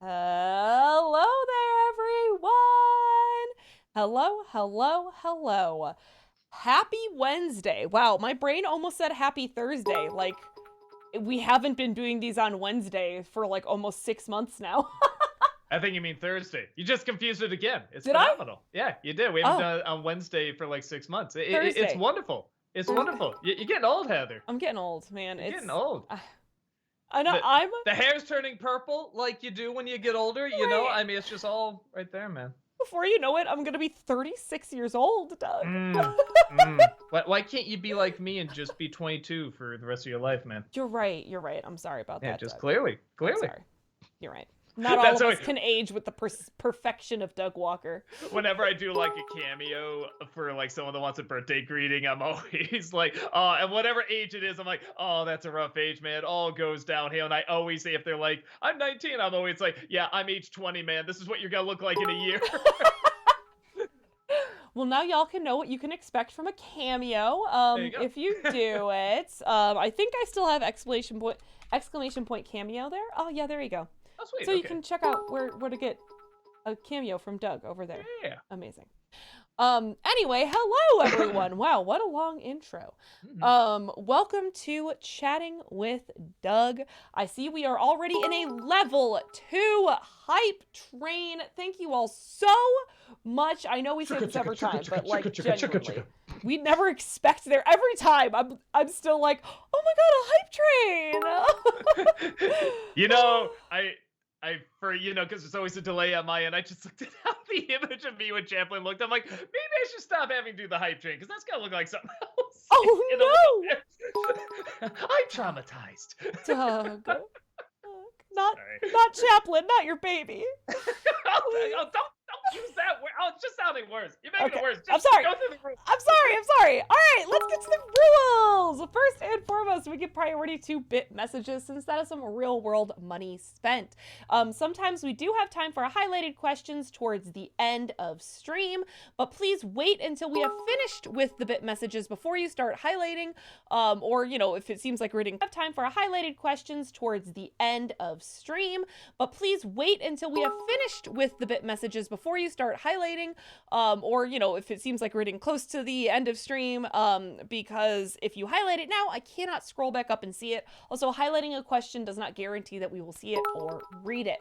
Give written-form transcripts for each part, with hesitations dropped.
Hello there, everyone. Hello, hello, hello. Happy Wednesday. Wow, my brain almost said happy Thursday. Like, we haven't been doing these on Wednesday for like almost 6 months now. I think you mean Thursday. You just confused it again. It's Did I? phenomenal. Yeah, you did. We haven't Oh, done it on Wednesday for like 6 months. It's Thursday. wonderful. It's Thursday. wonderful. You're getting old, Heather. I'm getting old, man. You're getting It's. old. I know The I'm the hair's turning purple like you do when you get older. right. I mean, it's just all right there, man. Before you know it, I'm gonna be 36 years old, Doug. Mm, mm. Why can't you be like me and just be 22 for the rest of your life, man? You're right. You're right. I'm sorry about Yeah, that, just Doug. clearly, I'm clearly. sorry. You're right. Not all That's of us always, can age with the perfection of Doug Walker. whenever I do like a cameo for like someone that wants a birthday greeting, I'm always like, and whatever age it is, I'm like, oh, that's a rough age, man. All goes downhill. And I always say, if they're like, I'm 19, I'm always like, yeah, I'm age 20, man. This is what you're gonna look like in a year. Well, now y'all can know what you can expect from a cameo. There you go. If you do it, I think I still have exclamation point cameo there. Oh yeah, there you go. Oh, sweet. So you Okay. can check out where to get a cameo from Doug over there. Yeah. Amazing. Anyway, hello everyone. Wow, what a long intro. Mhm. Welcome to Chatting with Doug. I see we are already in a level 2 hype train. Thank you all so much. I know we say this every time, but like genuinely, we never expect there every time. I'm still like, oh my god, a hype train. You know, for because there's always a delay on my end. I just looked at how the image of me when Champlin looked. I'm like, maybe I should stop having to do the hype train because that's gonna look like something else. in a Oh little bit. I'm traumatized. no, Doug. Not Sorry. not Chaplin, not your baby. Don't use that word. Oh, it's just sounding worse. You're making Okay, it worse. I'm Just sorry. go through the rules. I'm sorry. All right, let's get to the rules. First and foremost, we give priority to bit messages since that is some real world money spent. Sometimes we do have time for highlighted questions towards the end of stream, but please wait until we have finished with the bit messages before you start highlighting. Or, if it seems like we're have time for highlighted questions towards the end of stream, but please wait until we have finished with the bit messages before you start highlighting. Or, if it seems like we're getting close to the end of stream, because if you highlight it now, I cannot scroll back up and see it. Also, highlighting a question does not guarantee that we will see it or read it.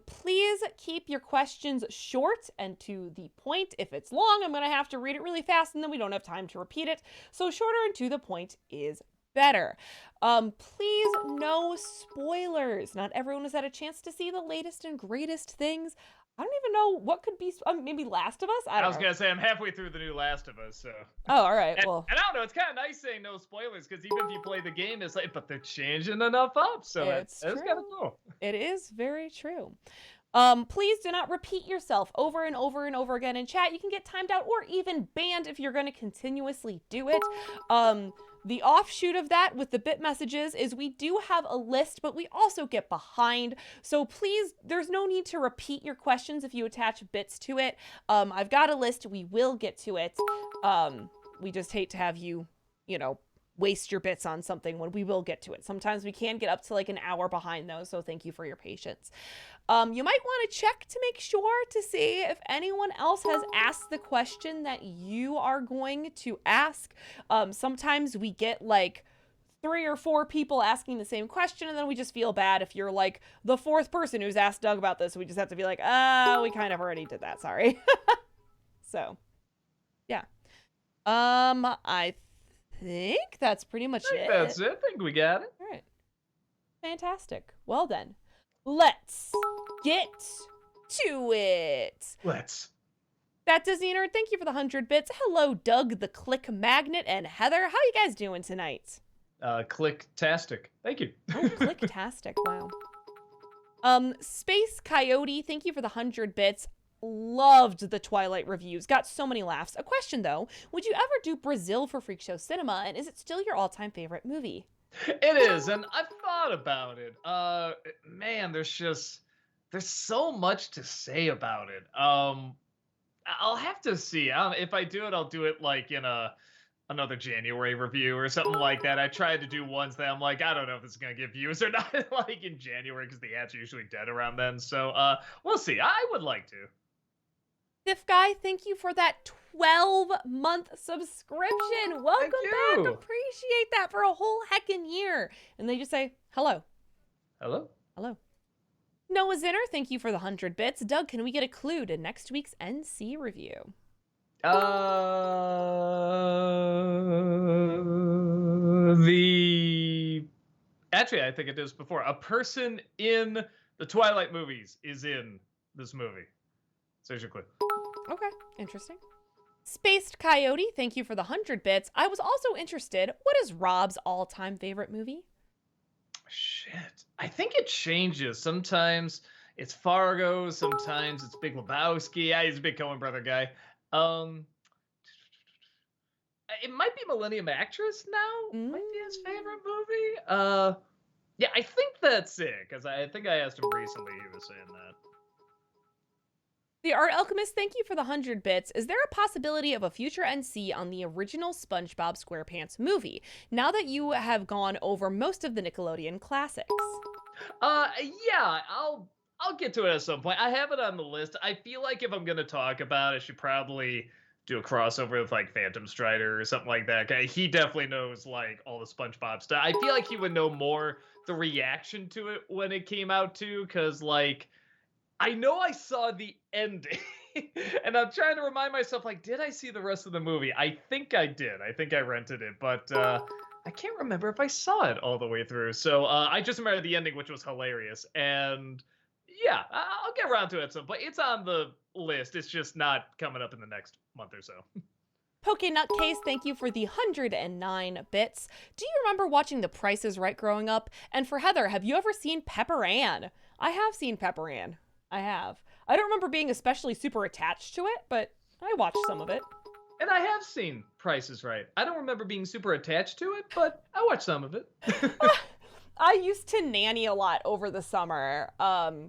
Please keep your questions short and to the point. If it's long, I'm going to have to read it really fast and then we don't have time to repeat it. So shorter and to the point is better. Please no spoilers. Not everyone has had a chance to see the latest and greatest things. I don't even know what could be, maybe Last of Us? I I don't was know. gonna say I'm halfway through the new Last of Us, so. Oh, all right. And, Well, and I don't know. It's kind of nice saying no spoilers because even if you play the game, it's like, but they're changing enough up, so it's that's kind of true. cool. It is very true. Please do not repeat yourself over and over and over again in chat. You can get timed out or even banned if you're going to continuously do it. The offshoot of that with the bit messages is we do have a list, but we also get behind. So please, there's no need to repeat your questions if you attach bits to it. I've got a list. We will get to it. We just hate to have you, waste your bits on something when we will get to it. Sometimes we can get up to like an hour behind those, so thank you for your patience. You might want to check to make sure to see if anyone else has asked the question that you are going to ask. Sometimes we get like 3 or 4 people asking the same question, and then we just feel bad if you're like the 4th person who's asked Doug about this. We just have to be like, we kind of already did that. Sorry. So, yeah. I think that's pretty much I think it. that's it. I think we got it. All right. Fantastic. Well then, let's get to it. Let's. That Disney nerd, thank you for the 100 bits. Hello, Doug the Click Magnet and Heather. How you guys doing tonight? Click-tastic. Thank you. Oh, Clicktastic. Wow. Space Coyote, thank you for the 100 bits. Loved the Twilight reviews. Got so many laughs. A question though, would you ever do Brazil for Freak Show Cinema, and is it still your all-time favorite movie? It is, and I've thought about it. Man, there's so much to say about it. I'll have to see. If I do it, I'll do it like in a another January review or something like that. I tried to do ones that I'm like, I don't know if this is gonna get views or not, like in January, because the ads are usually dead around then. So we'll see. I would like to. Stiff Guy, thank you for that 12-month subscription. Welcome back. you. Appreciate that for a whole heckin' year. And they just say, hello. Hello. Hello. Noah Zinner, thank you for the 100 bits. Doug, can we get a clue to next week's NC review? Actually, I think it is before. A person in the Twilight movies is in this movie. So here's your clue. Okay, interesting. Spaced Coyote, thank you for the 100 bits. I was also interested, what is Rob's all-time favorite movie? Shit. I think it changes. Sometimes it's Fargo, sometimes it's Big Lebowski. Yeah, he's a big Coen brother guy. It might be Millennium Actress now. Might be his favorite movie. Yeah, I think that's it, because I think I asked him recently. He was saying that. The Art Alchemist, thank you for the 100 bits. Is there a possibility of a future NC on the original SpongeBob SquarePants movie, now that you have gone over most of the Nickelodeon classics? Yeah, I'll get to it at some point. I have it on the list. I feel like if I'm gonna talk about it, I should probably do a crossover with like Phantom Strider or something like that. He definitely knows like all the SpongeBob stuff. I feel like he would know more the reaction to it when it came out too, because like I know I saw the ending and I'm trying to remind myself, like, did I see the rest of the movie? I think I did. I think I rented it, but I can't remember if I saw it all the way through. So I just remember the ending, which was hilarious. And yeah, I'll get around to it at some point. It's on the list. It's just not coming up in the next month or so. Poke Nutcase, thank you for the 109 bits. Do you remember watching The Price is Right growing up? And for Heather, have you ever seen Pepper Ann? I have seen Pepper Ann. I have. I don't remember being especially super attached to it, but I watched some of it. And I have seen Price is Right. I don't remember being super attached to it, but I watched some of it. I used to nanny a lot over the summer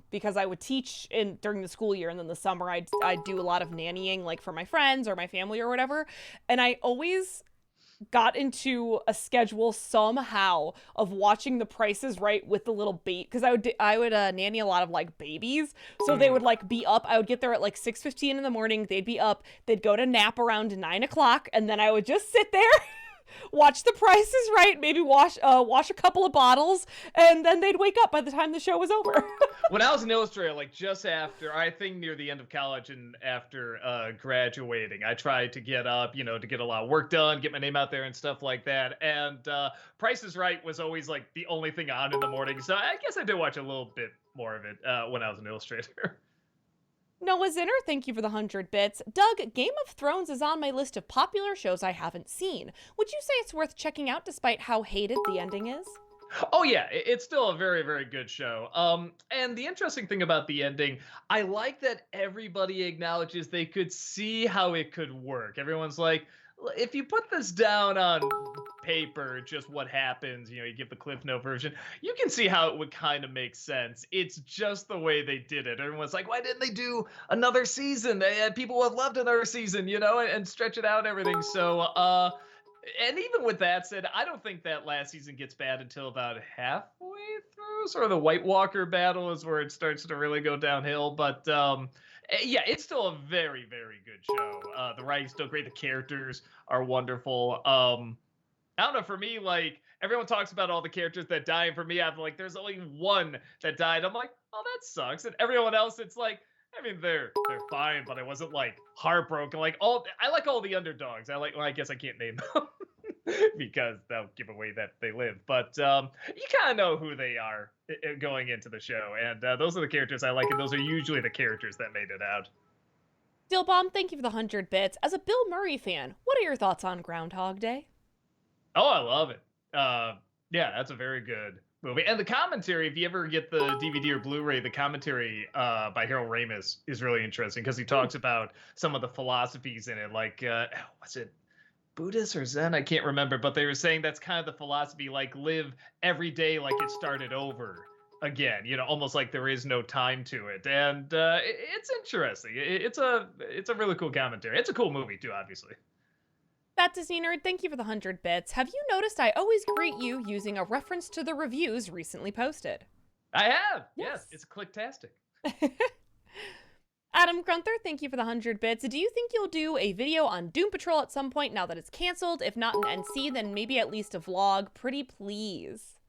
because I would teach during the school year, and then the summer I'd do a lot of nannying, like for my friends or my family or whatever. And I always got into a schedule somehow of watching The Price is Right with the little baby, because I would nanny a lot of like babies, so they would like be up. I would get there at like 6:15 in the morning. They'd be up. They'd go to nap around 9 o'clock, and then I would just sit there. Watch The Price is Right, maybe wash a couple of bottles, and then they'd wake up by the time the show was over. When I was an illustrator, like just after, I think near the end of college and after graduating, I tried to get up, to get a lot of work done, get my name out there and stuff like that. And Price is Right was always like the only thing on in the morning. So I guess I did watch a little bit more of it when I was an illustrator. Noah Zinner, thank you for the 100 bits. Doug, Game of Thrones is on my list of popular shows I haven't seen. Would you say it's worth checking out despite how hated the ending is? Oh yeah, it's still a very, very good show. And the interesting thing about the ending, I like that everybody acknowledges they could see how it could work. Everyone's like, if you put this down on paper, just what happens, you give the Cliff Note version, you can see how it would kind of make sense. It's just the way they did it. Everyone's like, why didn't they do another season? People would have loved another season, and stretch it out and everything. So, and even with that said, I don't think that last season gets bad until about halfway through. Sort of the White Walker battle is where it starts to really go downhill. But yeah, it's still a very, very good show. The writing's still great. The characters are wonderful. I don't know, for me, like, everyone talks about all the characters that die, and for me, I'm like, there's only one that died. I'm like, oh, that sucks. And everyone else, it's like, I mean, they're fine, but I wasn't like heartbroken. Like I like all the underdogs. Well, I guess I can't name them because that'll give away that they live. But you kind of know who they are going into the show, and those are the characters I like, and those are usually the characters that made it out. Dillbomb, thank you for the 100 bits. As a Bill Murray fan, what are your thoughts on Groundhog Day? Oh, I love it. Yeah, that's a very good movie. And the commentary, if you ever get the DVD or Blu-ray, the commentary by Harold Ramis is really interesting because he talks about some of the philosophies in it. Like, was it Buddhist or Zen? I can't remember, but they were saying that's kind of the philosophy, like live every day like it started over again, almost like there is no time to it. And it's interesting. It's a really cool commentary. It's a cool movie too, obviously. That Disney Nerd, thank you for the 100 bits. Have you noticed I always greet you using a reference to the reviews recently posted? I have. Yes, Yes. it's clicktastic. Adam Grunther, thank you for the 100 bits. Do you think you'll do a video on Doom Patrol at some point now that it's canceled? If not an NC, then maybe at least a vlog. Pretty please.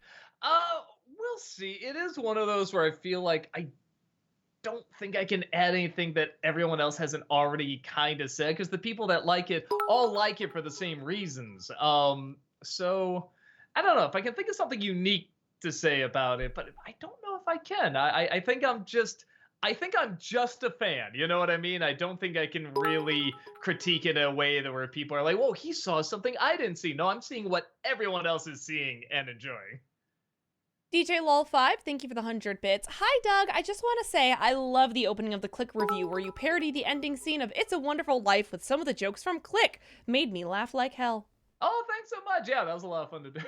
We'll see. It is one of those where I feel like I don't think I can add anything that everyone else hasn't already kind of said, because the people that like it all like it for the same reasons. So I don't know if I can think of something unique to say about it, but I don't know if I can. I think I'm just a fan. You know what I mean? I don't think I can really critique it in a way that where people are like, "Whoa, he saw something I didn't see." No, I'm seeing what everyone else is seeing and enjoying. DJ Lol5, thank you for the 100 bits. Hi, Doug. I just want to say I love the opening of the Click review where you parody the ending scene of It's a Wonderful Life with some of the jokes from Click. Made me laugh like hell. Oh, thanks so much. Yeah, that was a lot of fun to do.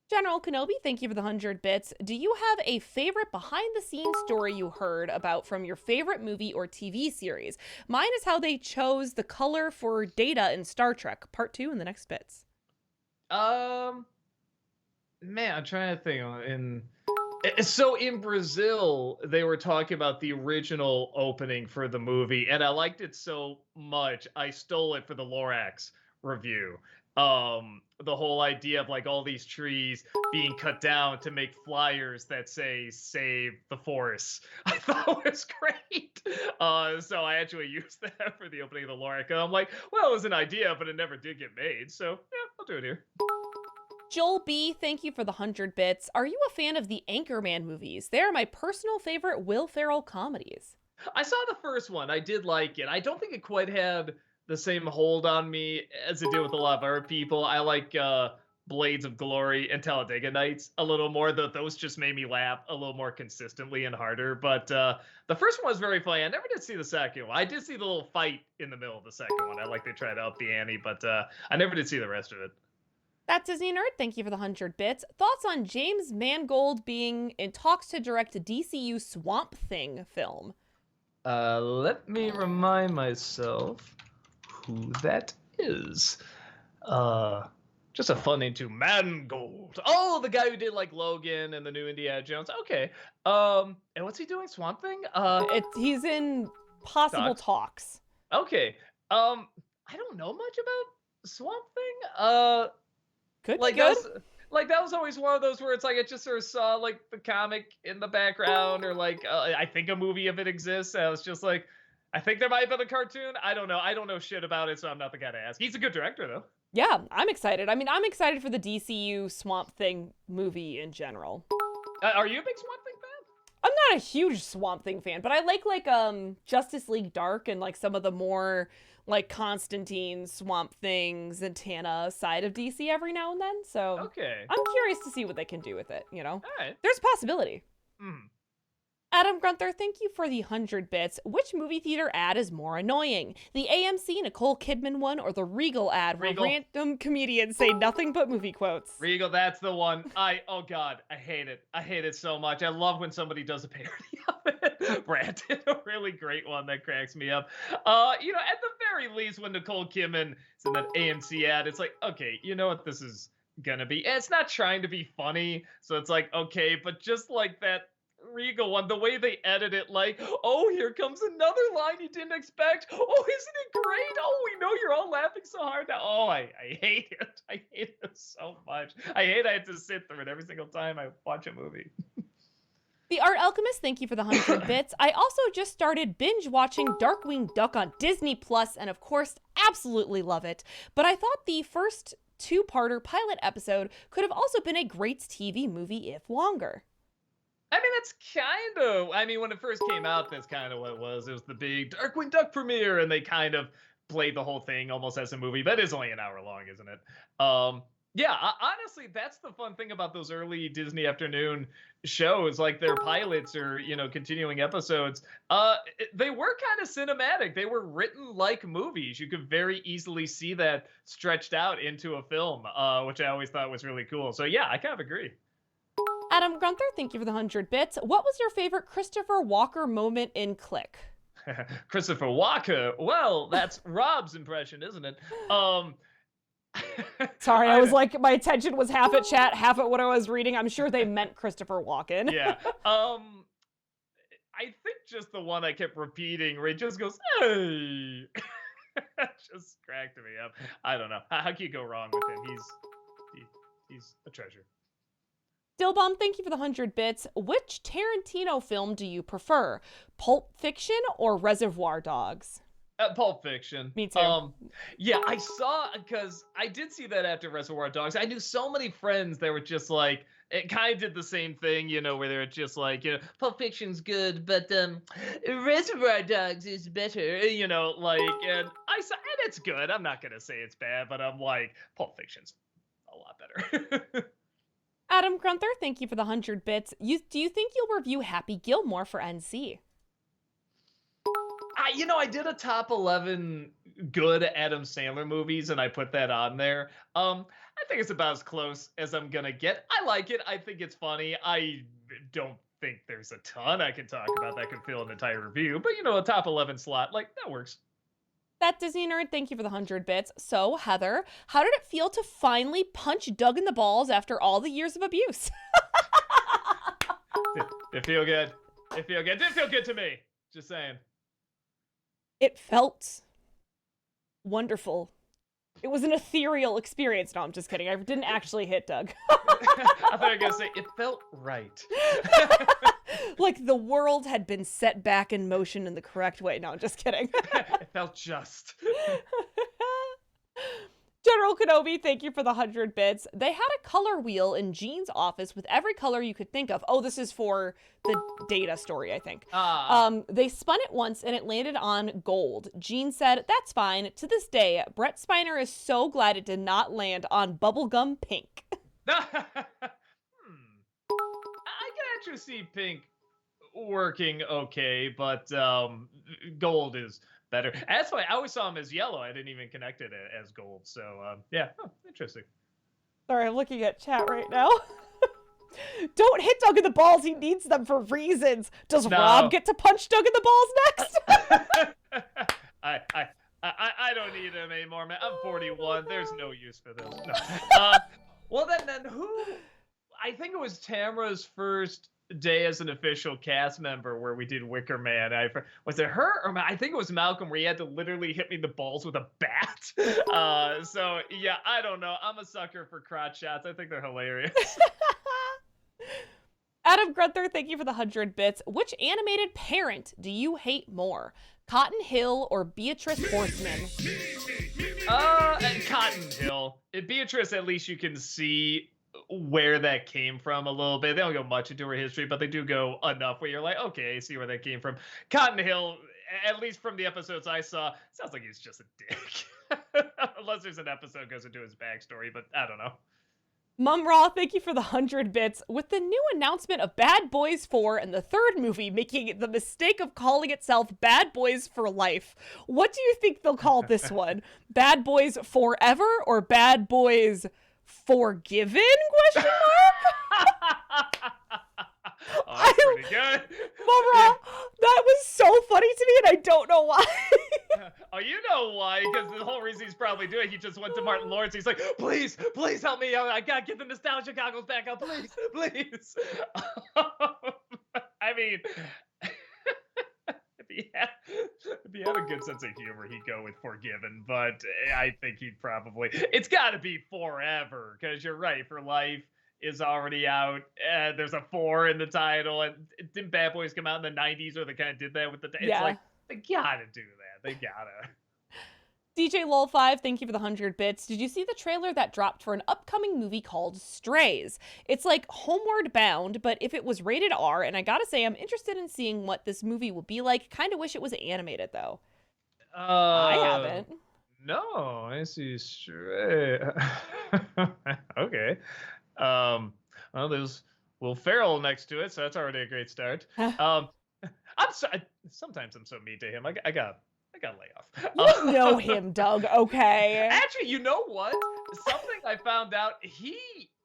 General Kenobi, thank you for the 100 bits. Do you have a favorite behind-the-scenes story you heard about from your favorite movie or TV series? Mine is how they chose the color for Data in Star Trek. Part 2 in the next bits. Man, I'm trying to think. So in Brazil, they were talking about the original opening for the movie, and I liked it so much, I stole it for the Lorax review. The whole idea of like all these trees being cut down to make flyers that say "Save the Forest," I thought was great. So I actually used that for the opening of the Lorax. And I'm like, well, it was an idea, but it never did get made. So yeah, I'll do it here. Joel B, thank you for the 100 bits. Are you a fan of the Anchorman movies? They are my personal favorite Will Ferrell comedies. I saw the first one. I did like it. I don't think it quite had the same hold on me as it did with a lot of other people. I like Blades of Glory and Talladega Nights a little more, though those just made me laugh a little more consistently and harder. But the first one was very funny. I never did see the second one. I did see the little fight in the middle of the second one. I like they tried to up the ante, but I never did see the rest of it. That Disney Nerd, thank you for the 100 bits. Thoughts on James Mangold being in talks to direct a DCU Swamp Thing film? Let me remind myself who that is. Just a fun name too. Mangold. Oh, the guy who did like Logan and the new Indiana Jones. Okay. And what's he doing? Swamp Thing? He's in possible talks. Okay. I don't know much about Swamp Thing. Could like be good. That was always one of those where it's like I just sort of saw like the comic in the background, or like I think a movie of it exists. And I was just like, I think there might have been a cartoon. I don't know. I don't know shit about it, so I'm not the guy to ask. He's a good director though. Yeah, I'm excited. I mean, I'm excited for the DCU Swamp Thing movie in general. Are you a big Swamp Thing fan? I'm not a huge Swamp Thing fan, but I like Justice League Dark and like some of the more like Constantine, Swamp Thing, Zatanna side of DC every now and then. So okay, I'm curious to see what they can do with it, you know? All right. There's a possibility. Mm. Adam Grunther, thank you for the 100 bits. Which movie theater ad is more annoying? The AMC Nicole Kidman one or the Regal ad where random comedians say nothing but movie quotes? Regal, that's the one. Oh god, I hate it. I hate it so much. I love when somebody does a parody of it. Brad did a really great one that cracks me up. At the very least, when Nicole Kidman is in that AMC ad, it's like, okay, you know what this is gonna be. And it's not trying to be funny, so it's like, okay, but just like that Regal one, the way they edit it, like, oh, here comes another line you didn't expect. Oh, isn't it great? Oh, we know you're all laughing so hard now. Oh, I hate it. I hate it so much. I had to sit through it every single time I watch a movie. The Art Alchemist, thank you for the 100 bits. I also just started binge watching Darkwing Duck on Disney Plus, and of course, absolutely love it. But I thought the first two-parter pilot episode could have also been a great TV movie if longer. I mean, that's when it first came out, that's kind of what it was. It was the big Darkwing Duck premiere, and they kind of played the whole thing almost as a movie, but it is only an hour long, isn't it? Honestly, that's the fun thing about those early Disney afternoon shows, like their pilots or, continuing episodes. They were kind of cinematic. They were written like movies. You could very easily see that stretched out into a film, which I always thought was really cool. So yeah, I kind of agree. Adam Grunther, thank you for the 100 bits. What was your favorite Christopher Walker moment in Click? Christopher Walker. Well, that's Rob's impression, isn't it? Sorry, I was like, my attention was half at chat, half at what I was reading. I'm sure they meant Christopher Walken. Yeah. I think just the one I kept repeating where he just goes, "Hey," just cracked me up. I don't know. How can you go wrong with him? He's a treasure. Dillbomb, thank you for the 100 bits. Which Tarantino film do you prefer? Pulp Fiction or Reservoir Dogs? Pulp Fiction. Me too. Yeah, I saw, because I did see that after Reservoir Dogs. I knew so many friends that were just like, it kind of did the same thing, where they're just like, Pulp Fiction's good, but Reservoir Dogs is better, and I said, and it's good. I'm not gonna say it's bad, but I'm like, Pulp Fiction's a lot better. Adam Grunther, thank you for the 100 bits. Do you think you'll review Happy Gilmore for NC? I did a top 11 good Adam Sandler movies, and I put that on there. I think it's about as close as I'm gonna get. I like it. I think it's funny. I don't think there's a ton I can talk about that could fill an entire review, but a top 11 slot, like, that works. That Disney Nerd, thank you for the 100 bits. So, Heather, how did it feel to finally punch Doug in the balls after all the years of abuse? It feel good. It didn't feel good to me. Just saying. It felt wonderful. It was an ethereal experience. No, I'm just kidding. I didn't actually hit Doug. I thought I was going to say, it felt right. Like the world had been set back in motion in the correct way. No, I'm just kidding. It felt just. General Kenobi, thank you for the 100 bits. They had a color wheel in Gene's office with every color you could think of. Oh, this is for the Data story, I think. They spun it once and it landed on gold. Gene said, "That's fine. To this day, Brett Spiner is so glad it did not land on bubblegum pink." I can actually see pink working okay, but gold is better. That's why I always saw him as yellow. I didn't even connect it as gold. So yeah, interesting. Sorry, I'm looking at chat right now. Don't hit Doug in the balls. He needs them for reasons. Does Rob get to punch Doug in the balls next? I don't need him anymore, man. I'm 41. There's no use for this. No. Well, then who? I think it was Tamara's first day as an official cast member where we did Wicker Man. Was it her or I think it was Malcolm, where he had to literally hit me in the balls with a bat. So yeah, I don't know. I'm a sucker for crotch shots. I think they're hilarious. Adam Grunther, thank you for the 100 bits. Which animated parent do you hate more? Cotton Hill or Beatrice Horseman? Cotton Hill. Beatrice, at least you can see where that came from a little bit. They don't go much into her history, but they do go enough where you're like, okay, I see where that came from. Cotton Hill, at least from the episodes I saw, sounds like he's just a dick. Unless there's an episode goes into his backstory, but I don't know. Mumraw, thank you for the 100 bits. With the new announcement of Bad Boys 4 and the third movie making the mistake of calling itself Bad Boys for Life, what do you think they'll call this one? Bad Boys Forever or Bad Boys Forgiven? Question mark? Oh, that's pretty good. Mumra, that was so funny to me and I don't know why. Oh, you know why? Because the whole reason he's probably doing it, he just went to Martin Lawrence. He's like, please help me out. I gotta get the nostalgia goggles back up, please. I mean, if he had a good sense of humor, he'd go with Forgiven, but I think he'd probably, it's gotta be Forever, because you're right, For Life is already out. There's a 4 in the title, and didn't Bad Boys come out in the 90s where they kind of did that with the, it's like, they gotta do that. They gotta. DJ Lol5, thank you for the 100 bits. Did you see the trailer that dropped for an upcoming movie called Strays? It's like Homeward Bound, but if it was rated R, and I gotta say, I'm interested in seeing what this movie will be like. Kind of wish it was animated, though. I haven't. No, I see Stray. Okay. Well, there's Will Ferrell next to it, so that's already a great start. Sometimes I'm so mean to him. I got lay off. You know him, Doug, okay? Actually, you know what? Something I found out, he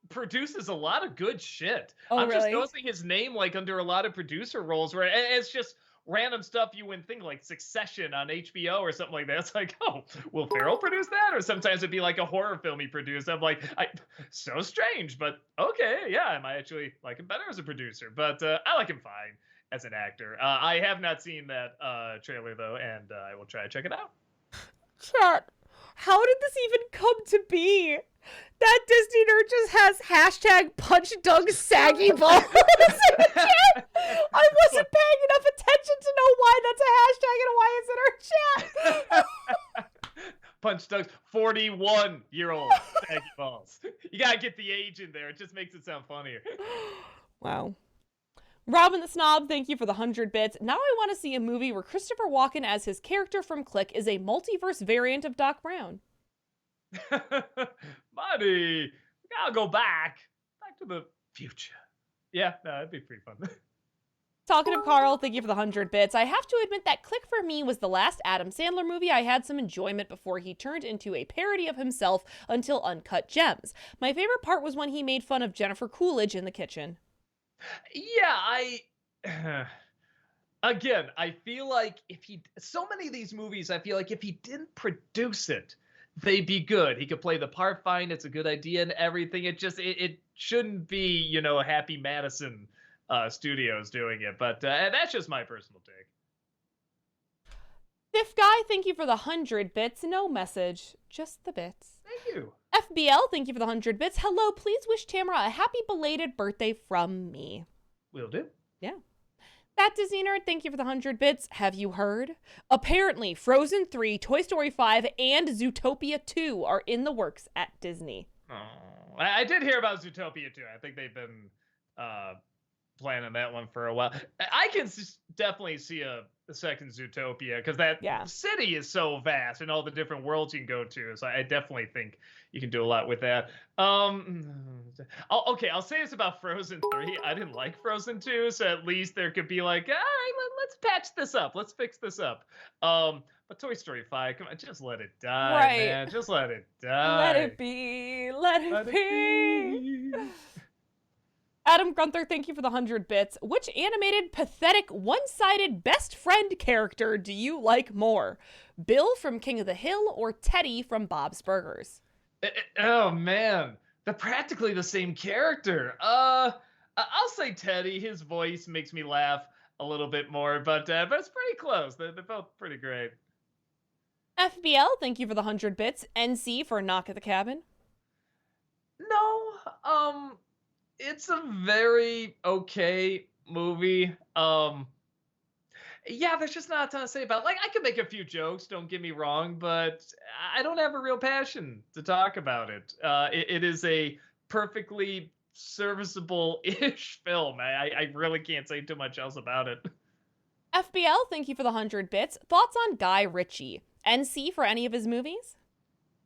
produces a lot of good shit. Oh, I'm really? just noticing his name like under a lot of producer roles where it's just random stuff you wouldn't think, like Succession on HBO or something like that. It's like, oh, will Ferrell produce that? Or sometimes it'd be like a horror film he produced. I'm like, so strange, but okay, yeah, I might actually like him better as a producer. But I like him fine as an actor. I have not seen that trailer though, and I will try to check it out. Chat, how did this even come to be? That Disney nerd just has hashtag punch Doug saggy balls in the chat. I wasn't paying enough attention to know why that's a hashtag and why it's in our chat. Punch Doug's 41-year-old saggy balls. You gotta get the age in there. It just makes it sound funnier. Wow. Robin the Snob, thank you for the 100 bits. Now I want to see a movie where Christopher Walken as his character from Click is a multiverse variant of Doc Brown. Buddy, we gotta go back to the future. Yeah, no, that'd be pretty fun. Talkative Carl, thank you for the 100 bits. I have to admit that Click for me was the last Adam Sandler movie I had some enjoyment before he turned into a parody of himself until Uncut Gems. My favorite part was when he made fun of Jennifer Coolidge in the kitchen. Yeah, again, I feel like so many of these movies, I feel like if he didn't produce it, they'd be good. He could play the part fine. It's a good idea and everything. It shouldn't be, Happy Madison Studios doing it. But that's just my personal take. Thiff Guy, thank you for the 100 bits. No message, just the bits. Thank you. FBL, thank you for the 100 bits. Hello, please wish Tamara a happy belated birthday from me. Will do. Yeah. That Disney nerd, thank you for the 100 bits. Have you heard? Apparently, Frozen 3, Toy Story 5, and Zootopia 2 are in the works at Disney. Oh, I did hear about Zootopia 2. I think they've been planning that one for a while. I can definitely see a second Zootopia because that city is so vast and all the different worlds you can go to. So I definitely think you can do a lot with that. Okay, I'll say this about Frozen 3. I didn't like Frozen 2, so at least there could be like, all right, let's patch this up. Let's fix this up. But Toy Story 5, come on, just let it die, man. Just let it die. Let it be. Let it be. Adam Gunther, thank you for the 100 bits. Which animated, pathetic, one-sided best friend character do you like more? Bill from King of the Hill or Teddy from Bob's Burgers? Oh, man. They're practically the same character. I'll say Teddy. His voice makes me laugh a little bit more, but it's pretty close. They're both pretty great. FBL, thank you for the 100 bits. NC for Knock at the Cabin. No, it's a very okay movie. Yeah, there's just not a ton to say about it. Like, I could make a few jokes, don't get me wrong, but I don't have a real passion to talk about it. It is a perfectly serviceable-ish film. I really can't say too much else about it. FBL, thank you for the 100 bits. Thoughts on Guy Ritchie? NC for any of his movies?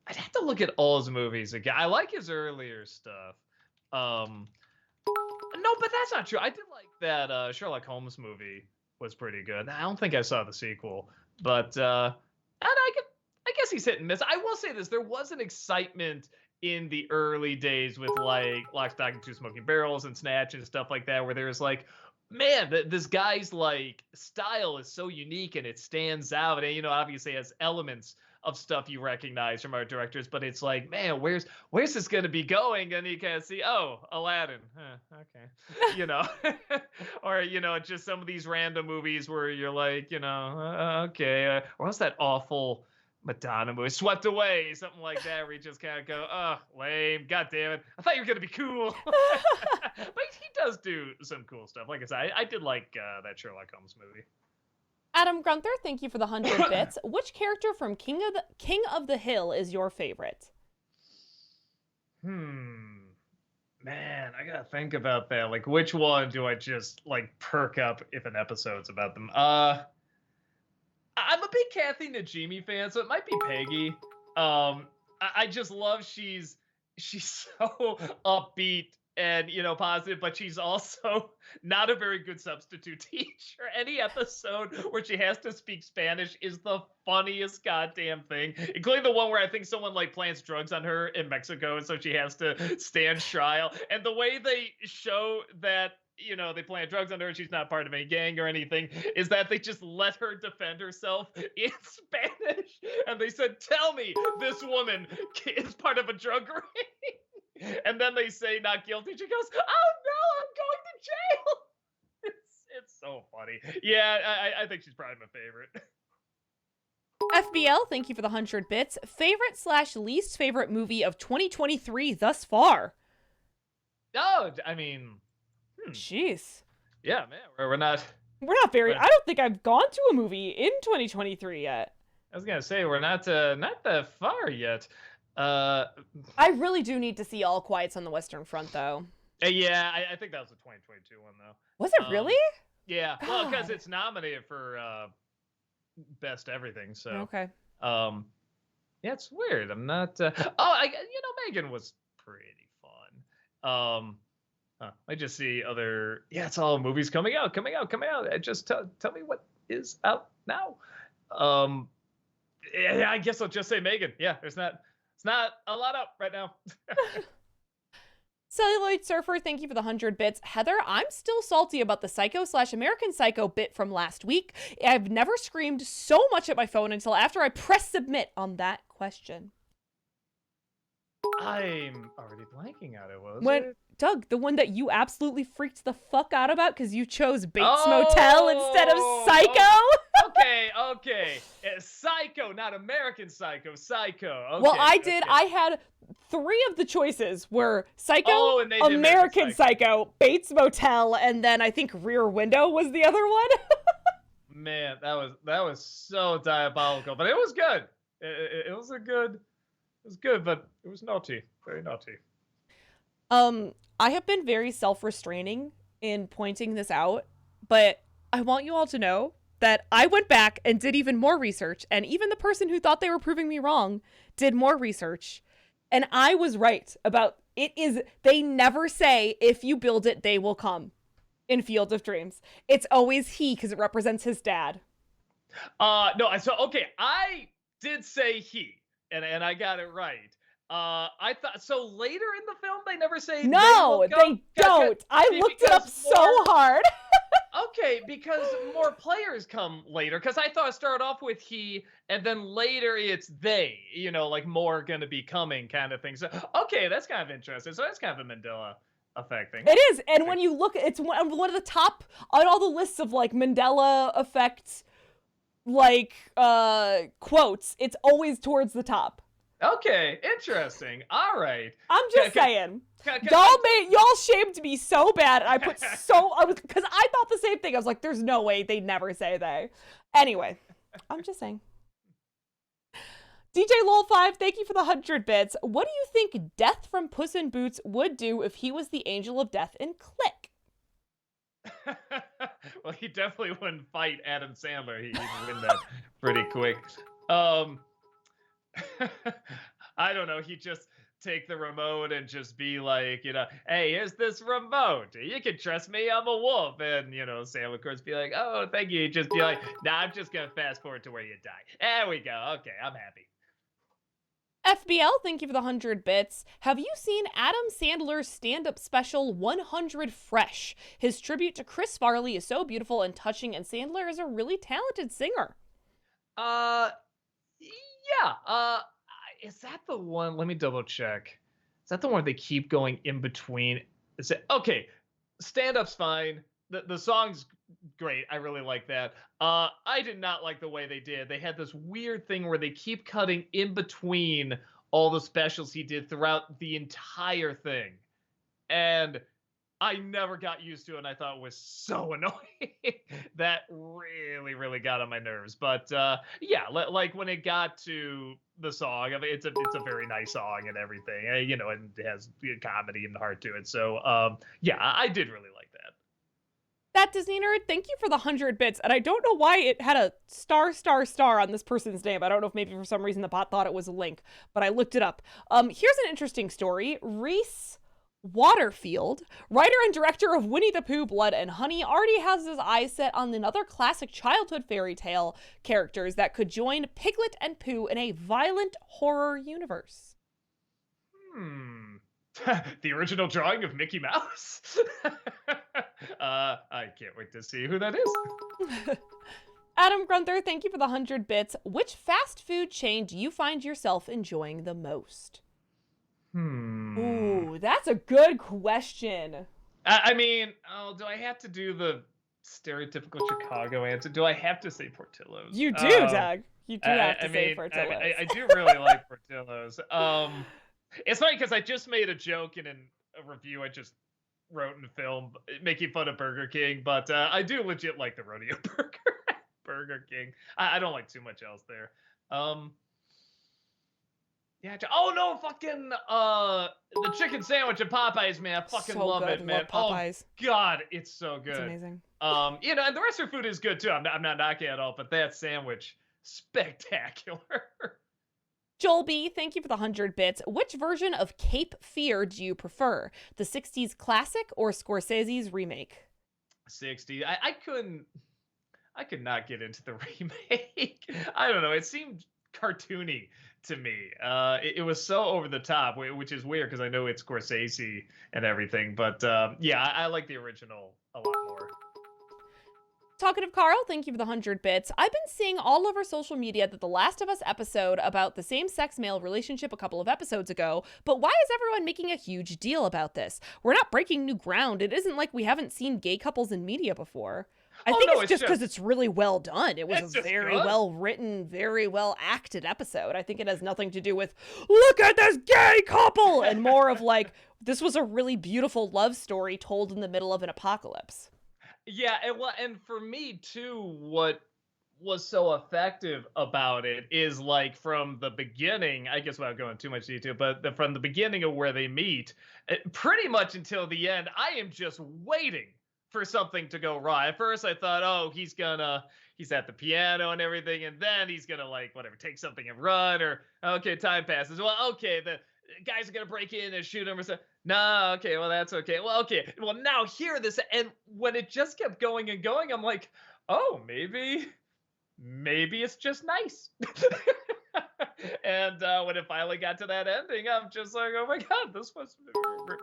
I'd have to look at all his movies again. I like his earlier stuff. No, but that's not true. I did like that Sherlock Holmes movie was pretty good. I don't think I saw the sequel, but and I guess he's hit and miss. I will say this: there was an excitement in the early days with like Lock, Stock, and Two Smoking Barrels and Snatch and stuff like that, where there was like, man, this guy's like style is so unique and it stands out, and obviously has elements of stuff you recognize from our directors, but it's like, man, where's this going to be going? And you kind of see, oh, Aladdin, okay, or just some of these random movies where you're like, okay, or what's that awful Madonna movie, Swept Away, something like that, where you just kind of go, oh, lame, god damn it, I thought you were gonna be cool. But he does do some cool stuff. Like I said, I did like that Sherlock Holmes movie. Adam Gunther, thank you for the 100 bits. Which character from King of the Hill is your favorite? Man, I gotta think about that. Like, which one do I just like perk up if an episode's about them? I'm a big Kathy Najimy fan, so it might be Peggy. I just love she's so upbeat and positive, but she's also not a very good substitute teacher. Any episode where she has to speak Spanish is the funniest goddamn thing, including the one where I think someone like plants drugs on her in Mexico, and so she has to stand trial. And the way they show that they plant drugs on her. She's not part of any gang or anything. Is that they just let her defend herself in Spanish, and they said, "Tell me this woman is part of a drug ring," and then they say not guilty. She goes, "Oh no, I'm going to jail." It's so funny. Yeah, I think she's probably my favorite. FBL, thank you for the 100 bits. Favorite / least favorite movie of 2023 thus far? Oh, I mean, Jeez. yeah, man, we're not. We're not very. I don't think I've gone to a movie in 2023 yet. I was gonna say we're not that far yet. I really do need to see All Quiets on the Western Front, though. Yeah, I think that was a 2022 one though. Was it really? Yeah, well, because God. it's nominated for best everything. So Okay. yeah, it's weird. I'm not. Megan was pretty fun. I just see other. Yeah, it's all movies coming out. Just tell me what is out now. Yeah, I guess I'll just say Megan. Yeah, it's not a lot up right now. Celluloid Surfer, thank you for the 100 bits. Heather, I'm still salty about the Psycho / American Psycho bit from last week. I've never screamed so much at my phone until after I pressed submit on that question. I'm already blanking out. It was Doug, the one that you absolutely freaked the fuck out about because you chose Bates Motel instead of Psycho? Okay. Psycho, not American Psycho. Psycho. Okay, Well, I did. I had 3 of the choices were Psycho, and they did American Psycho, Bates Motel, and then I think Rear Window was the other one. Man, that was so diabolical, but it was good. It was good, but it was naughty, very naughty. I have been very self-restraining in pointing this out, but I want you all to know that I went back and did even more research, and even the person who thought they were proving me wrong did more research, and I was right about it. They never say if you build it, they will come in Field of Dreams. It's always he because it represents his dad. No, I did say he, and I got it right. I thought so. Later in the film, they never say. No, they don't. I looked it up so hard. Okay, because more players come later. Because I thought it started off with he, and then later it's they. Like more gonna be coming, kind of thing. So okay, that's kind of interesting. So that's kind of a Mandela effect thing. It is, and when you look, it's one of the top on all the lists of like Mandela effect, like quotes. It's always towards the top. Okay, interesting. All right. I'm just saying. Y'all shamed me so bad. And because I thought the same thing. I was like, there's no way they'd never say they. Anyway, I'm just saying. DJ Lol5, thank you for the 100 bits. What do you think Death from Puss in Boots would do if he was the angel of death in Click? Well, he definitely wouldn't fight Adam Sandler. He'd win that pretty quick. I don't know. He'd just take the remote and just be like, hey, here's this remote. You can trust me. I'm a wolf. And, Sam, of course, be like, oh, thank you. Just be like, nah, I'm just going to fast forward to where you die. There we go. Okay, I'm happy. FBL, thank you for the 100 bits. Have you seen Adam Sandler's stand-up special 100 Fresh? His tribute to Chris Farley is so beautiful and touching, and Sandler is a really talented singer. Yeah. Is that the one? Let me double check. Is that the one where they keep going in between? Okay? Stand-up's fine. The song's great. I really like that. I did not like the way they did. They had this weird thing where they keep cutting in between all the specials he did throughout the entire thing, and I never got used to it, and I thought it was so annoying. That really, really got on my nerves. But yeah, like when it got to the song, I mean, it's a very nice song and everything, and it has comedy and heart to it. So yeah, I did really like that. That Disney nerd, thank you for the 100 bits. And I don't know why it had a star on this person's name. I don't know if maybe for some reason the bot thought it was a link, but I looked it up. Here's an interesting story. Reese Waterfield, writer and director of Winnie the Pooh, Blood and Honey, already has his eyes set on another classic childhood fairy tale characters that could join Piglet and Pooh in a violent horror universe. The original drawing of Mickey Mouse. I can't wait to see who that is. Adam Grunther, thank you for the 100 bits. Which fast food chain do you find yourself enjoying the most? Hmm. Ooh, that's a good question. I mean, oh, do I have to do the stereotypical Chicago answer? Do I have to say Portillo's? You do, Doug. You do have to say Portillo's. I do really like Portillo's. It's funny because I just made a joke in a review I just wrote in film making fun of Burger King, but I do legit like the rodeo burger at Burger King. I don't like too much else there. Yeah. Oh no, fucking the chicken sandwich at Popeyes, man. I fucking So love good. it, man. Love Popeyes. Oh god, it's so good. It's amazing. And the rest of the food is good too. I'm not knocking it at all, but that sandwich, spectacular. Joel B, thank you for the 100 bits. Which version of Cape Fear do you prefer? The 60s classic or Scorsese's remake? 60. I could not get into the remake. I don't know. It seemed cartoony to me. It was so over the top, which is weird because I know it's Scorsese and everything. But yeah, I like the original a lot more. Talkative Carl, thank you for the 100 bits. I've been seeing all over social media that the Last of Us episode about the same-sex male relationship a couple of episodes ago, but why is everyone making a huge deal about this? We're not breaking new ground. It isn't like we haven't seen gay couples in media before. I think it's just because it's really well done. It was a very well written, very well acted episode. I think it has nothing to do with, look at this gay couple, and more of like, this was a really beautiful love story told in the middle of an apocalypse. Yeah, and for me too, what was so effective about it is like from the beginning, I guess without going too much detail, but from the beginning of where they meet, pretty much until the end, I am just waiting for something to go wrong. At first I thought, oh, he's at the piano and everything, and then he's gonna like whatever, take something and run, or okay, time passes. Well, okay, the guys are gonna break in and shoot him or something. No, okay, well that's okay. Well, okay, well now hear this, and when it just kept going and going, I'm like, oh, maybe it's just nice. And when it finally got to that ending, I'm just like, oh my god, this was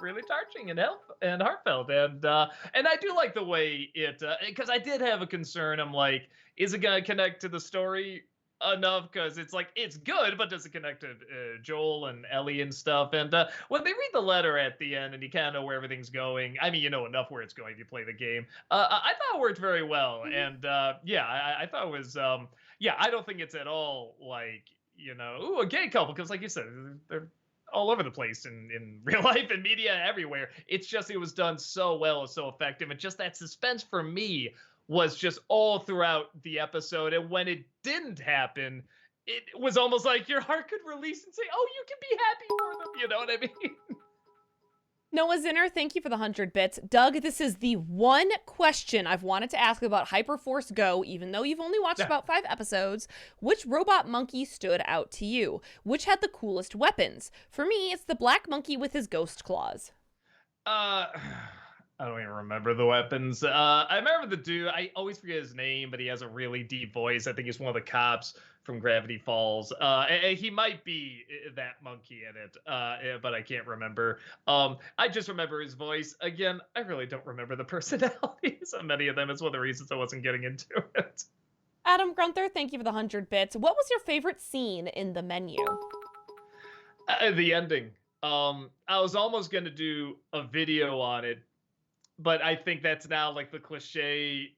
really touching and heartfelt, and I do like the way it, because I did have a concern. I'm like, is it gonna connect to the story enough? Because it's like it's good, but does it connect to Joel and Ellie and stuff? And when they read the letter at the end and you kind of know where everything's going, I mean, you know enough where it's going if you play the game. I thought it worked very well, and yeah, I thought it was yeah, I don't think it's at all like, ooh, a gay couple, because like you said, they're all over the place in real life and media everywhere. It's just it was done so well and so effective, and just that suspense for me was just all throughout the episode. And when it didn't happen, it was almost like your heart could release and say, oh, you can be happy for them. You know what I mean? Noah Zinner, thank you for the 100 bits. Doug, this is the one question I've wanted to ask about Hyperforce Go, even though you've only watched about 5 episodes. Which robot monkey stood out to you? Which had the coolest weapons? For me, it's the black monkey with his ghost claws. I don't even remember the weapons. I remember the dude. I always forget his name, but he has a really deep voice. I think he's one of the cops from Gravity Falls. He might be that monkey in it, but I can't remember. I just remember his voice. Again, I really don't remember the personalities of many of them. It's one of the reasons I wasn't getting into it. Adam Grunther, thank you for the 100 bits. What was your favorite scene in the menu? The ending. I was almost going to do a video on it, but I think that's now like the cliche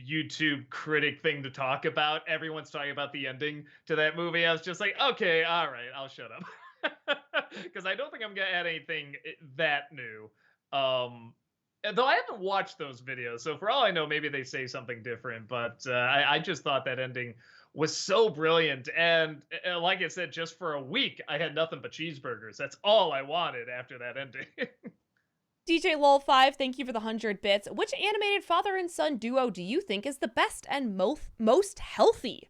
YouTube critic thing to talk about. Everyone's talking about the ending to that movie. I was just like, okay, all right, I'll shut up. Because I don't think I'm going to add anything that new. Though I haven't watched those videos, so for all I know, maybe they say something different. But I just thought that ending was so brilliant. And like I said, just for a week, I had nothing but cheeseburgers. That's all I wanted after that ending. DJ Lol5, thank you for the 100 bits. Which animated father and son duo do you think is the best and most healthy?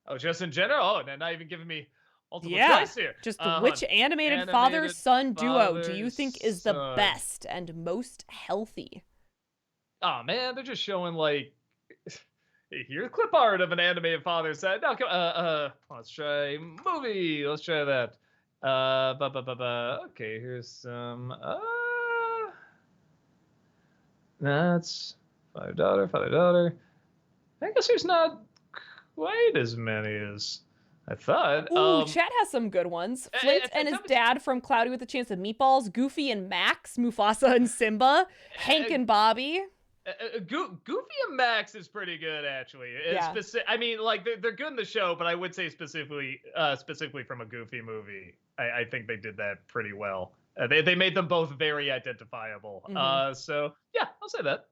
Oh, just in general? Oh, they're not even giving me multiple choice here. Just which animated father-son duo do you think is the best and most healthy? Oh, man, they're just showing, like, here's clip art of an animated father-son. No, let's try movie. Let's try that. Okay, here's some. That's father daughter, father daughter. I guess there's not quite as many as I thought. Ooh, chat has some good ones. Flint and his tell me, dad from Cloudy with a Chance of Meatballs, Goofy and Max, Mufasa and Simba, Hank and Bobby. Goofy and Max is pretty good actually. Yeah. I mean, like they're good in the show, but I would say specifically from a Goofy movie, I think they did that pretty well. They made them both very identifiable. So yeah, I'll say that.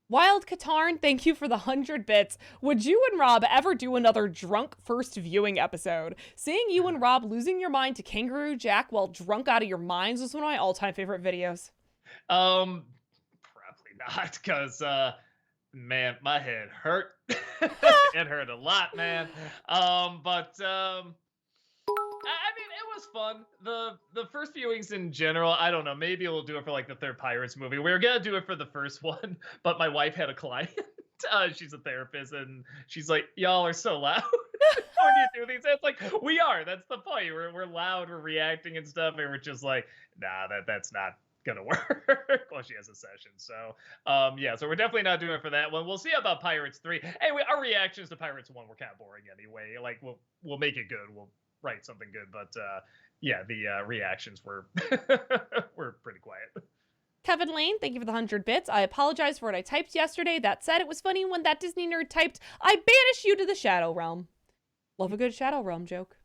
Wild Katarn, thank you for the 100 bits. Would you and Rob ever do another drunk first viewing episode? Seeing you and Rob losing your mind to Kangaroo Jack while drunk out of your minds was one of my all-time favorite videos. Probably not, because man, my head hurt. It hurt a lot, man. I mean, it was fun. The first viewings in general, I don't know. Maybe we'll do it for like the third Pirates movie. We were gonna do it for the first one, but my wife had a client. She's a therapist, and she's like, "Y'all are so loud when you do these." It's like we are. That's the point. We're loud. We're reacting and stuff, and we're just like, "Nah, that's not gonna work." Well, she has a session, so yeah. So we're definitely not doing it for that one. We'll see about Pirates 3. Anyway, our reactions to Pirates 1 were kind of boring anyway. Like we'll make it good. We'll write something good, but yeah, the reactions were were pretty quiet. Kevin Lane, thank you for the 100 bits. I apologize for what I typed yesterday. That said, it was funny when that Disney nerd typed, "I banish you to the Shadow Realm." Love a good Shadow Realm joke.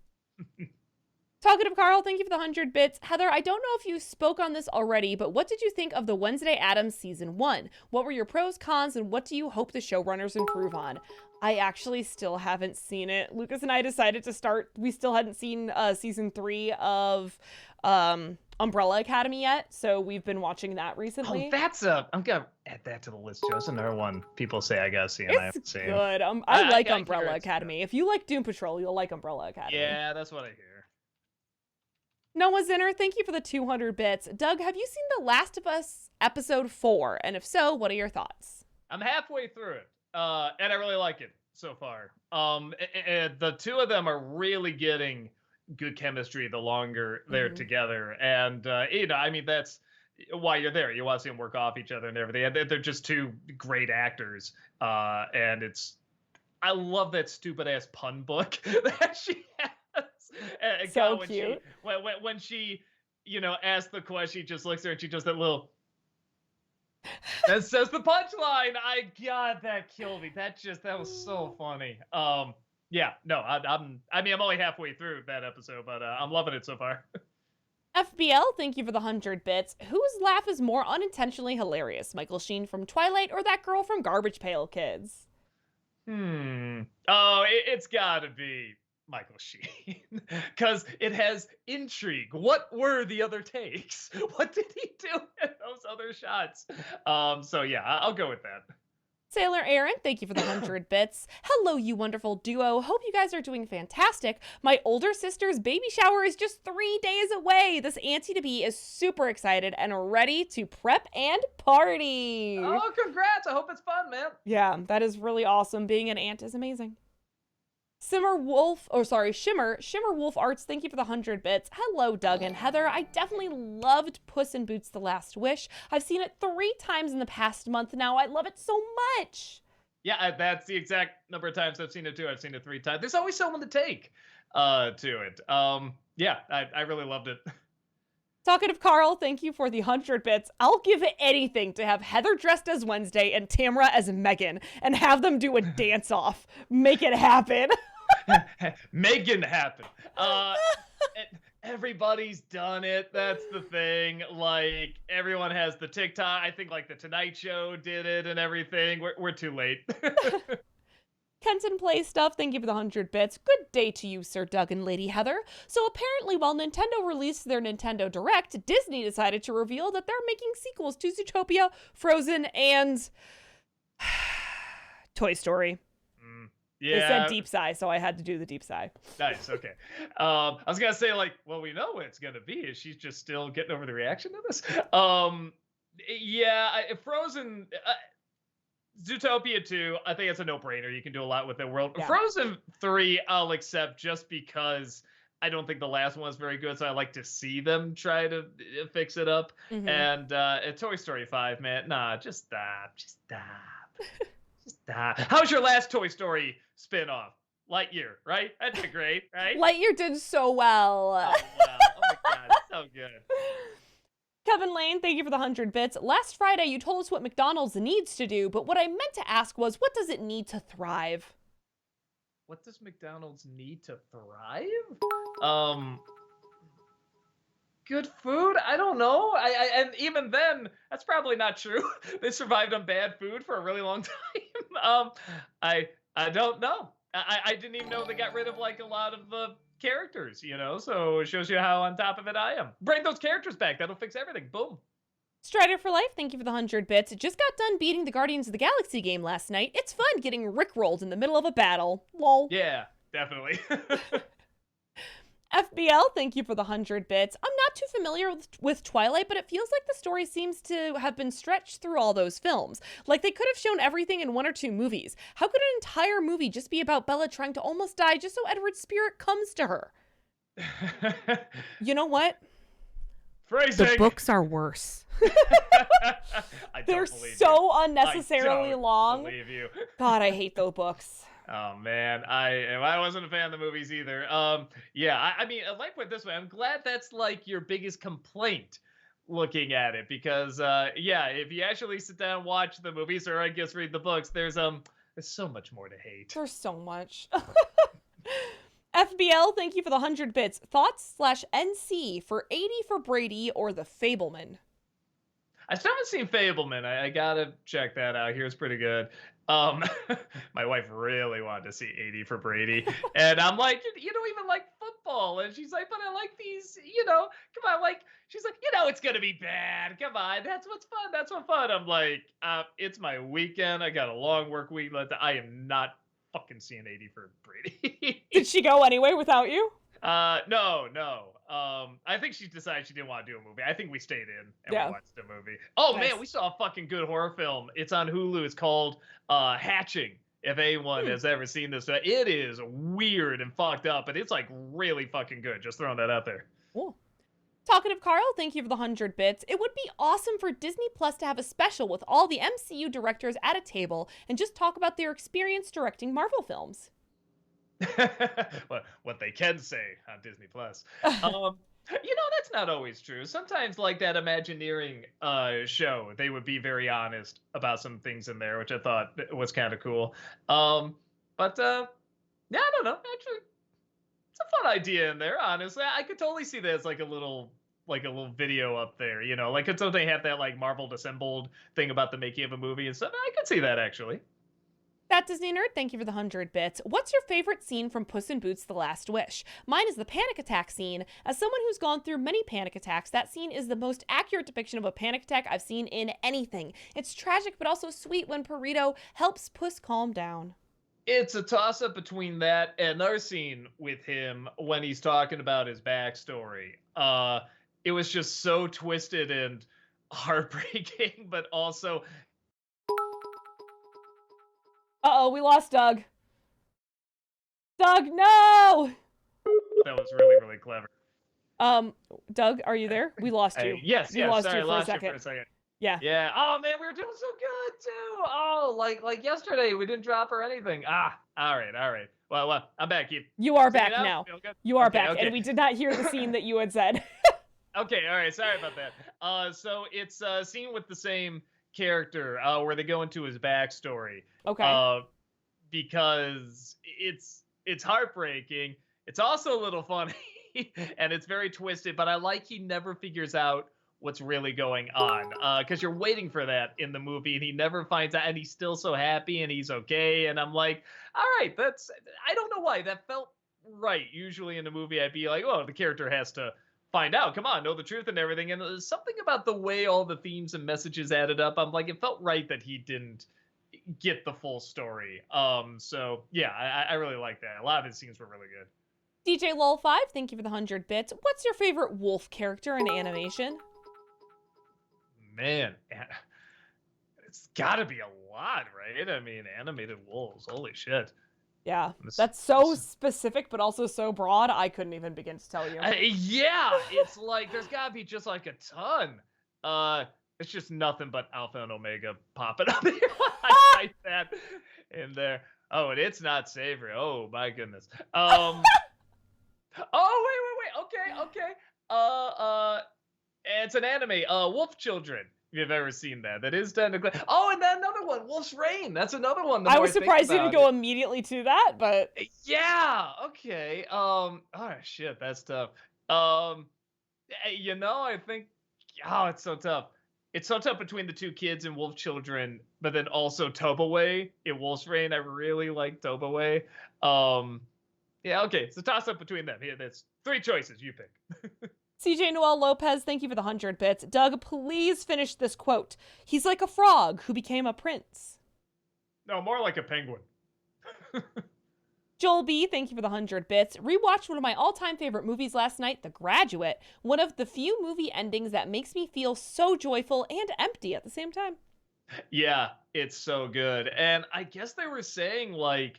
Talkative Carl, thank you for the 100 bits. Heather, I don't know if you spoke on this already, but what did you think of the Wednesday Addams season 1? What were your pros, cons, and what do you hope the showrunners improve on? I actually still haven't seen it. Lucas and I decided to start. We still hadn't seen season 3 of Umbrella Academy yet, so we've been watching that recently. Oh, I'm gonna add that to the list too. That's another one people say I gotta see, and I haven't seen. Good. I like Umbrella Academy. If you like Doom Patrol, you'll like Umbrella Academy. Yeah, that's what I hear. Noah Zinner, thank you for the 200 bits. Doug, have you seen The Last of Us episode 4? And if so, what are your thoughts? I'm halfway through it, and I really like it so far. And the two of them are really getting good chemistry the longer they're together. And, you know, I mean, that's why you're there. You want to see them work off each other and everything. And they're just two great actors. And I love that stupid ass pun book that she has. So cute. When she, you know, asks the question, she just looks at her and she does that little. That says the punchline. God, that killed me. That was so funny. Yeah, no, I'm only halfway through that episode, but I'm loving it so far. FBL, thank you for the 100 bits. Whose laugh is more unintentionally hilarious? Michael Sheen from Twilight or that girl from Garbage Pail Kids? Oh, it's gotta be Michael Sheen, because it has intrigue. What were the other takes? What did he do in those other shots? So yeah, I'll go with that. Sailor Aaron, thank you for the 100 bits. Hello, you wonderful duo. Hope you guys are doing fantastic. My older sister's baby shower is just 3 days away. This auntie-to-be is super excited and ready to prep and party. Oh, congrats. I hope it's fun, man. Yeah, that is really awesome. Being an aunt is amazing. Shimmer Wolf Arts, thank you for the 100 bits. Hello, Doug and Heather. I definitely loved Puss in Boots: The Last Wish. I've seen it 3 times in the past month now. I love it so much. Yeah, that's the exact number of times I've seen it too. I've seen it 3 times. There's always someone to take to it. Yeah, I really loved it. Talkative Carl, thank you for the 100 bits. I'll give anything to have Heather dressed as Wednesday and Tamara as Megan and have them do a dance-off. Make it happen. Megan happen. Everybody's done it. That's the thing. Like, everyone has the TikTok. I think, like, the Tonight Show did it and everything. We're too late. Kenton Play Stuff, thank you for the 100 bits. Good day to you, Sir Doug and Lady Heather. So apparently while Nintendo released their Nintendo Direct, Disney decided to reveal that they're making sequels to Zootopia, Frozen, and Toy Story. Yeah. They said deep sigh, so I had to do the deep sigh. Nice, okay. I was going to say, like, well, we know what it's going to be. Is she's just still getting over the reaction to this? Yeah, Frozen... Zootopia 2, I think it's a no-brainer. You can do a lot with the world. Yeah. Frozen 3, I'll accept just because I don't think the last one was very good, so I like to see them try to fix it up. Hmm. And Toy Story 5, man, nah, just stop, just stop, just stop. How's your last Toy Story spin-off? Lightyear, right? That's great, right? Lightyear did so well. Oh wow, oh my god, so good. Kevin Lane, thank you for the 100 bits. Last Friday, you told us what McDonald's needs to do, but what I meant to ask was, what does it need to thrive? What does McDonald's need to thrive? Um, Good food? I don't know. And even then, that's probably not true. They survived on bad food for a really long time. I don't know. I didn't even know they got rid of like a lot of the characters, you know. So it shows you how on top of it I am. Bring those characters back. That'll fix everything. Boom. Strider for Life, thank you for the 100 bits. Just got done beating the Guardians of the Galaxy game last night. It's fun getting rickrolled in the middle of a battle. Lol. Yeah, definitely. FBL, thank you for the 100 bits. I'm not too familiar with Twilight, but it feels like the story seems to have been stretched through all those films. Like they could have shown everything in 1 or 2 movies. How could an entire movie just be about Bella trying to almost die just so Edward's spirit comes to her? You know what? Phrasing. The books are worse. They're believe so you. unnecessarily I don't long. believe you. God, I hate those books. Oh man, I wasn't a fan of the movies either. Yeah, I mean, I like put it this way. I'm glad that's like your biggest complaint looking at it because yeah, if you actually sit down and watch the movies or I guess read the books, there's so much more to hate. There's so much. FBL, thank you for the 100 bits. Thoughts/NC for 80 for Brady or The Fableman? I still haven't seen Fableman. I gotta check that out. Here's pretty good. Um, my wife really wanted to see 80 for Brady, and I'm like, you don't even like football, and she's like, but I like these, you know. Come on, like, she's like, you know, it's gonna be bad. Come on, that's what's fun. That's what's fun. I'm like, it's my weekend. I got a long work week. I am not fucking seeing 80 for Brady. Did she go anyway without you? No. I think she decided she didn't want to do a movie. I think we stayed in and Yeah. we watched the movie. Oh Nice. man, we saw a fucking good horror film. It's on Hulu. It's called Hatching. If anyone has ever seen this, it is weird and fucked up, but it's like really fucking good. Just throwing that out there. Cool. Talkative Carl, thank you for the 100 bits. It would be awesome for Disney Plus to have a special with all the MCU directors at a table and just talk about their experience directing Marvel films. What they can say on Disney Plus. That's not always true. Sometimes, like that Imagineering show, they would be very honest about some things in there, which I thought was kind of cool. Yeah, I don't know. Actually, it's a fun idea in there. Honestly, I could totally see that as like a little video up there. You know, like until they have that like Marvel assembled thing about the making of a movie and stuff. I could see that actually. That Disney Nerd, thank you for the 100 bits. What's your favorite scene from Puss in Boots: The Last Wish? Mine is the panic attack scene. As someone who's gone through many panic attacks, that scene is the most accurate depiction of a panic attack I've seen in anything. It's tragic but also sweet when Perito helps Puss calm down. It's a toss-up between that and another scene with him when he's talking about his backstory. It was just so twisted and heartbreaking, but also... Uh-oh, we lost Doug. Doug, no! That was really, really clever. Doug, are you there? We lost you. Yes, we lost sorry, you for lost a you for second. a second. Yeah. Yeah. Oh man, we were doing so good too. Oh, like yesterday, we didn't drop or anything. All right. Well, I'm back. You are See me back now. Feel good? You are Okay, back, okay. and we did not hear the scene that you had said. Okay, all right. Sorry about that. So it's a scene with the same character where they go into his backstory. Okay. Because it's heartbreaking. It's also a little funny, and it's very twisted. But I like he never figures out what's really going on because you're waiting for that in the movie, and he never finds out, and he's still so happy and he's okay. And I'm like, all right, I don't know why that felt right. Usually in a movie, I'd be like, oh, the character has to find out. Come on, know the truth and everything. And there's something about the way all the themes and messages added up. I'm like, it felt right that he didn't get the full story. So yeah, I really like that. A lot of his scenes were really good. DJ Lol5, thank you for the 100 bits. What's your favorite wolf character in animation? Man, it's got to be a lot, right? I mean, animated wolves. Holy shit. Yeah, This- that's so this- specific, but also so broad, I couldn't even begin to tell you. Yeah, it's like there's gotta be just like a ton. It's just nothing but Alpha and Omega popping up here. I type that in there. Oh, and it's not savory. Oh my goodness. Oh wait. Okay. It's an anime. Wolf Children. If you've ever seen that, that is technically. Oh, and then another one, Wolf's Rain. That's another one. The I more was think surprised you about didn't go it. immediately to that, but Yeah. Okay. Oh shit, that's tough. I think. Oh, it's so tough. It's so tough between the two kids in Wolf Children, but then also Tobaway in Wolf's Rain. I really like Tobaway. Yeah. Okay. It's a toss up between them. Yeah. There's 3 choices. You pick. CJ Noel Lopez, thank you for the 100 bits. Doug, please finish this quote. He's like a frog who became a prince. No, more like a penguin. Joel B, thank you for the 100 bits. Rewatched one of my all-time favorite movies last night, The Graduate. One of the few movie endings that makes me feel so joyful and empty at the same time. Yeah, it's so good. And I guess they were saying like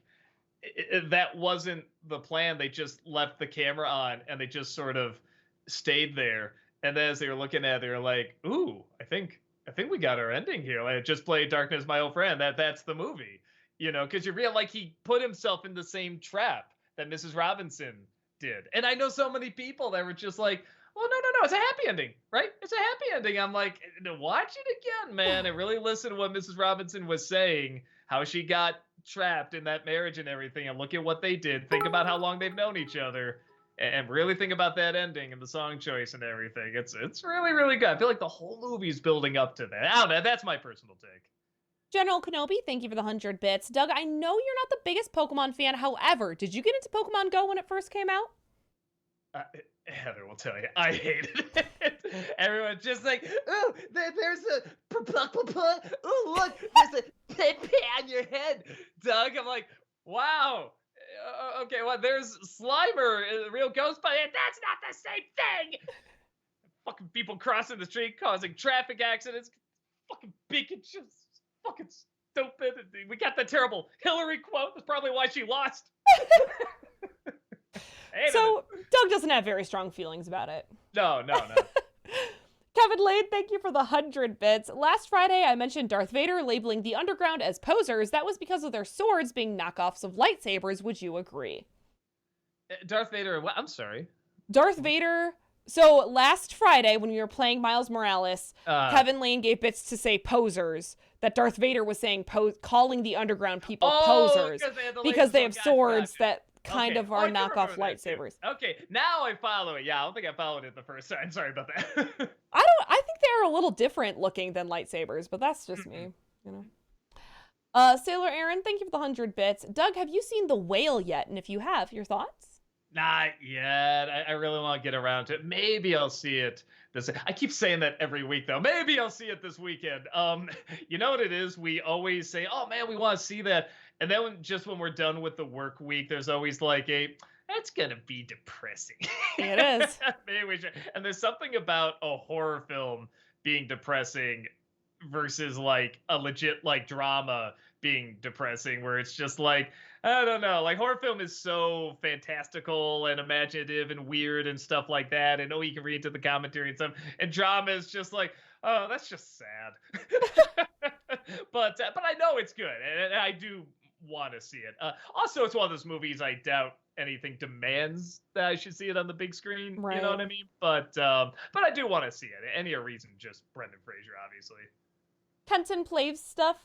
that wasn't the plan. They just left the camera on and they just sort of stayed there. And then as they were looking at it, they were like, "Ooh, I think we got our ending here. Like, just play Darkness, My Old Friend. That's the movie." Because you realize like he put himself in the same trap that Mrs. Robinson did. And I know so many people that were just like, "Well, no, it's a happy ending, right? It's a happy ending." I'm like, watch it again, man, and really listen to what Mrs. Robinson was saying, how she got trapped in that marriage and everything, and look at what they did. Think about how long they've known each other, and really think about that ending and the song choice and everything. It's really, really good. I feel like the whole movie's building up to that. I don't know. That's my personal take. General Kenobi, thank you for the 100 bits. Doug, I know you're not the biggest Pokemon fan. However, did you get into Pokemon Go when it first came out? Heather will tell you, I hated it. Everyone's just like, "Oh, there's a oh, look, there's a pit on your head, Doug." I'm like, wow. Okay, well, there's Slimer, a real ghost, but that's not the same thing. Fucking people crossing the street causing traffic accidents. Fucking Pikachu, fucking stupid. We got the terrible Hillary quote. That's probably why she lost. So, Doug doesn't have very strong feelings about it. No. Kevin Lane, thank you for the 100 bits. Last Friday, I mentioned Darth Vader labeling the Underground as posers. That was because of their swords being knockoffs of lightsabers. Would you agree? Darth Vader, what? I'm sorry. Darth Vader. So last Friday, when we were playing Miles Morales, Kevin Lane gave bits to say posers. That Darth Vader was saying calling the Underground people posers because they have swords that kind of are knockoff lightsabers. Okay, now I follow it. Yeah, I don't think I followed it the first time. Sorry about that. I think they're a little different looking than lightsabers, but that's just me, Sailor Aaron, thank you for the 100 bits. Doug, have you seen The Whale yet? And if you have, your thoughts? Not yet. I really want to get around to it. Maybe I'll see it I keep saying that every week though. Maybe I'll see it this weekend. You know what it is? We always say, "Oh man, we want to see that." And then when we're done with the work week, there's always like that's gonna be depressing. It is. Maybe we should. And there's something about a horror film being depressing versus like a legit like drama being depressing, where it's just like, I don't know, like horror film is so fantastical and imaginative and weird and stuff like that, and you can read into the commentary and stuff, and drama is just like, oh, that's just sad. But I know it's good, and I do want to see it. Also, it's one of those movies I doubt anything demands that I should see it on the big screen. Right. You know what I mean? But I do want to see it. Any reason, just Brendan Fraser, obviously. Kenton Plaves stuff.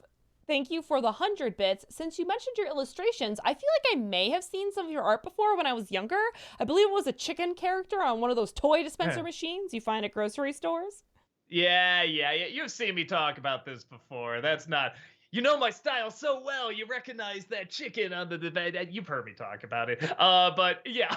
Thank you for the 100 bits. Since you mentioned your illustrations, I feel like I may have seen some of your art before when I was younger. I believe it was a chicken character on one of those toy dispenser machines you find at grocery stores. Yeah. You've seen me talk about this before. That's not... You know my style so well. You recognize that chicken on the... You've heard me talk about it. But yeah,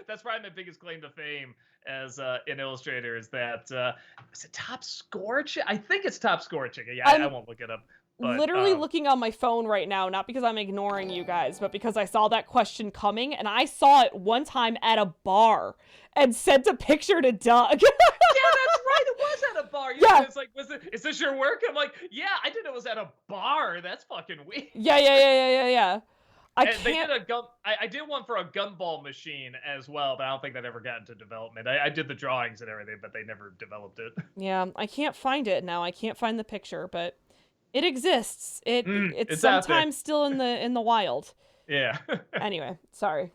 that's probably my biggest claim to fame as an illustrator is that... is it Top Score Chicken? I think it's Top Score Chicken. Yeah, I won't look it up. But, literally looking on my phone right now, not because I'm ignoring you guys, but because I saw that question coming, and I saw it one time at a bar and sent a picture to Doug. Yeah, that's right. It was at a bar. Yeah. It's like, is this your work? I'm like, yeah, I didn't know it was at a bar. That's fucking weird. Yeah. I And they did can't. a gun. I did one for a gumball machine as well, but I don't think that ever got into development. I did the drawings and everything, but they never developed it. Yeah, I can't find it now. I can't find the picture, but it exists. It's It's out there. sometimes still in the wild. Yeah. Anyway, sorry.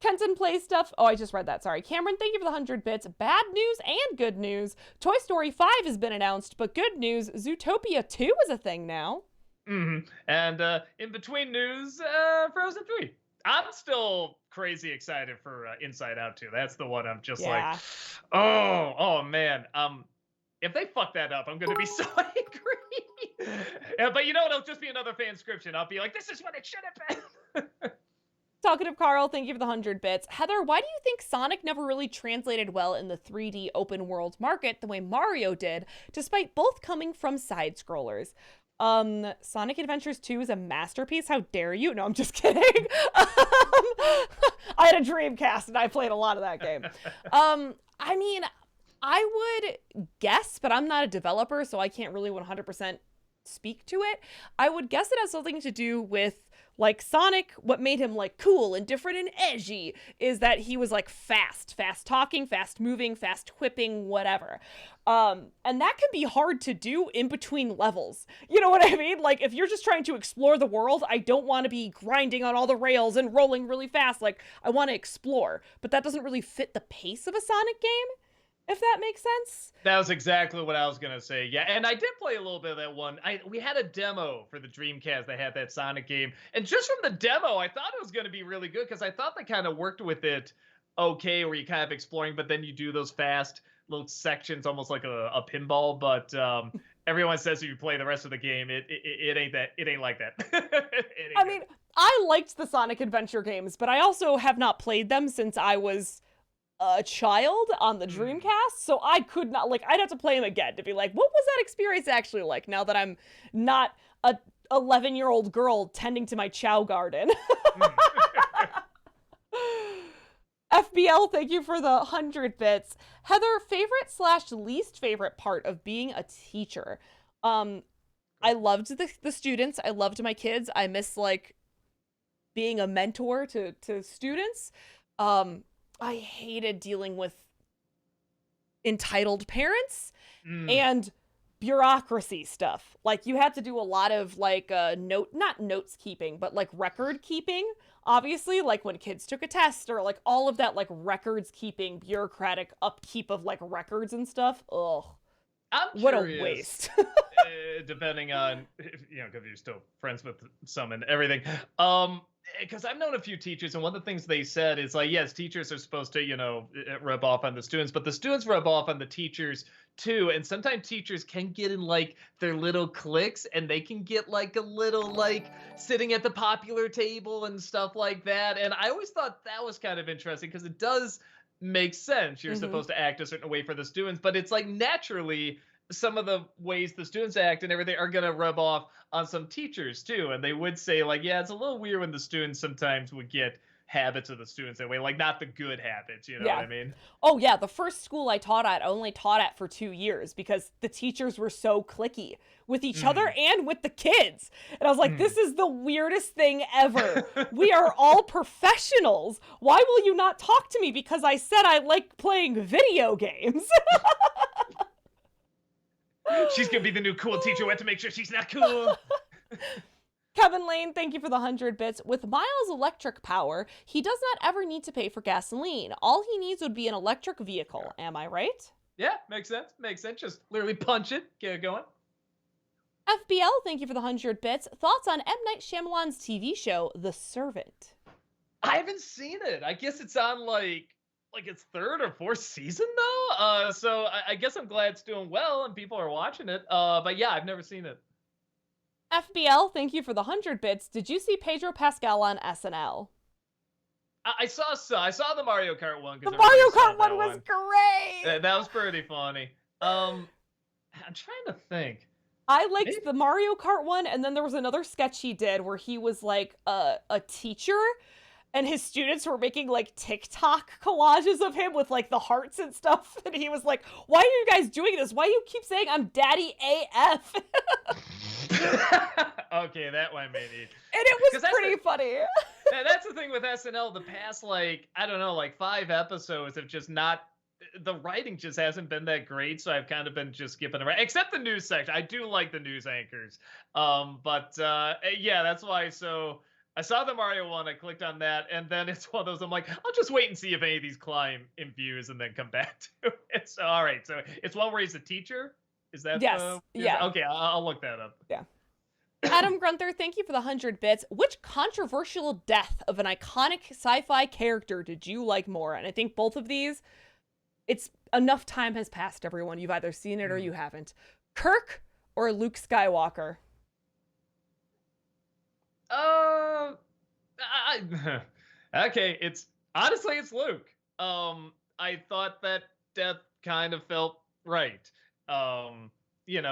Kenton Play Stuff. Oh, I just read that. Sorry. Cameron, thank you for the 100 bits. Bad news and good news. Toy Story 5 has been announced, but good news, Zootopia 2 is a thing now. And in between news, Frozen 3. I'm still crazy excited for Inside Out 2. That's the one I'm just like, Yeah. oh man. If they fuck that up, I'm gonna be so angry. Yeah, but you know what? It'll just be another fanscription. I'll be like, this is what it should have been. Talkative Carl, thank you for the 100 bits. Heather, why do you think Sonic never really translated well in the 3D open world market the way Mario did, despite both coming from side scrollers? Sonic Adventures 2 is a masterpiece. How dare you? No, I'm just kidding. I had a Dreamcast and I played a lot of that game. I mean, I would guess, but I'm not a developer, so I can't really 100% speak to it. I would guess it has something to do with like Sonic. What made him like cool and different and edgy is that he was like fast talking, fast moving, fast whipping, whatever. And that can be hard to do in between levels. You know what I mean? Like if you're just trying to explore the world, I don't want to be grinding on all the rails and rolling really fast. Like I want to explore, but that doesn't really fit the pace of a Sonic game, if that makes sense. That was exactly what I was gonna say. Yeah, and I did play a little bit of that one. We had a demo for the Dreamcast that had that Sonic game, and just from the demo, I thought it was gonna be really good because I thought they kind of worked with it okay, where you kind of exploring, but then you do those fast little sections, almost like a pinball. But everyone says if you play the rest of the game, it ain't that. It ain't like that. I mean, I liked the Sonic Adventure games, but I also have not played them since I was a child on the Dreamcast, so I could not, like, I'd have to play them again to be like, what was that experience actually like now that I'm not a 11-year-old girl tending to my Chow garden. FBL, thank you for the 100 bits. Heather, favorite / least favorite part of being a teacher? I loved the students. I loved my kids. I miss like being a mentor to students. I hated dealing with entitled parents and bureaucracy stuff. Like you had to do a lot of like not notes keeping, but like record keeping, obviously, like when kids took a test or like all of that like records keeping, bureaucratic upkeep of like records and stuff. Ugh. What a waste. Depending on, you know, because you're still friends with some and everything. Because I've known a few teachers, and one of the things they said is like, yes, teachers are supposed to, you know, rub off on the students, but the students rub off on the teachers too. And sometimes teachers can get in like their little cliques, and they can get like a little like sitting at the popular table and stuff like that. And I always thought that was kind of interesting because it does make sense. You're supposed to act a certain way for the students, but it's like naturally some of the ways the students act and everything are going to rub off on some teachers too. And they would say like, yeah, it's a little weird when the students sometimes would get habits of the students that way, like not the good habits, you know what I mean? Oh yeah, the first school I taught at, I only taught at for 2 years because the teachers were so cliquey with each other and with the kids. And I was like, this is the weirdest thing ever. We are all professionals. Why will you not talk to me because I said I like playing video games? She's gonna be the new cool teacher. We have to make sure she's not cool. Kevin Lane, thank you for the 100 bits. With Miles' electric power, he does not ever need to pay for gasoline. All he needs would be an electric vehicle. Am I right? Yeah, makes sense. Makes sense. Just literally punch it, get it going. FBL, thank you for the 100 bits. Thoughts on M. Night Shyamalan's TV show, The Servant? I haven't seen it. I guess it's on like its 3rd or 4th season though. So I guess I'm glad it's doing well and people are watching it. But yeah, I've never seen it. FBL, thank you for the 100 bits. Did you see Pedro Pascal on SNL? I saw the Mario Kart one. The Mario Kart one was great. That was pretty funny. I'm trying to think. I liked the Mario Kart one, and then there was another sketch he did where he was like a teacher, and his students were making like TikTok collages of him with like the hearts and stuff. And he was like, "Why are you guys doing this? Why do you keep saying I'm Daddy AF?" Okay, that one made it. And it 'Cause was pretty funny. that's the thing with SNL. The past, like, I don't know, like 5 episodes have just not. The writing just hasn't been that great, so I've kind of been just skipping around. Except the news section, I do like the news anchors. But yeah, that's why. So I saw the Mario one, I clicked on that, and then it's one of those. I'm like, I'll just wait and see if any of these climb in views, and then come back to it. So all right, so it's one where he's a teacher. Is that Yes, yeah. Okay, I'll look that up. Yeah. Adam Grunther, thank you for the 100 bits. Which controversial death of an iconic sci-fi character did you like more? And I think both of these, it's enough time has passed, everyone. You've either seen it or you haven't. Kirk or Luke Skywalker? Okay, it's honestly it's Luke. I thought that death kind of felt right.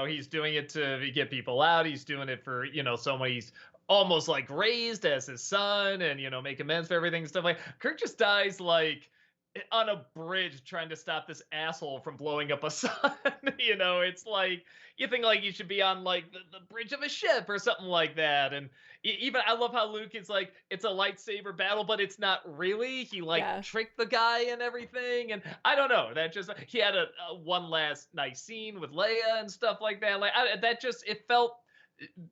He's doing it to get people out. He's doing it for, someone he's almost like raised as his son and, make amends for everything and stuff like Kirk just dies like on a bridge trying to stop this asshole from blowing up a sun. It's like you think like you should be on like the bridge of a ship or something like that. And even I love how Luke is like, it's a lightsaber battle, but it's not really. He like tricked the guy and everything. And I don't know, that just, he had a one last nice scene with Leia and stuff like that. Like it felt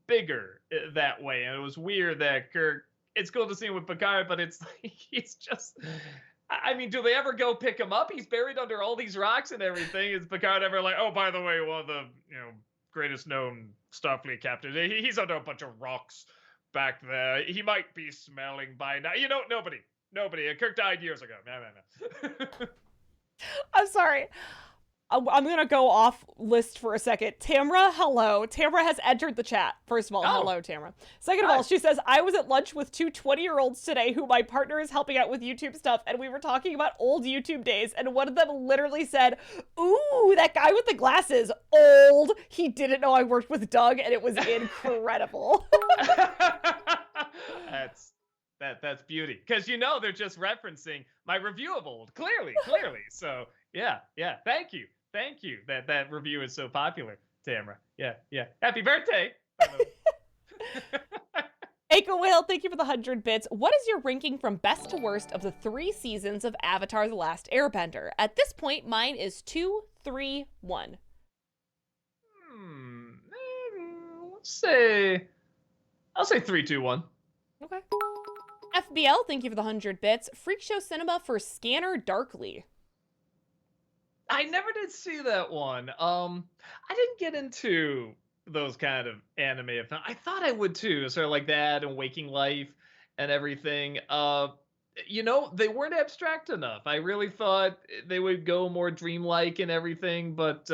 bigger that way. And it was weird that Kirk, it's cool to see him with Picard, but it's like, he's just, I mean, do they ever go pick him up? He's buried under all these rocks and everything. Is Picard ever like, oh, by the way, one of the greatest known Starfleet captains, he's under a bunch of rocks back there. He might be smelling by now. Nobody. Kirk died years ago. No. I'm sorry. I'm going to go off list for a second. Tamra, hello. Tamra has entered the chat. First of all, hello, Tamra. Second of all, she says, I was at lunch with two 20-year-olds today who my partner is helping out with YouTube stuff, and we were talking about old YouTube days, and one of them literally said, ooh, that guy with the glasses, old. He didn't know I worked with Doug, and it was incredible. That's beauty. Because they're just referencing my review of old. Clearly. So yeah. Thank you. That review is so popular, Tamra. Yeah. Happy birthday. Aiko Whale, thank you for the 100 bits. What is your ranking from best to worst of the 3 seasons of Avatar: The Last Airbender? At this point, mine is 2, 3, 1. I'll say 3, 2, 1. Okay. FBL, thank you for the 100 bits. Freak Show Cinema for Scanner Darkly. I never did see that one. I didn't get into those kind of anime. I thought I would too, sort of like that and Waking Life and everything. They weren't abstract enough. I really thought they would go more dreamlike and everything, but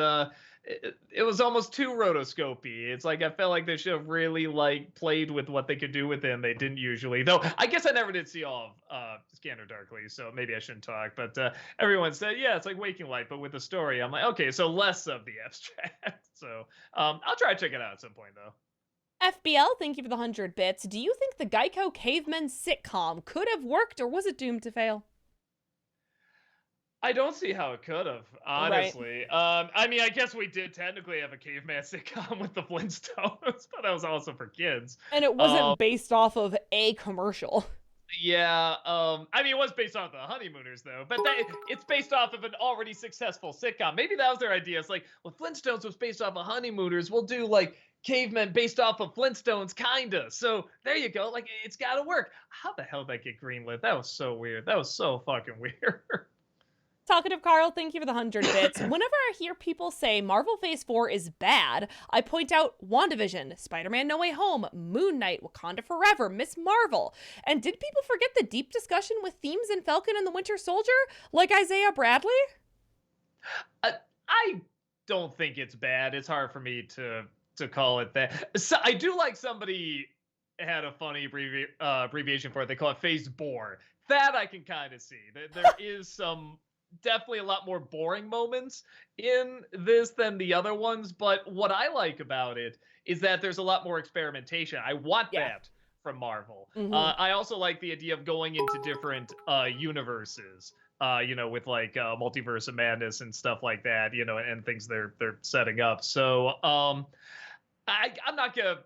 it was almost too rotoscopy. It's like I felt like they should have really like played with what they could do with it, and they didn't usually. Though I guess I never did see all of Scanner Darkly, so maybe I shouldn't talk. But everyone said, yeah, it's like Waking Life, but with a story. I'm like, okay, so less of the abstract. So I'll try to check it out at some point, though. FBL, thank you for the 100 bits. Do you think the Geico Cavemen sitcom could have worked, or was it doomed to fail? I don't see how it could have, honestly. Right. I mean, I guess we did technically have a caveman sitcom with the Flintstones, but that was also for kids. And it wasn't based off of a commercial. Yeah, I mean, it was based off the Honeymooners, though. But it's based off of an already successful sitcom. Maybe that was their idea. It's like, well, Flintstones was based off of Honeymooners. We'll do, like, cavemen based off of Flintstones, kinda. So there you go. Like, it's got to work. How the hell did that get greenlit? That was so weird. That was so fucking weird. Talkative Carl, thank you for the 100 bits. Whenever I hear people say Marvel Phase 4 is bad, I point out WandaVision, Spider-Man No Way Home, Moon Knight, Wakanda Forever, Miss Marvel. And did people forget the deep discussion with themes in Falcon and the Winter Soldier, like Isaiah Bradley? I don't think it's bad. It's hard for me to call it that. So I do like somebody had a funny abbreviation for it. They call it Phase Bore. That I can kind of see. There is some... definitely a lot more boring moments in this than the other ones, but what I like about it is that there's a lot more experimentation. I want that from Marvel. Hmm. I also like the idea of going into different universes. With like multiverse of madness and stuff like that. And things they're setting up. So I'm not gonna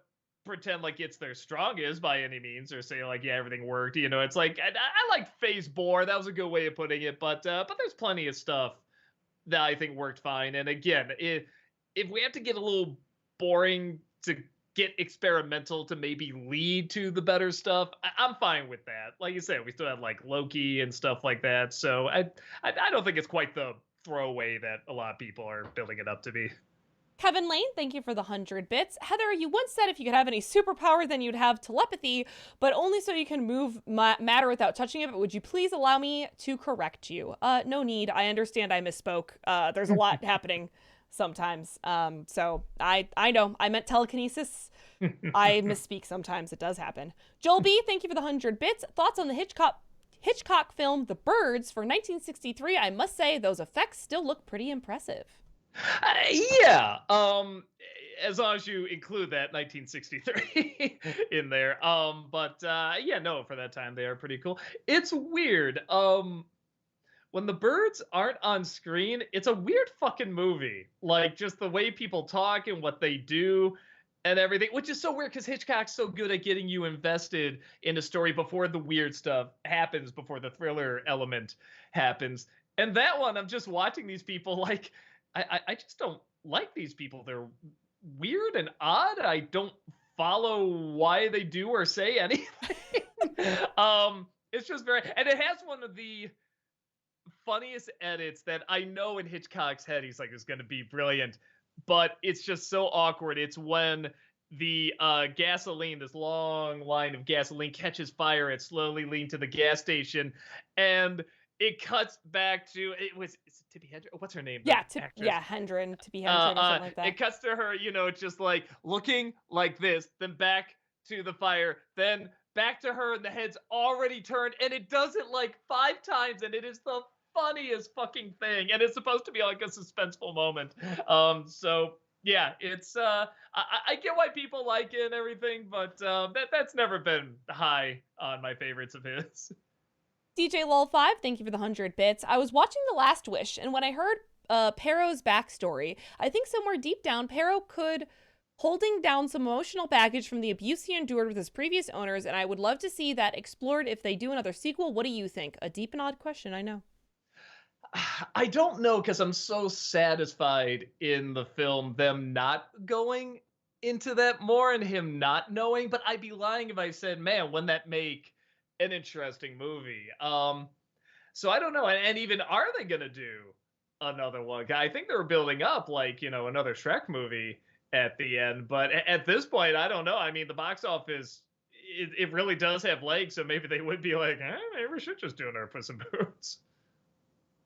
pretend like it's their strongest by any means, or say like, yeah, everything worked. It's like I like Phase 4. That was a good way of putting it. But there's plenty of stuff that I think worked fine. And again, if we have to get a little boring to get experimental to maybe lead to the better stuff, I'm fine with that. Like you said, we still have like Loki and stuff like that. So I don't think it's quite the throwaway that a lot of people are building it up to be. Kevin Lane, thank you for the 100 bits. Heather, you once said if you could have any superpower, then you'd have telepathy, but only so you can move matter without touching it. But would you please allow me to correct you? No need. I understand I misspoke. There's a lot happening sometimes. So I know. I meant telekinesis. I misspeak sometimes. It does happen. Joel B, thank you for the 100 bits. Thoughts on the Hitchcock film The Birds for 1963? I must say, those effects still look pretty impressive. Yeah. As long as you include that 1963 in there. But yeah, no, for that time they are pretty cool. It's weird. When the birds aren't on screen, it's a weird fucking movie. Like just the way people talk and what they do and everything, which is so weird because Hitchcock's so good at getting you invested in a story before the weird stuff happens, before the thriller element happens. And that one, I'm just watching these people like I just don't like these people. They're weird and odd. I don't follow why they do or say anything. It's just very, and it has one of the funniest edits that I know in Hitchcock's head he's like is going to be brilliant, but it's just so awkward. It's when the gasoline, this long line of gasoline, catches fire and slowly lean to the gas station, and it cuts back to it's Tippi Hedren. What's her name? Yeah, Actress. Hendren, to be Hendren or something like that. It cuts to her, just like looking like this, then back to the fire, then back to her, and the head's already turned, and it does it like 5 times, and it is the funniest fucking thing, and it's supposed to be like a suspenseful moment. So yeah, it's I get why people like it and everything, but that's never been high on my favorites of his. DJ Lol 5, thank you for the 100 bits. I was watching The Last Wish, and when I heard Perro's backstory, I think somewhere deep down, Perro could holding down some emotional baggage from the abuse he endured with his previous owners, and I would love to see that explored if they do another sequel. What do you think? A deep and odd question, I know. I don't know, because I'm so satisfied in the film them not going into that more and him not knowing, but I'd be lying if I said, man, wouldn't that make an interesting movie? So I don't know. And even, are they gonna do another one? I think they were building up like, another Shrek movie at the end, but at this point, I don't know. I mean, the box office, it really does have legs, so maybe they would be like, maybe we should just do another Puss in Boots.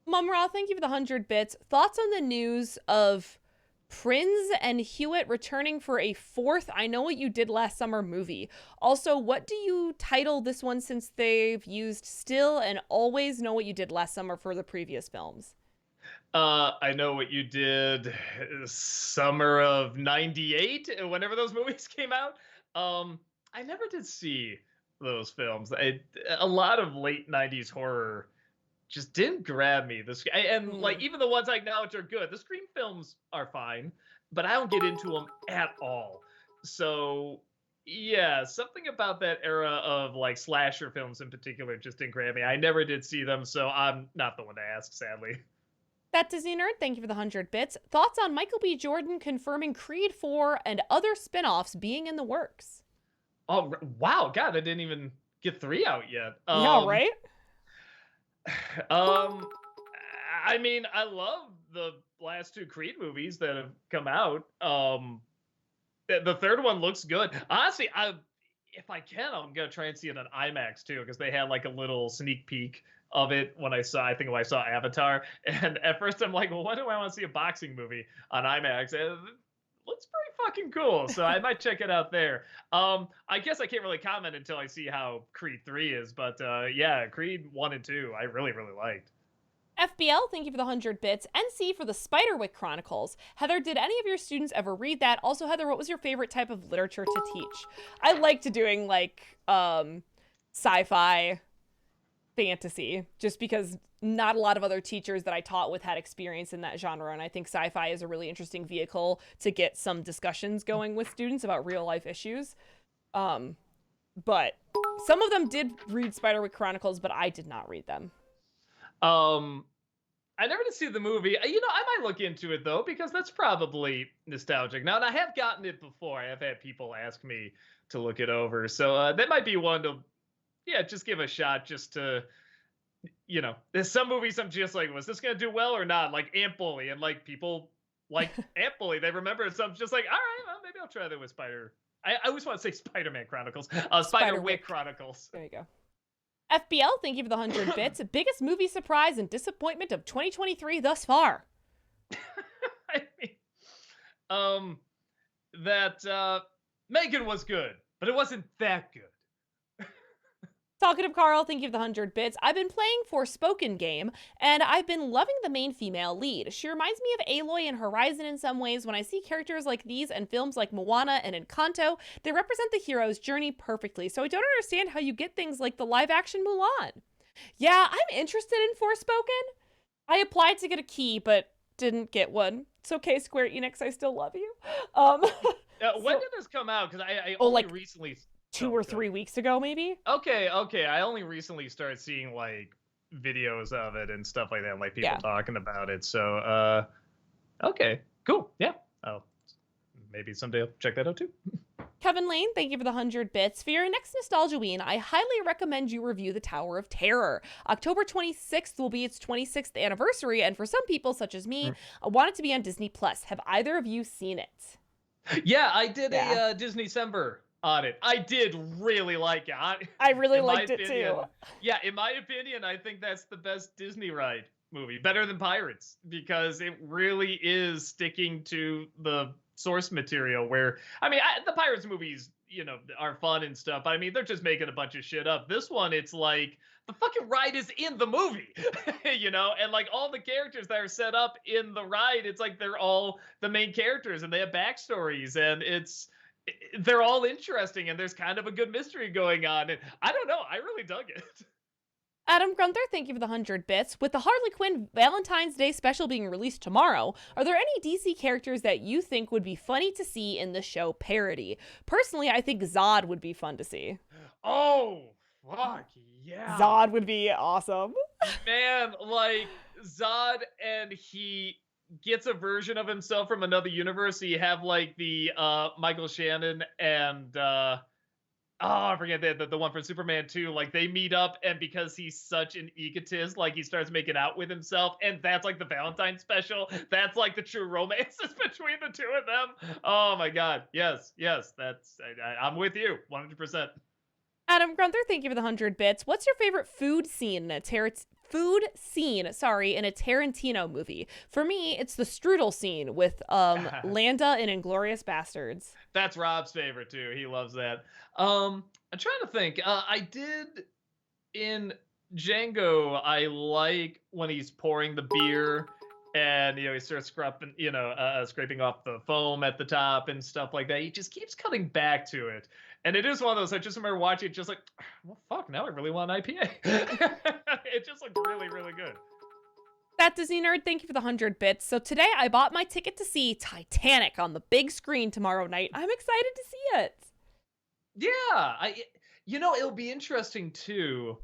Mumra, thank you for the 100 bits. Thoughts on the news of Prinz and Hewitt returning for a fourth I Know What You Did Last Summer movie? Also, what do you title this one, since they've used Still and Always Know What You Did Last Summer for the previous films? I Know What You Did summer of '98, whenever those movies came out. I never did see those films. A lot of late '90s horror just didn't grab me. Like even the ones I acknowledge are good. The Scream films are fine, but I don't get into them at all. So yeah, something about that era of like slasher films in particular just didn't grab me. I never did see them, so I'm not the one to ask, sadly. That Disney Nerd, thank you for the 100 bits. Thoughts on Michael B. Jordan confirming Creed 4 and other spin-offs being in the works? Oh wow, God, I didn't even get 3 out yet. Yeah, right? I mean, I love the last 2 Creed movies that have come out. The third one looks good. Honestly, if I can, I'm gonna try and see it on IMAX too, because they had like a little sneak peek of it when I saw Avatar. And at first I'm like, well, why do I want to see a boxing movie on IMAX? And it looks pretty fucking cool, so I might check it out there. I guess I can't really comment until I see how Creed 3 is, but yeah, Creed 1 and 2 I really liked. FBL, thank you for the 100 bits. NC for the Spiderwick Chronicles. Heather, did any of your students ever read that? Also, Heather, what was your favorite type of literature to teach? I liked doing like sci-fi fantasy just because not a lot of other teachers that I taught with had experience in that genre, and I think sci-fi is a really interesting vehicle to get some discussions going with students about real life issues. But some of them did read Spiderwick Chronicles, but I did not read them. I never did see the movie. I might look into it though because that's probably nostalgic. Now, and I have gotten it before. I have had people ask me to look it over, so that might be one to, yeah, just give a shot. Just to, there's some movies I'm just like, was this gonna do well or not? Like Ant Bully, and like people like Ant Bully, they remember it. So I'm just like, all right, well, maybe I'll try that with Spider. I always want to say Spider-Man Chronicles, Spiderwick Chronicles. There you go. FBL, thank you for the 100 bits. Biggest movie surprise and disappointment of 2023 thus far. I mean, that Megan was good, but it wasn't that good. Talkative Carl, thank you for the 100 bits. I've been playing Forspoken game, and I've been loving the main female lead. She reminds me of Aloy in Horizon in some ways. When I see characters like these in films like Moana and Encanto, they represent the hero's journey perfectly, so I don't understand how you get things like the live-action Mulan. Yeah, I'm interested in Forspoken. I applied to get a key, but didn't get one. It's okay, Square Enix, I still love you. When did this come out? Because I only recently... 2 or 3 weeks ago, maybe. Okay. I only recently started seeing like videos of it and stuff like that, like people talking about it. So, okay, cool, yeah. Oh, maybe someday I'll check that out too. Kevin Lane, thank you for the 100 bits. For your next Nostalgiaween, I highly recommend you review The Tower of Terror. October 26th will be its 26th anniversary, and for some people, such as me, I want it to be on Disney+. Have either of you seen it? Yeah, I did a Disney-cember on it. I did really like it. I really liked it too. Yeah, in my opinion, I think that's the best Disney ride movie, better than Pirates, because it really is sticking to the source material. Where the Pirates movies, are fun and stuff, but I mean, they're just making a bunch of shit up. This one, it's like the fucking ride is in the movie, and like all the characters that are set up in the ride, it's like they're all the main characters and they have backstories, and they're all interesting, and there's kind of a good mystery going on, and I don't know, I really dug it. Adam Grunther, thank you for the 100 bits. With the Harley Quinn Valentine's Day special being released tomorrow, are there any DC characters that you think would be funny to see in the show parody? Personally, I think Zod would be fun to see. Oh, fuck yeah. Zod would be awesome. Man, like, Zod, and he gets a version of himself from another universe. So you have like the Michael Shannon and I forget the one from Superman 2. Like they meet up, and because he's such an egotist, like he starts making out with himself, and that's like the Valentine's special. That's like the true romances between the two of them. Oh my god, yes, I'm with you 100%. Adam Grunther, thank you for the 100 bits. What's your favorite food scene in a Tarantino movie? For me, it's the strudel scene with Landa in Inglourious Bastards. That's Rob's favorite too. He loves that. I'm trying to think. I did in Django. I like when he's pouring the beer, and he starts scraping off the foam at the top and stuff like that. He just keeps cutting back to it. And it is one of those, I just remember watching it just like, well, fuck, now I really want an IPA. It just looked really, really good. That Disney Nerd, thank you for the 100 bits. So today I bought my ticket to see Titanic on the big screen tomorrow night. I'm excited to see it. Yeah, it'll be interesting too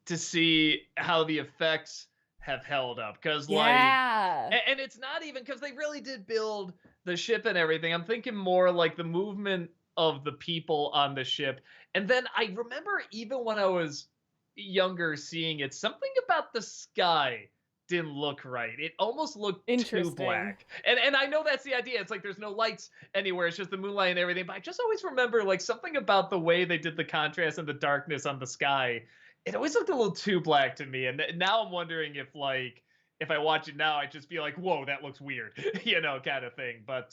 to see how the effects have held up. Because and it's not even, because they really did build the ship and everything. I'm thinking more like the movement of the people on the ship. And then I remember even when I was younger seeing it, something about the sky didn't look right. It almost looked too black. And I know that's the idea. It's like there's no lights anywhere. It's just the moonlight and everything. But I just always remember like something about the way they did the contrast and the darkness on the sky. It always looked a little too black to me. And now I'm wondering if I watch it now, I'd just be like, whoa, that looks weird, kind of thing. But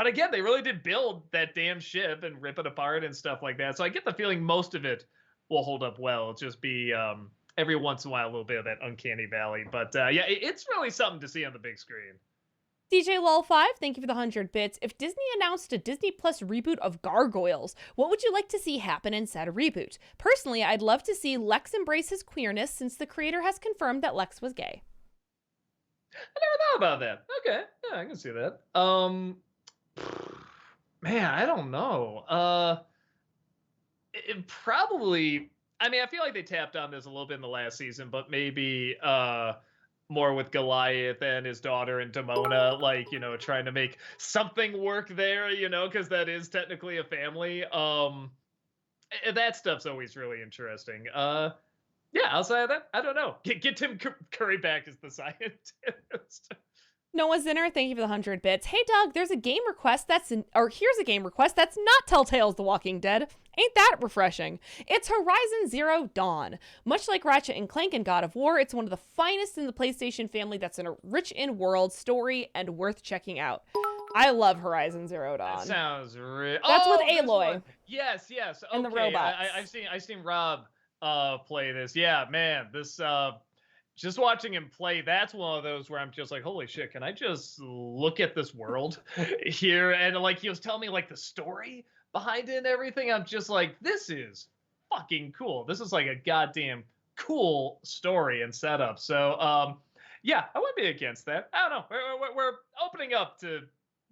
again, they really did build that damn ship and rip it apart and stuff like that. So I get the feeling most of it will hold up well. It'll just be, every once in a while, a little bit of that uncanny valley. But yeah, it's really something to see on the big screen. DJ Lol 5, thank you for the 100 bits. If Disney announced a Disney Plus reboot of Gargoyles, what would you like to see happen in said reboot? Personally, I'd love to see Lex embrace his queerness since the creator has confirmed that Lex was gay. I never thought about that. Okay, yeah, I can see that. Man, I don't know. It probably. I mean, I feel like they tapped on this a little bit in the last season, but maybe more with Goliath and his daughter and Demona, like, trying to make something work there, because that is technically a family. That stuff's always really interesting. Yeah, outside of that, I don't know. Get Tim Curry back as the scientist. Noah Zinner, thank you for the 100 bits. Hey, Doug, here's a game request that's not Telltale's The Walking Dead. Ain't that refreshing? It's Horizon Zero Dawn. Much like Ratchet and Clank and God of War, it's one of the finest in the PlayStation family that's a rich in world, story, and worth checking out. I love Horizon Zero Dawn. That sounds real. That's with Aloy. Yes. Okay. And the robots. I've seen Rob play this. Yeah, man, this just watching him play, that's one of those where I'm just like, holy shit, can I just look at this world here? And like he was telling me like the story behind it and everything. I'm just like, this is fucking cool. This is like a goddamn cool story and setup. So yeah, I wouldn't be against that. I don't know. We're opening up to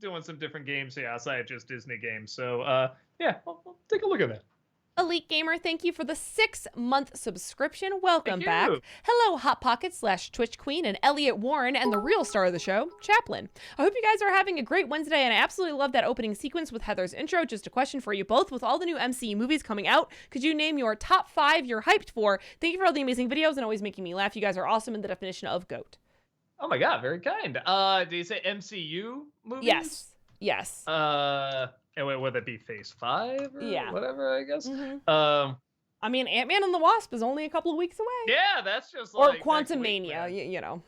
doing some different games here outside of just Disney games. So yeah, we'll take a look at that. Elite Gamer, thank you for the 6-month subscription. Welcome back. Hello, Hot Pocket / Twitch Queen and Elliot Warren and the real star of the show, Chaplin. I hope you guys are having a great Wednesday, and I absolutely love that opening sequence with Heather's intro. Just a question for you both. With all the new MCU movies coming out, could you name your top 5 you're hyped for? Thank you for all the amazing videos and always making me laugh. You guys are awesome in the definition of GOAT. Oh my god, very kind. Did you say MCU movies? Yes. And would it be Phase 5 or whatever, I guess? Mm-hmm. I mean, Ant-Man and the Wasp is only a couple of weeks away. Yeah, that's just like... Or Quantumania, you know.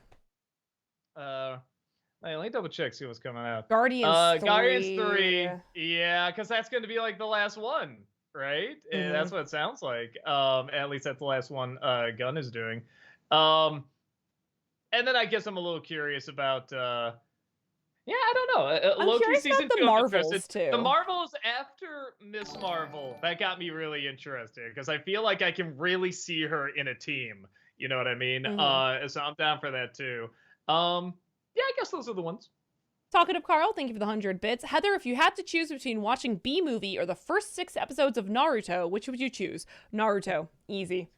Let me double check, see what's coming out. Guardians 3. Guardians 3. Yeah, because that's going to be like the last one, right? Mm-hmm. And that's what it sounds like. At least that's the last one Gunn is doing. And then I guess I'm a little curious about... yeah, I don't know. I'm Loki curious season about the 2, Marvels too. The Marvels after Miss Marvel, that got me really interested because I feel like I can really see her in a team. You know what I mean? Mm-hmm. So I'm down for that too. Yeah, I guess those are the ones. Talkative Carl, thank you for the 100 bits. Heather, if you had to choose between watching B-Movie or the first 6 episodes of Naruto, which would you choose? Naruto. Easy.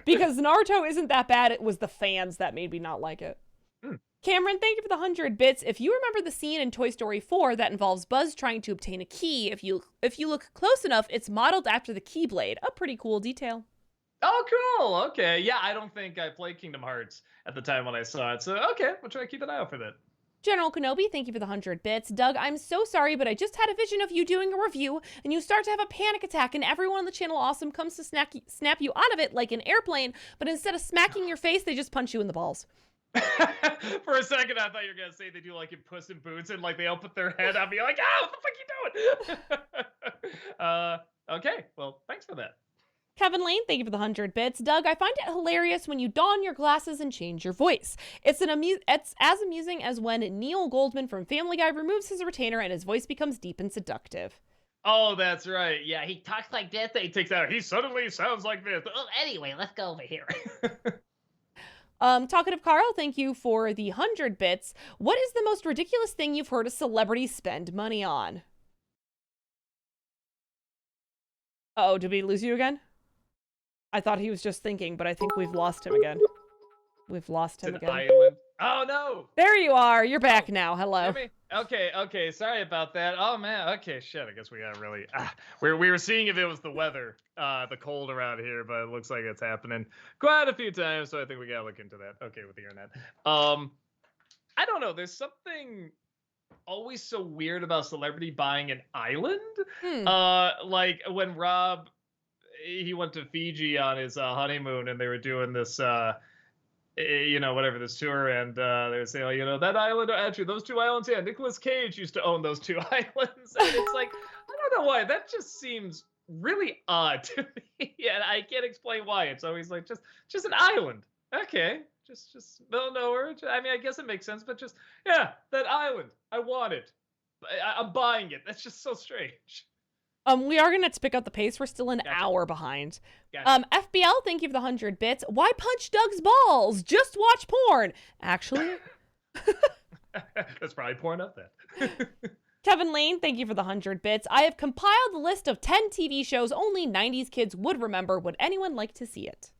Because Naruto isn't that bad. It was the fans that made me not like it. Cameron, thank you for the 100 bits. If you remember the scene in Toy Story 4 that involves Buzz trying to obtain a key, if you look close enough, it's modeled after the Keyblade. A pretty cool detail. Oh, cool. Okay. Yeah, I don't think I played Kingdom Hearts at the time when I saw it. So, okay, we'll try to keep an eye out for that. General Kenobi, thank you for the 100 bits. Doug, I'm so sorry, but I just had a vision of you doing a review, and you start to have a panic attack, and everyone on the channel awesome comes to snap you out of it like an airplane, but instead of smacking your face, they just punch you in the balls. For a second, I thought you were going to say they do like in Puss in Boots and like they all put their head on me like, what the fuck you doing? Okay, well, thanks for that. Kevin Lane, thank you for the 100 bits. Doug, I find it hilarious when you don your glasses and change your voice. It's as amusing as when Neil Goldman from Family Guy removes his retainer and his voice becomes deep and seductive. Oh, that's right. Yeah, he talks like this, then he takes out. He suddenly sounds like this. Oh, anyway, let's go over here. Talkative Carl, thank you for the 100 bits. What is the most ridiculous thing you've heard a celebrity spend money on? Uh-oh, did we lose you again? I thought he was just thinking, but I think we've lost him again. We've lost him again. Island. Oh, no. There you are. You're back now. Hello. Okay. Sorry about that. Oh, man. Okay, shit. I guess we got really... we were seeing if it was the weather, the cold around here, but it looks like it's happening quite a few times, so I think we got to look into that. Okay, with the internet. I don't know. There's something always so weird about celebrity buying an island. Like when Rob... he went to Fiji on his honeymoon, and they were doing this, whatever, this tour, and they were saying, that island, actually, those 2 islands, yeah, Nicolas Cage used to own those 2 islands, and it's like, I don't know why, that just seems really odd to me, and I can't explain why. It's always like just an island. Okay, just middle of nowhere. I mean, I guess it makes sense, but just yeah, that island. I want it. I'm buying it. That's just so strange. We are gonna have to pick up the pace. We're still an Gotcha. hour behind. Gotcha. FBL, thank you for the 100 bits. Why punch Doug's balls? Just watch porn. Actually, That's probably pouring up then. Kevin Lane, thank you for the 100 bits. I have compiled a list of 10 TV shows only 90s kids would remember. Would anyone like to see it?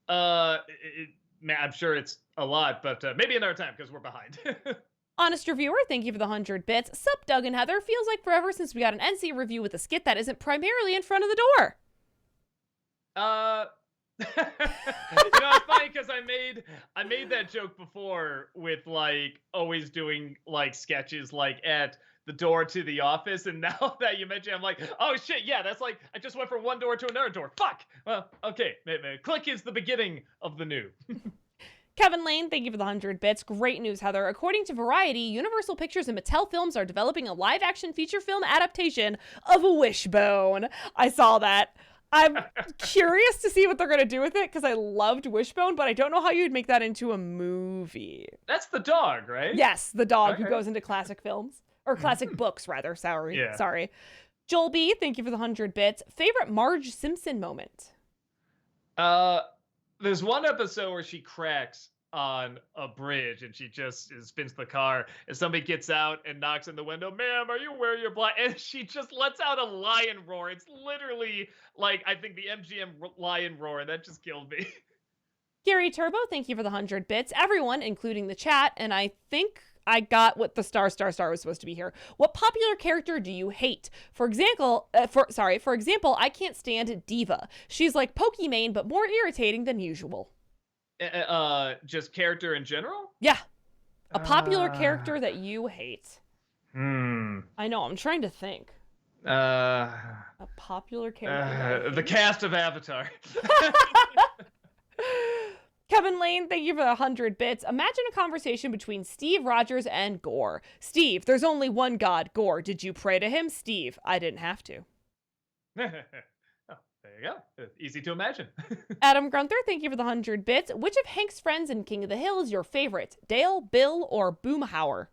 Man, I'm sure it's a lot, but maybe another time because we're behind. Honest reviewer, thank you for the 100 bits. Sup, Doug and Heather. Feels like forever since we got an NC review with a skit that isn't primarily in front of the door. It's funny because I made that joke before with like always doing like sketches like at the door to the office, and now that you mention, I'm like, oh shit, yeah, that's like I just went from one door to another door. Fuck. Well, okay, maybe. Click is the beginning of the new. Kevin Lane, thank you for the 100 bits. Great news, Heather. According to Variety, Universal Pictures and Mattel Films are developing a live-action feature film adaptation of Wishbone. I saw that. I'm curious to see what they're going to do with it because I loved Wishbone, but I don't know how you'd make that into a movie. That's the dog, right? Yes, the dog who Okay. goes into classic films. Or classic books, rather. Yeah. Sorry. Joel B., thank you for the 100 bits. Favorite Marge Simpson moment? There's one episode where she cracks on a bridge and she just spins the car and somebody gets out and knocks on the window, ma'am, are you wearing your black? And she just lets out a lion roar. It's literally like, I think the MGM lion roar, and that just killed me. Gary Turbo, thank you for the 100 bits. Everyone, including the chat, and I think I got what the star was supposed to be here. What popular character do you hate? For example, I can't stand Diva. She's like Pokimane, but more irritating than usual. Just character in general? Yeah. A popular character that you hate. I know, I'm trying to think. Uh, A popular character. the cast of Avatar. Kevin Lane, thank you for the 100 bits. Imagine a conversation between Steve Rogers and Gore. Steve, there's only one God. Gore, did you pray to him? Steve, I didn't have to. Oh, there you go. Easy to imagine. Adam Grunther, thank you for the 100 bits. Which of Hank's friends in King of the Hill is your favorite? Dale, Bill, or Boomhauer?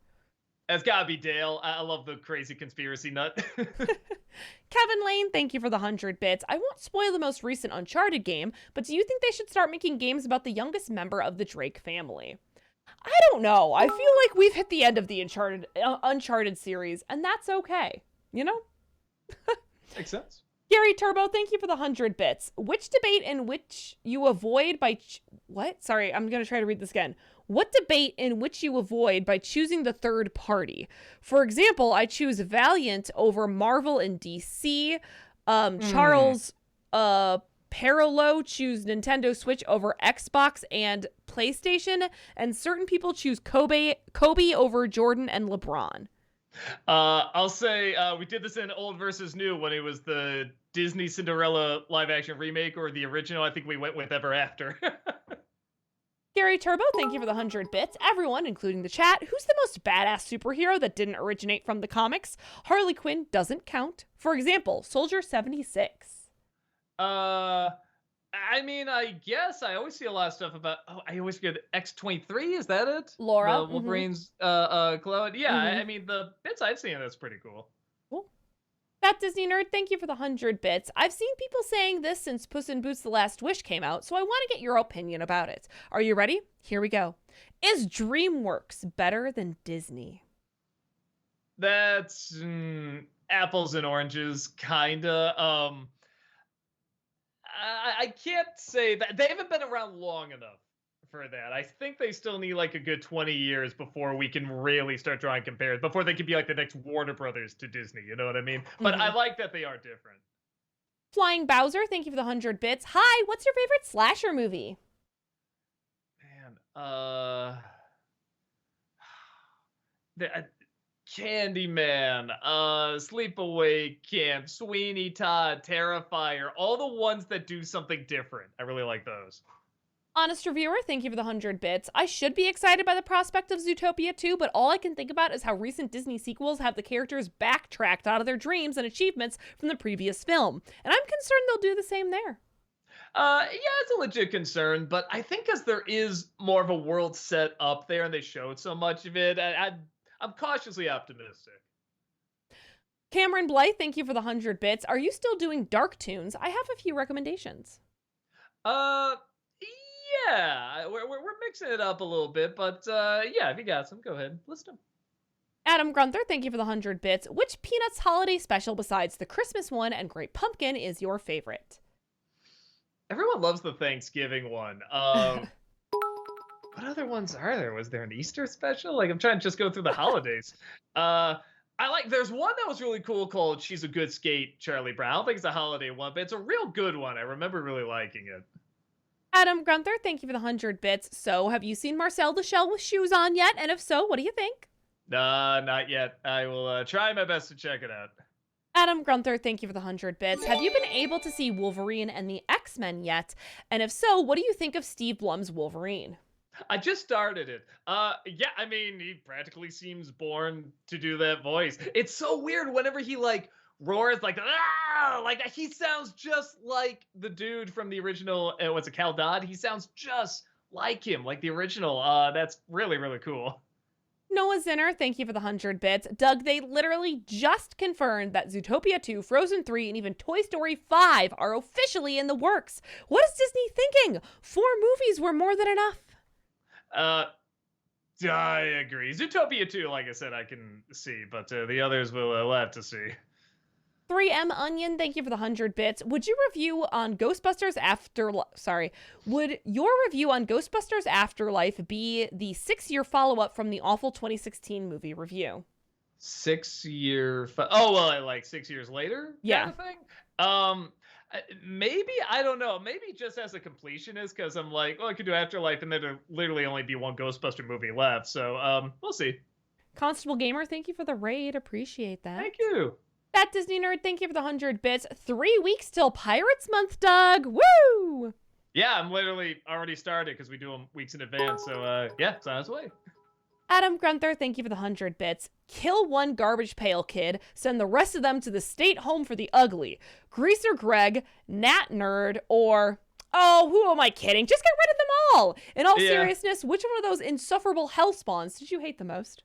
It's gotta be Dale. I love the crazy conspiracy nut. Kevin Lane, thank you for the 100 bits. I won't spoil the most recent Uncharted game, but do you think they should start making games about the youngest member of the Drake family? I don't know. I feel like we've hit the end of the Uncharted series, and that's okay. You know? Makes sense. Gary Turbo, thank you for the 100 bits. Which debate in which you avoid by... What? Sorry, I'm going to try to read this again. What debate in which you avoid by choosing the third party? For example, I choose Valiant over Marvel and DC. Charles Parolo choose Nintendo Switch over Xbox and PlayStation. And certain people choose Kobe over Jordan and LeBron. I'll say we did this in Old versus New when it was the Disney Cinderella live action remake, or the original. I think we went with Ever After. Gary Turbo, thank you for the 100 bits. Everyone, including the chat, who's the most badass superhero that didn't originate from the comics? Harley Quinn doesn't count. For example, Soldier 76. I mean, I guess I always see a lot of stuff about. Oh, I always get X-23. Is that it? Laura, Wolverine's clone. Yeah, Mhm. I mean the bits I've seen, that's pretty cool. Cool. That Disney nerd, thank you for the 100 bits. I've seen people saying this since Puss in Boots: The Last Wish came out, so I want to get your opinion about it. Are you ready? Here we go. Is DreamWorks better than Disney? That's apples and oranges, kinda. I can't say that they haven't been around long enough for that. I think they still need like a good 20 years before we can really start drawing comparisons, before they could be like the next Warner Brothers to Disney, you know what I mean? But I like that they are different. Flying Bowser, thank you for the 100 bits. Hi, what's your favorite slasher movie? Man, Candyman, Sleepaway Camp, Sweeney Todd, Terrifier, all the ones that do something different. I really like those. Honest reviewer, thank you for the 100 bits. I should be excited by the prospect of Zootopia 2, but all I can think about is how recent Disney sequels have the characters backtracked out of their dreams and achievements from the previous film. And I'm concerned they'll do the same there. Yeah, it's a legit concern, but I think because there is more of a world set up there and they showed so much of it, I'm cautiously optimistic. Cameron Blythe, thank you for the 100 bits. Are you still doing Dark Toons? I have a few recommendations. Yeah, we're mixing it up a little bit, but yeah, if you got some, go ahead, list them. Adam Grunther, thank you for the 100 bits. Which Peanuts holiday special besides the Christmas one and Great Pumpkin is your favorite? Everyone loves the Thanksgiving one. What other ones are there? Was there an Easter special? Like, I'm trying to just go through the holidays. There's one that was really cool called She's a Good Skate, Charlie Brown. I don't think it's a holiday one, but it's a real good one. I remember really liking it. Adam Grunther, thank you for the 100 bits. So, have you seen Marcel the Shell with shoes on yet? And if so, what do you think? Not yet. I will try my best to check it out. Adam Grunther, thank you for the 100 bits. Have you been able to see Wolverine and the X-Men yet? And if so, what do you think of Steve Blum's Wolverine? I just started it. Yeah, I mean, he practically seems born to do that voice. It's so weird whenever he roars like that. He sounds just like the dude from the original. What's it, Cal Dodd? He sounds just like him, like the original. That's really, really cool. Noah Zinner, thank you for the 100 bits. Doug, they literally just confirmed that Zootopia 2, Frozen 3, and even Toy Story 5 are officially in the works. What is Disney thinking? 4 movies were more than enough. I agree. Zootopia 2, like I said, I can see, but the others we'll have to see. 3M Onion, thank you for the 100 bits. Would your review on Ghostbusters Afterlife be the 6-year follow-up from the awful 2016 movie review? 6-year... 6 years later? Yeah. Kind of thing? Maybe, I don't know. Maybe just as a completionist, because I'm like, well, I could do Afterlife, and then there'll literally only be one Ghostbuster movie left. So, we'll see. Constable Gamer, thank you for the raid. Appreciate that. Thank you. That Disney Nerd, thank you for the 100 bits. 3 weeks till Pirates Month, Doug. Woo! Yeah, I'm literally already started because we do them weeks in advance. So, yeah, it's on its way. Adam Grunther, thank you for the 100 bits. Kill one garbage pail kid, send the rest of them to the state home for the ugly. Greaser Greg, Nat Nerd, or... Oh, who am I kidding? Just get rid of them all! In all seriousness, which one of those insufferable hell spawns did you hate the most?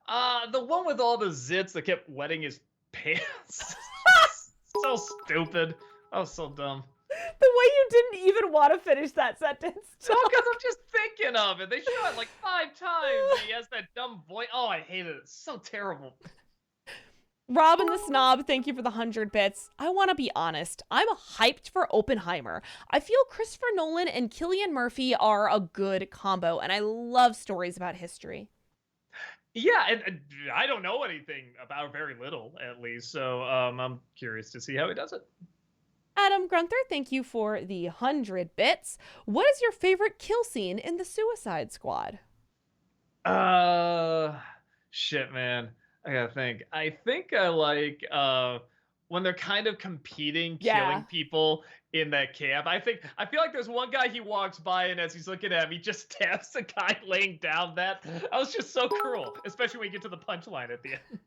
The one with all the zits that kept wetting his pants. So stupid. Oh, so dumb. The way you didn't even want to finish that sentence. No, because I'm just thinking of it. They show it like 5 times. And he has that dumb voice. Oh, I hate it. It's so terrible. Robin the Snob, thank you for the 100 bits. I want to be honest. I'm hyped for Oppenheimer. I feel Christopher Nolan and Cillian Murphy are a good combo, and I love stories about history. Yeah, and I don't know anything about very little, at least. So I'm curious to see how he does it. Adam Grunther, thank you for the 100 bits. What is your favorite kill scene in the Suicide Squad? Shit, man. I gotta think. I think I like when they're kind of competing, killing people in that camp. I feel like there's one guy he walks by, and as he's looking at him, he just stabs the guy laying down. That was just so cruel, especially when you get to the punchline at the end.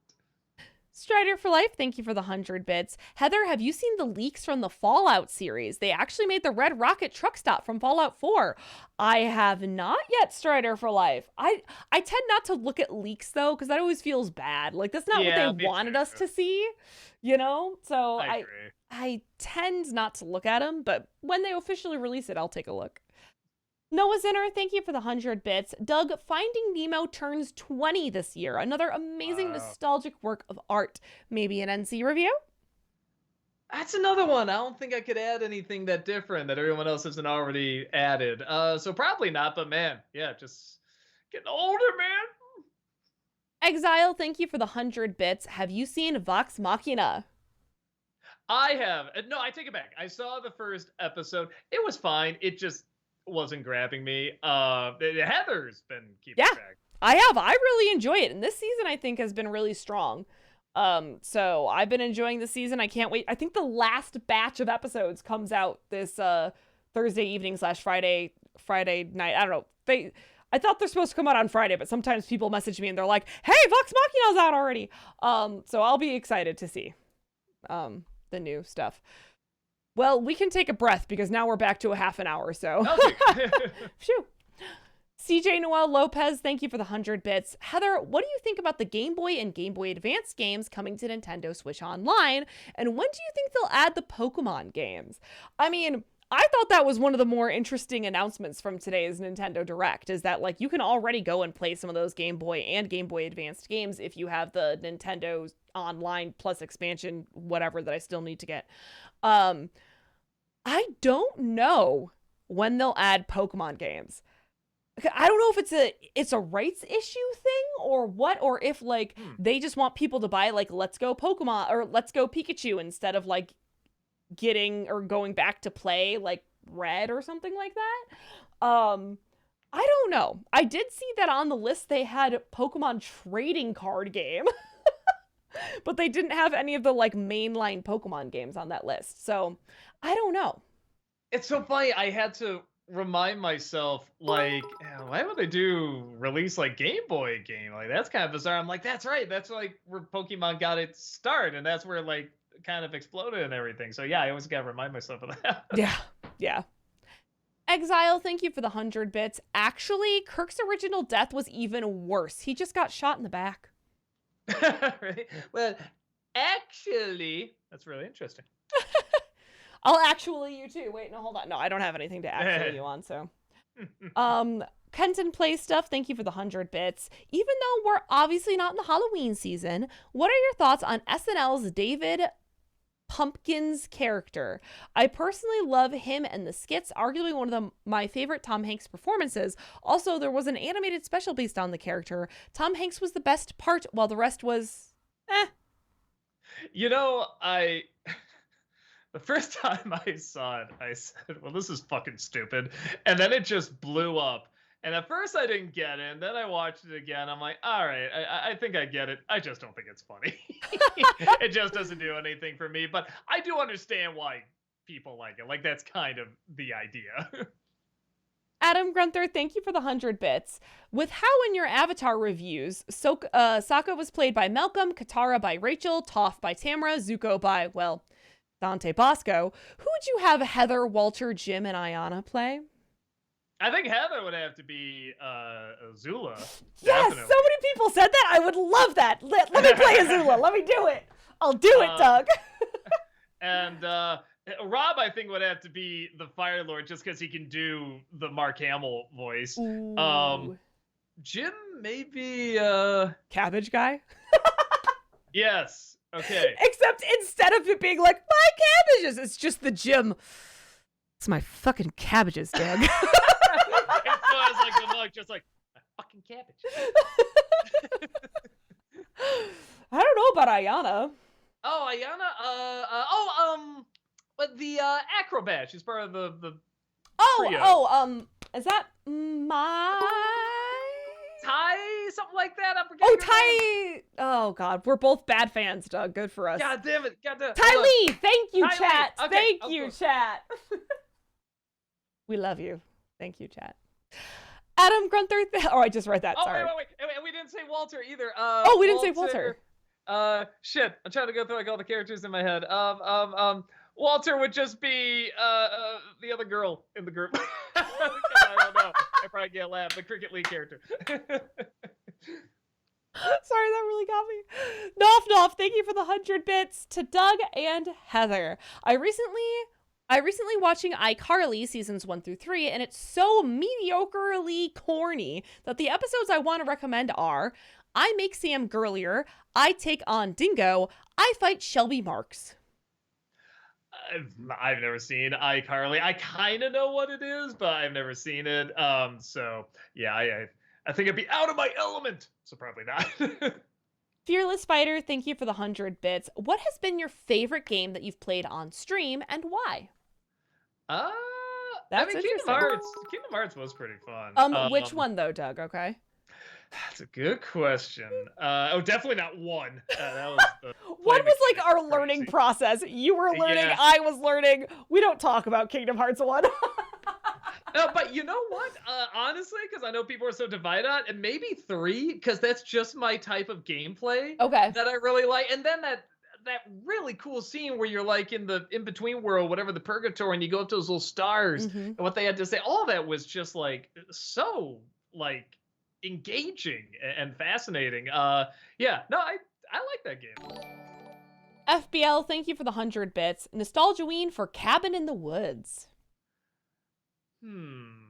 Strider for Life, thank you for the 100 bits. Heather, have you seen the leaks from the Fallout series? They actually made the Red Rocket truck stop from Fallout 4. I have not yet, Strider for Life. I tend not to look at leaks, though, because that always feels bad. Like, that's not what they wanted us to see, you know? So I tend not to look at them, but when they officially release it, I'll take a look. Noah Zinner, thank you for the 100 bits. Doug, Finding Nemo turns 20 this year. Another amazing nostalgic work of art. Maybe an NC review? That's another one. I don't think I could add anything that different that everyone else hasn't already added. So probably not, but man, yeah, just getting older, man. Exile, thank you for the 100 bits. Have you seen Vox Machina? I have. No, I take it back. I saw the first episode. It was fine. It just wasn't grabbing me. Heather's been keeping track. I have. I really enjoy it, and this season I think has been really strong. So I've been enjoying the season. I can't wait. I think the last batch of episodes comes out this Thursday evening / Friday night. I don't know. I thought they're supposed to come out on Friday, but sometimes people message me and they're like, "Hey, Vox Machina's out already." So I'll be excited to see the new stuff. Well, we can take a breath because now we're back to a half an hour. So, phew. CJ Noel Lopez, thank you for the 100 bits. Heather, what do you think about the Game Boy and Game Boy Advance games coming to Nintendo Switch Online? And when do you think they'll add the Pokemon games? I mean, I thought that was one of the more interesting announcements from today's Nintendo Direct, is that like you can already go and play some of those Game Boy and Game Boy Advanced games if you have the Nintendo Online plus expansion, whatever that I still need to get. I don't know when they'll add Pokemon games. I don't know if it's a rights issue thing or what, or if like they just want people to buy like Let's Go Pokemon or Let's Go Pikachu instead of like getting or going back to play like Red or something like that. I don't know. I did see that on the list they had Pokemon trading card game, but they didn't have any of the like mainline Pokemon games on that list. So I don't know. It's so funny. I had to remind myself, like, why would they release like Game Boy game? Like, that's kind of bizarre. I'm like, that's right. That's like where Pokemon got its start, and that's where like kind of exploded and everything. So yeah, I always gotta remind myself of that. Yeah. Exile, thank you for the 100 bits. Actually, Kirk's original death was even worse. He just got shot in the back. Right? Well, actually, that's really interesting. I'll actually you too. Wait, no, hold on. No, I don't have anything to actually you on, so. Kenton Play Stuff, thank you for the 100 bits. Even though we're obviously not in the Halloween season, what are your thoughts on SNL's David Pumpkins character? I personally love him and the skits, arguably one of my favorite Tom Hanks performances. Also, there was an animated special based on the character. Tom Hanks was the best part, while the rest was You know, the first time I saw it, I said, well, this is fucking stupid. And then it just blew up. And at first I didn't get it. And then I watched it again. I'm like, all right, I think I get it. I just don't think it's funny. It just doesn't do anything for me. But I do understand why people like it. Like, that's kind of the idea. Adam Grunther, thank you for the 100 bits. With how in your Avatar reviews, Sokka was played by Malcolm, Katara by Rachel, Toph by Tamara, Zuko by, well, Dante Bosco, who would you have Heather, Walter, Jim, and Ayana play? I think Heather would have to be Azula. Yes, so many people said that. I would love that. Let me play Azula. Let me do it. I'll do it, Doug. And Rob, I think, would have to be the Fire Lord just because he can do the Mark Hamill voice. Jim, maybe Cabbage Guy? Yes. Okay. Except instead of it being like, my cabbages, it's just the Jim. It's my fucking cabbages, Doug. It still has like the mug, just like, my fucking cabbage. I don't know about Ayana. Oh, Ayana. But the acrobat. She's part of the trio. Is that my Ty? Something like that. I'm forgetting. Ty. Oh God, we're both bad fans, Doug. Good for us. God damn it. Ty Lee. Thank you, Ty chat. Lee. Okay, Thank of you, course. chat. We love you. Thank you, chat. Adam Grunther. Oh, I just read that. Oh, Sorry. wait. And we didn't say Walter either. We didn't say Walter. Shit. I'm trying to go through like all the characters in my head. Walter would just be the other girl in the group. I don't know. I probably get a laugh. The Cricket League character. Sorry, that really got me. Noff, thank you for the 100 bits to Doug and Heather. I recently watching iCarly seasons 1 through 3, and it's so mediocrely corny that the episodes I want to recommend are I Make Sam Girlier, I Take on Dingo, I Fight Shelby Marks. I've never seen iCarly. I kind of know what it is, but I've never seen it. So yeah, I think I'd be out of my element. So probably not. Fearless Fighter, thank you for the 100 bits. What has been your favorite game that you've played on stream and why? Kingdom Hearts was pretty fun. Which one though, Doug? Okay. That's a good question. Definitely not one. That was the one was like our learning process. You were learning, Yeah. I was learning. We don't talk about Kingdom Hearts 1. But you know what? Honestly, because I know people are so divided on it, maybe 3, because that's just my type of gameplay Okay. that I really like. And then that really cool scene where you're like in the in between world, whatever the purgatory, and you go up to those little stars, Hmm. and what they had to say, all that was just like so like engaging and fascinating. Yeah, no, I like that game. FBL, thank you for the 100 bits. Nostalgiaween for Cabin in the Woods. Hmm.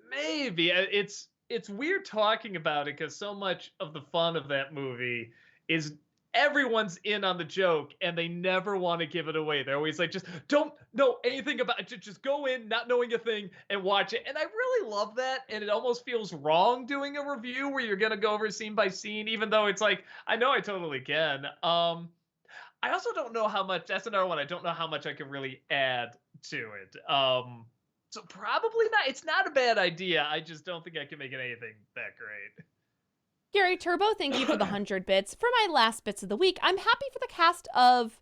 Maybe it's weird talking about it because so much of the fun of that movie is everyone's in on the joke and they never want to give it away. They're always like, just don't know anything about it. Just go in not knowing a thing and watch it. And I really love that. And it almost feels wrong doing a review where you're gonna go over scene by scene, even though it's like I know I totally can. I also don't know how much. That's another one. I don't know how much I can really add to it. So probably not. It's not a bad idea. I just don't think I can make it anything that great. Gary Turbo, thank you for the 100 bits. For my last bits of the week, I'm happy for the cast of,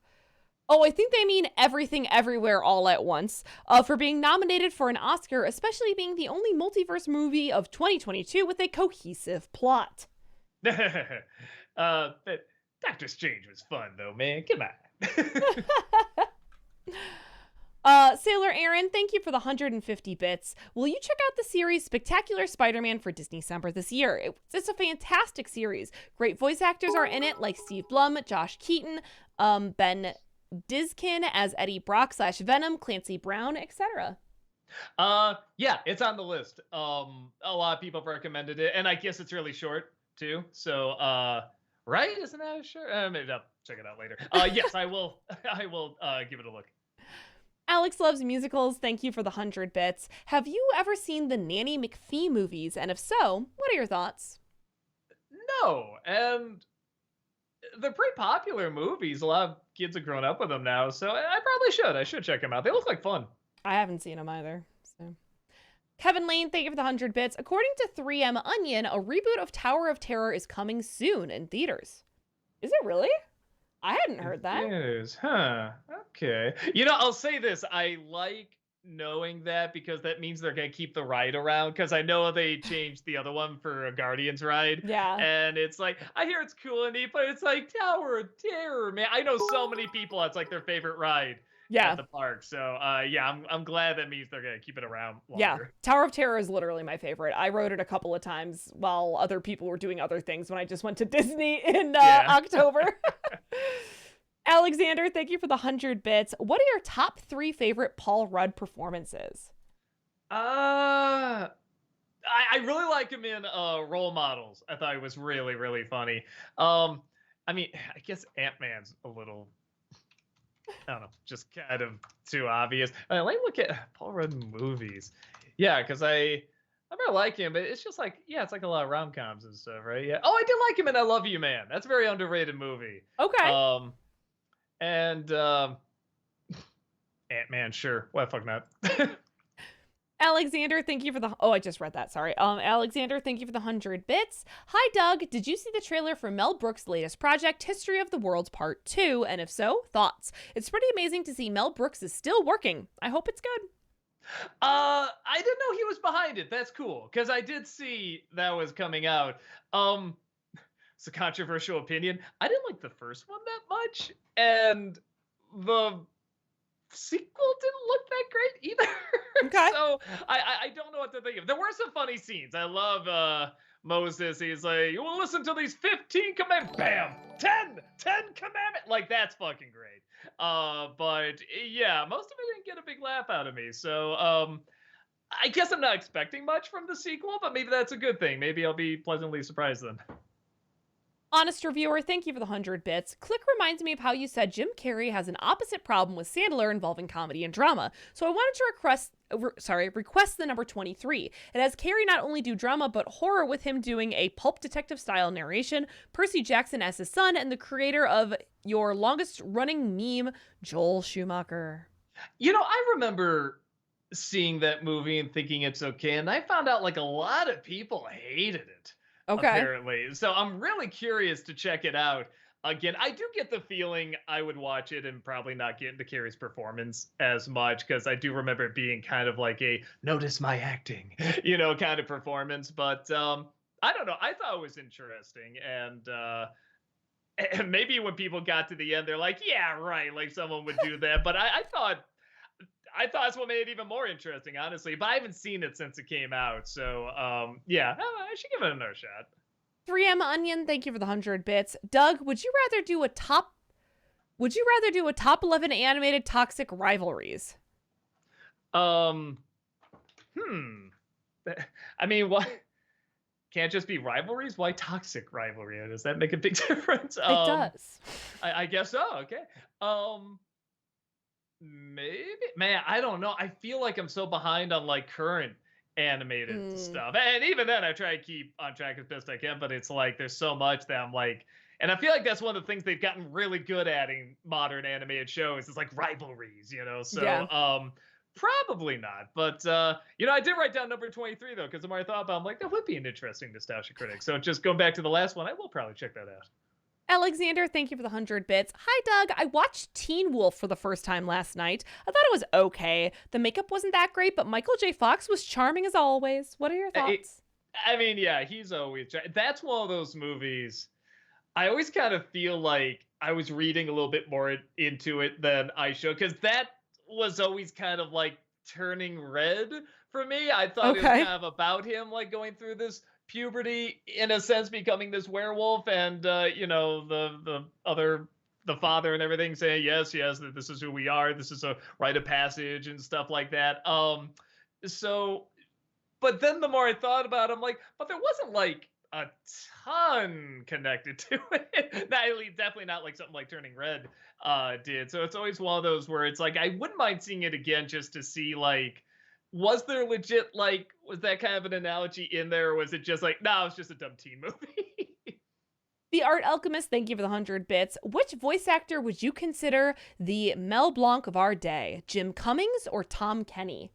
oh, I think they mean Everything Everywhere All at Once, for being nominated for an Oscar, especially being the only multiverse movie of 2022 with a cohesive plot. But Doctor Strange was fun though, man. Come on. Sailor Aaron, thank you for the 150 bits. Will you check out the series Spectacular Spider-Man for Disney December this year? It's a fantastic series. Great voice actors are in it, like Steve Blum, Josh Keaton, Ben Diskin as Eddie Brock / Venom, Clancy Brown, etc. Yeah, it's on the list. A lot of people have recommended it, and I guess it's really short too. So, right? Isn't that short? Maybe I'll check it out later. Yes, I will. I will give it a look. Alex loves musicals. Thank you for the 100 bits. Have you ever seen the Nanny McPhee movies? And if so, what are your thoughts? No, and they're pretty popular movies. A lot of kids have grown up with them now, so I probably should. I should check them out. They look like fun. I haven't seen them either. So, Kevin Lane, thank you for the 100 bits. According to 3M Onion, a reboot of Tower of Terror is coming soon in theaters. Is it really? I hadn't heard that. Yes, huh? Okay. You know, I'll say this: I like knowing that because that means they're gonna keep the ride around. Because I know they changed the other one for a Guardians ride, Yeah. and it's like I hear it's cool and neat, but it's like Tower of Terror, man. I know so many people it's like their favorite ride Yeah. at the park. So, yeah, I'm glad that means they're gonna keep it around Yeah. longer. Tower of Terror is literally my favorite. I rode it a couple of times while other people were doing other things when I just went to Disney in Yeah. October. Alexander, thank you for the 100 bits. What are your top 3 favorite Paul Rudd performances? I really like him in Role Models. I thought he was really really funny. I mean, I guess Ant-Man's a little, I don't know, just kind of too obvious. Let me look at Paul Rudd movies. Yeah, because I really like him, but it's just like, yeah, it's like a lot of rom-coms and stuff, right? Yeah. Oh, I did like him in I Love You, Man. That's a very underrated movie. Okay. And Ant-Man, sure. Why the fuck not? Alexander, thank you for the, oh, I just read that, sorry. Alexander, thank you for the 100 bits. Hi, Doug. Did you see the trailer for Mel Brooks' latest project, History of the World Part 2? And if so, thoughts? It's pretty amazing to see Mel Brooks is still working. I hope it's good. I didn't know he was behind it. That's cool because I did see that was coming out. It's a controversial opinion. I didn't like the first one that much, and the sequel didn't look that great either. Okay. So I don't know what to think of. There were some funny scenes. I love Moses. He's like, you will listen to these 15 commandments. Bam! 10 commandments. Like, that's fucking great. But yeah, most of it didn't get a big laugh out of me. So I guess I'm not expecting much from the sequel, but maybe that's a good thing. Maybe I'll be pleasantly surprised then. Honest reviewer, thank you for the 100 bits. Click reminds me of how you said Jim Carrey has an opposite problem with Sandler involving comedy and drama. So I wanted to request the number 23. It has Carrey not only do drama, but horror with him doing a pulp detective style narration, Percy Jackson as his son, and the creator of your longest running meme, Joel Schumacher. You know, I remember seeing that movie and thinking it's okay, and I found out like a lot of people hated it. Okay. Apparently. So I'm really curious to check it out. again, I do get the feeling I would watch it and probably not get into Carrie's performance as much because I do remember it being kind of like a notice my acting, kind of performance. But I don't know. I thought it was interesting, and maybe when people got to the end, they're like, "Yeah, right," like someone would do that. But I thought that's what made it even more interesting, honestly. But I haven't seen it since it came out, so yeah, I should give it another shot. 3M Onion, thank you for the 100 bits. Doug, would you rather do a top 11 animated toxic rivalries? Um, hmm. I mean, what? Can't just be rivalries? Why toxic rivalry? Does that make a big difference? It does. I guess so. Okay. Maybe, man. I don't know. I feel like I'm so behind on like current animated stuff, and even then, I try to keep on track as best I can. But it's like there's so much that I'm like, and I feel like that's one of the things they've gotten really good at in modern animated shows is like rivalries. So Yeah. probably not. But I did write down number 23 though, because the more I thought about it, I'm like, that would be an interesting nostalgia critic. So just going back to the last one, I will probably check that out. Alexander, thank you for the 100 bits. Hi, Doug. I watched Teen Wolf for the first time last night. I thought it was okay. The makeup wasn't that great, but Michael J. Fox was charming as always. What are your thoughts? I mean, yeah, he's always. That's one of those movies. I always kind of feel like I was reading a little bit more into it than I should, because that was always kind of like turning red for me. I thought it was kind of about him like going through this puberty, in a sense, becoming this werewolf, and the father and everything saying yes, that this is who we are, this is a rite of passage and stuff like that. So, but then the more I thought about it, I'm like, but there wasn't like a ton connected to it. Definitely not like something like Turning Red did. So it's always one of those where it's like I wouldn't mind seeing it again just to see like, was there legit like, was that kind of an analogy in there, or was it just like, no, it's just a dumb teen movie? The Art Alchemist, thank you for the 100 bits. Which voice actor would you consider the Mel Blanc of our day? Jim Cummings or Tom Kenny?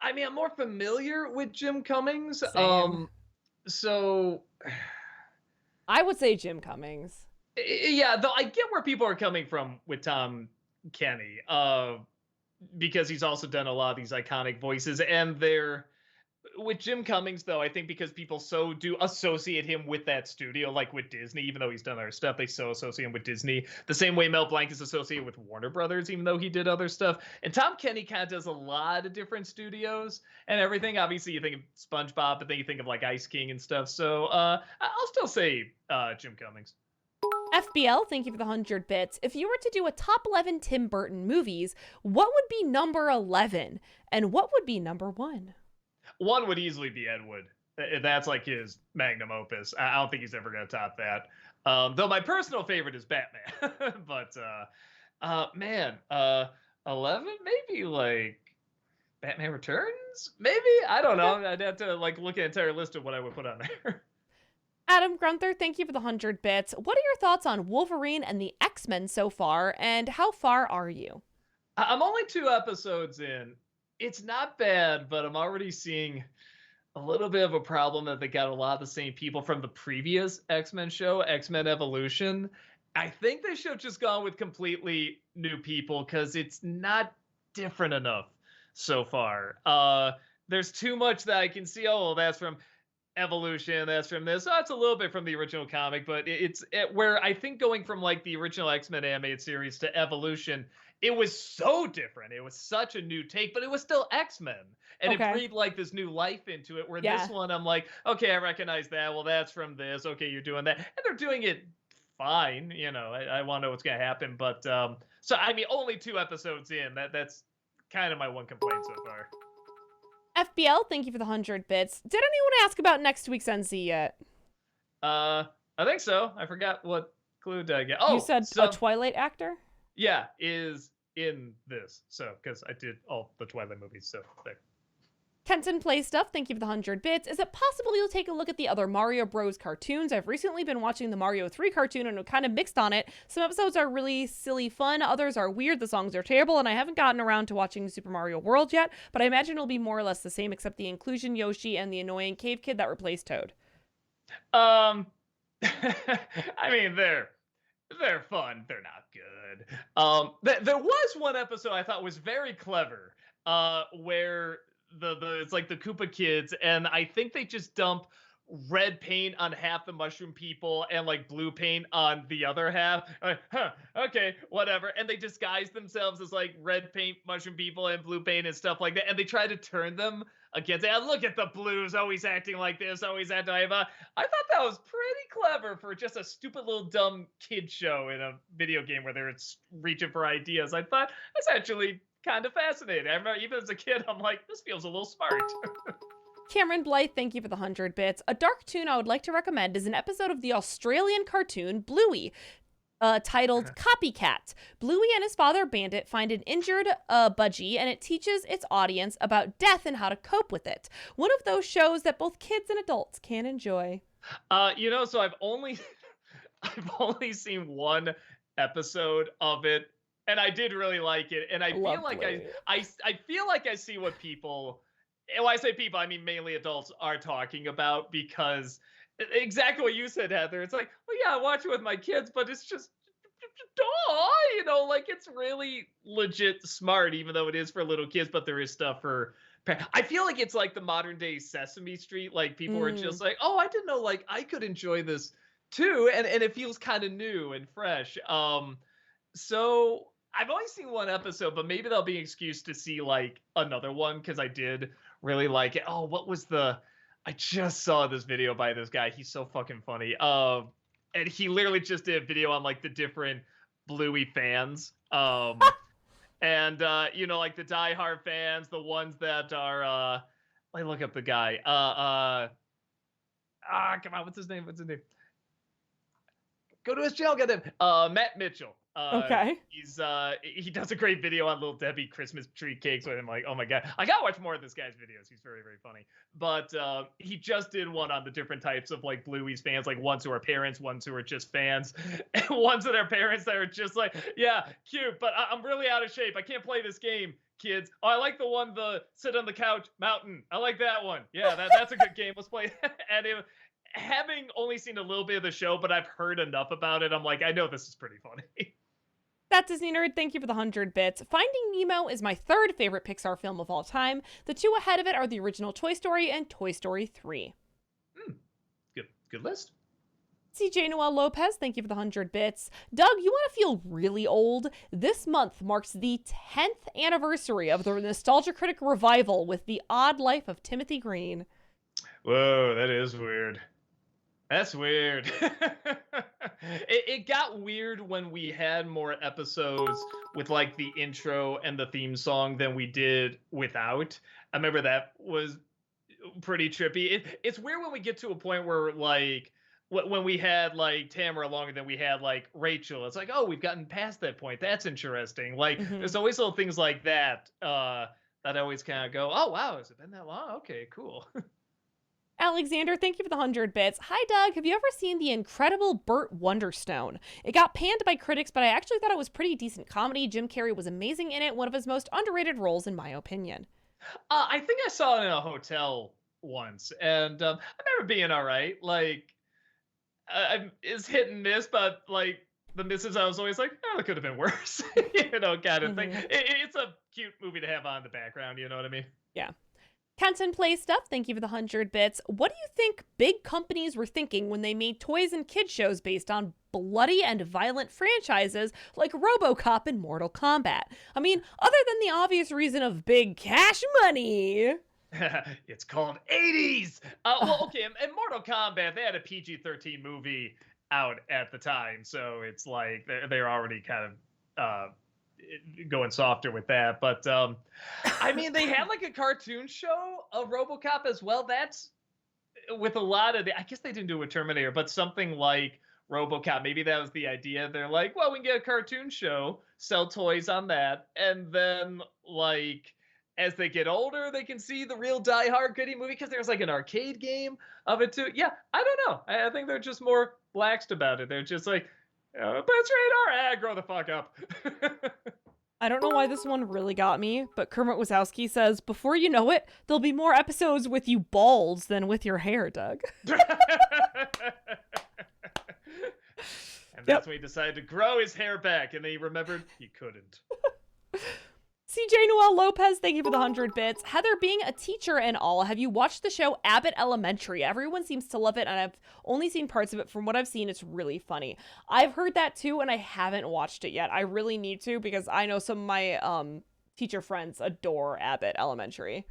I mean, I'm more familiar with Jim Cummings. Same. So I would say Jim Cummings. Yeah, though I get where people are coming from with Tom Kenny. Because he's also done a lot of these iconic voices, and they're with Jim Cummings though, I think because people so do associate him with that studio, like with Disney, even though he's done other stuff, they so associate him with Disney the same way Mel Blanc is associated with Warner Brothers, even though he did other stuff. And Tom Kenny kind of does a lot of different studios and everything. Obviously you think of SpongeBob, but then you think of like Ice King and stuff. So I'll still say Jim Cummings. FBL, thank you for the 100 bits. If you were to do a top 11 Tim Burton movies, what would be number 11? And what would be number 1? One would easily be Ed Wood. That's like his magnum opus. I don't think he's ever going to top that. Though my personal favorite is Batman. But, man, 11? Maybe like Batman Returns? Maybe? I don't know. I'd have to like look at an entire list of what I would put on there. Adam Grunther, thank you for the 100 bits. What are your thoughts on Wolverine and the X-Men so far, and how far are you? I'm only 2 episodes in. It's not bad, but I'm already seeing a little bit of a problem that they got a lot of the same people from the previous X-Men show, X-Men Evolution. I think they should have just gone with completely new people because it's not different enough so far. There's too much that I can see. Oh, well, that's from Evolution, that's from this. That's a little bit from the original comic, but it's where I think going from like the original X-Men animated series to Evolution, it was so different. It was such a new take, but it was still X-Men, and it breathed like this new life into it. Where this one, I'm like, okay, I recognize that. Well, that's from this. Okay, you're doing that, and they're doing it fine. I want to know what's gonna happen, but so I mean, only 2 episodes in. That's kind of my one complaint so far. FBL, thank you for the 100 bits. Did anyone ask about next week's NC yet? I think so. I forgot what clue did I get. Oh, you said a Twilight actor? Yeah, is in this. So, because I did all the Twilight movies, so there. Kenton Play Stuff, thank you for the 100 bits. Is it possible you'll take a look at the other Mario Bros. Cartoons? I've recently been watching the Mario 3 cartoon and I'm kind of mixed on it. Some episodes are really silly fun, others are weird, the songs are terrible, and I haven't gotten around to watching Super Mario World yet, but I imagine it'll be more or less the same except the inclusion Yoshi and the annoying cave kid that replaced Toad. I mean, they're fun. They're not good. There was one episode I thought was very clever, where the it's like the Koopa kids, and I think they just dump red paint on half the mushroom people and like blue paint on the other half. Like, huh, okay, whatever. And they disguise themselves as like red paint mushroom people and blue paint and stuff like that. And they try to turn them against it. And look at the blues always acting like this, always acting like that. I thought that was pretty clever for just a stupid little dumb kid show in a video game where they're reaching for ideas. I thought that's actually kind of fascinating. I remember even as a kid, I'm like, this feels a little smart. Cameron Blythe, thank you for the 100 bits. A dark tune I would like to recommend is an episode of the Australian cartoon Bluey, titled Copycat. Bluey and his father Bandit find an injured Budgie, and it teaches its audience about death and how to cope with it. One of those shows that both kids and adults can enjoy. So I've only I've only seen one episode of it, and I did really like it. And I feel like I feel like I see what people, and when I say people, I mean mainly adults, are talking about, because exactly what you said, Heather. It's like, well, yeah, I watch it with my kids, but it's just, like it's really legit smart, even though it is for little kids, but there is stuff for. I feel like it's like the modern day Sesame Street. Like people are just like, oh, I didn't know, like I could enjoy this too, and it feels kind of new and fresh. So I've only seen one episode, but maybe that'll be an excuse to see like another one, because I did really like it. Oh, what was I just saw this video by this guy. He's so fucking funny. And he literally just did a video on like the different Bluey fans. And like the diehard fans, the ones that are let me look up the guy. Come on, what's his name? Go to his channel, get him. Matt Mitchell. Okay. He does a great video on Little Debbie Christmas tree cakes, and I'm like, oh my god, I gotta watch more of this guy's videos. He's very, very funny. But he just did one on the different types of like Bluey's fans, like ones who are parents, ones who are just fans, and ones that are parents that are just like, yeah, cute, but I'm really out of shape. I can't play this game, kids. Oh, I like the one, the sit on the couch mountain. I like that one. Yeah, that's a good game. Let's play. And having only seen a little bit of the show, but I've heard enough about it, I'm like, I know this is pretty funny. That Disney Nerd, thank you for the 100 bits. Finding Nemo is my third favorite Pixar film of all time. The two ahead of it are the original Toy Story and Toy Story 3. Good list. CJ Noel Lopez, thank you for the 100 bits. Doug, you want to feel really old? This month marks the 10th anniversary of the Nostalgia Critic revival with The Odd Life of Timothy Green. Whoa, that is weird. That's weird. It got weird when we had more episodes with like the intro and the theme song than we did without. I remember that was pretty trippy. It's weird when we get to a point where like when we had like Tamara longer than we had like Rachel. It's like, oh, we've gotten past that point. That's interesting. Like there's always little things like that that I always kind of go, oh wow, has it been that long? Okay, cool. Alexander, thank you for the 100 bits. Hi, Doug. Have you ever seen The Incredible Burt Wonderstone? It got panned by critics, but I actually thought it was pretty decent comedy. Jim Carrey was amazing in it, one of his most underrated roles, in my opinion. I think I saw it in a hotel once, and I remember being all right. Like, it's hit and miss, but like the misses, I was always like, oh, it could have been worse, kind of thing. It's a cute movie to have on in the background, you know what I mean? Yeah. Kenton Play Stuff, thank you for the 100 bits. What do you think big companies were thinking when they made toys and kid shows based on bloody and violent franchises like RoboCop and Mortal Kombat? I mean, other than the obvious reason of big cash money. It's called 80s. Well, okay, and Mortal Kombat, they had a PG-13 movie out at the time, so it's like they're already kind of going softer with that. But I mean, they had like a cartoon show of RoboCop as well. That's with a lot of I guess they didn't do it with Terminator, but something like RoboCop, maybe that was the idea. They're like, well, we can get a cartoon show, sell toys on that, and then like as they get older, they can see the real Die Hard goody movie, because there's like an arcade game of it too. Yeah, I don't know. I think they're just more laxed about it. They're just like, but it's rated R. Grow the fuck up. I don't know why this one really got me, but Kermit Wazowski says, before you know it, there'll be more episodes with you balds than with your hair, Doug. And Yep. that's when he decided to grow his hair back, and then he remembered he couldn't. CJ Noel Lopez, thank you for the 100 bits. Heather, being a teacher and all, have you watched the show Abbott Elementary? Everyone seems to love it, and I've only seen parts of it. From what I've seen, it's really funny. I've heard that too, and I haven't watched it yet. I really need to, because I know some of my teacher friends adore Abbott Elementary.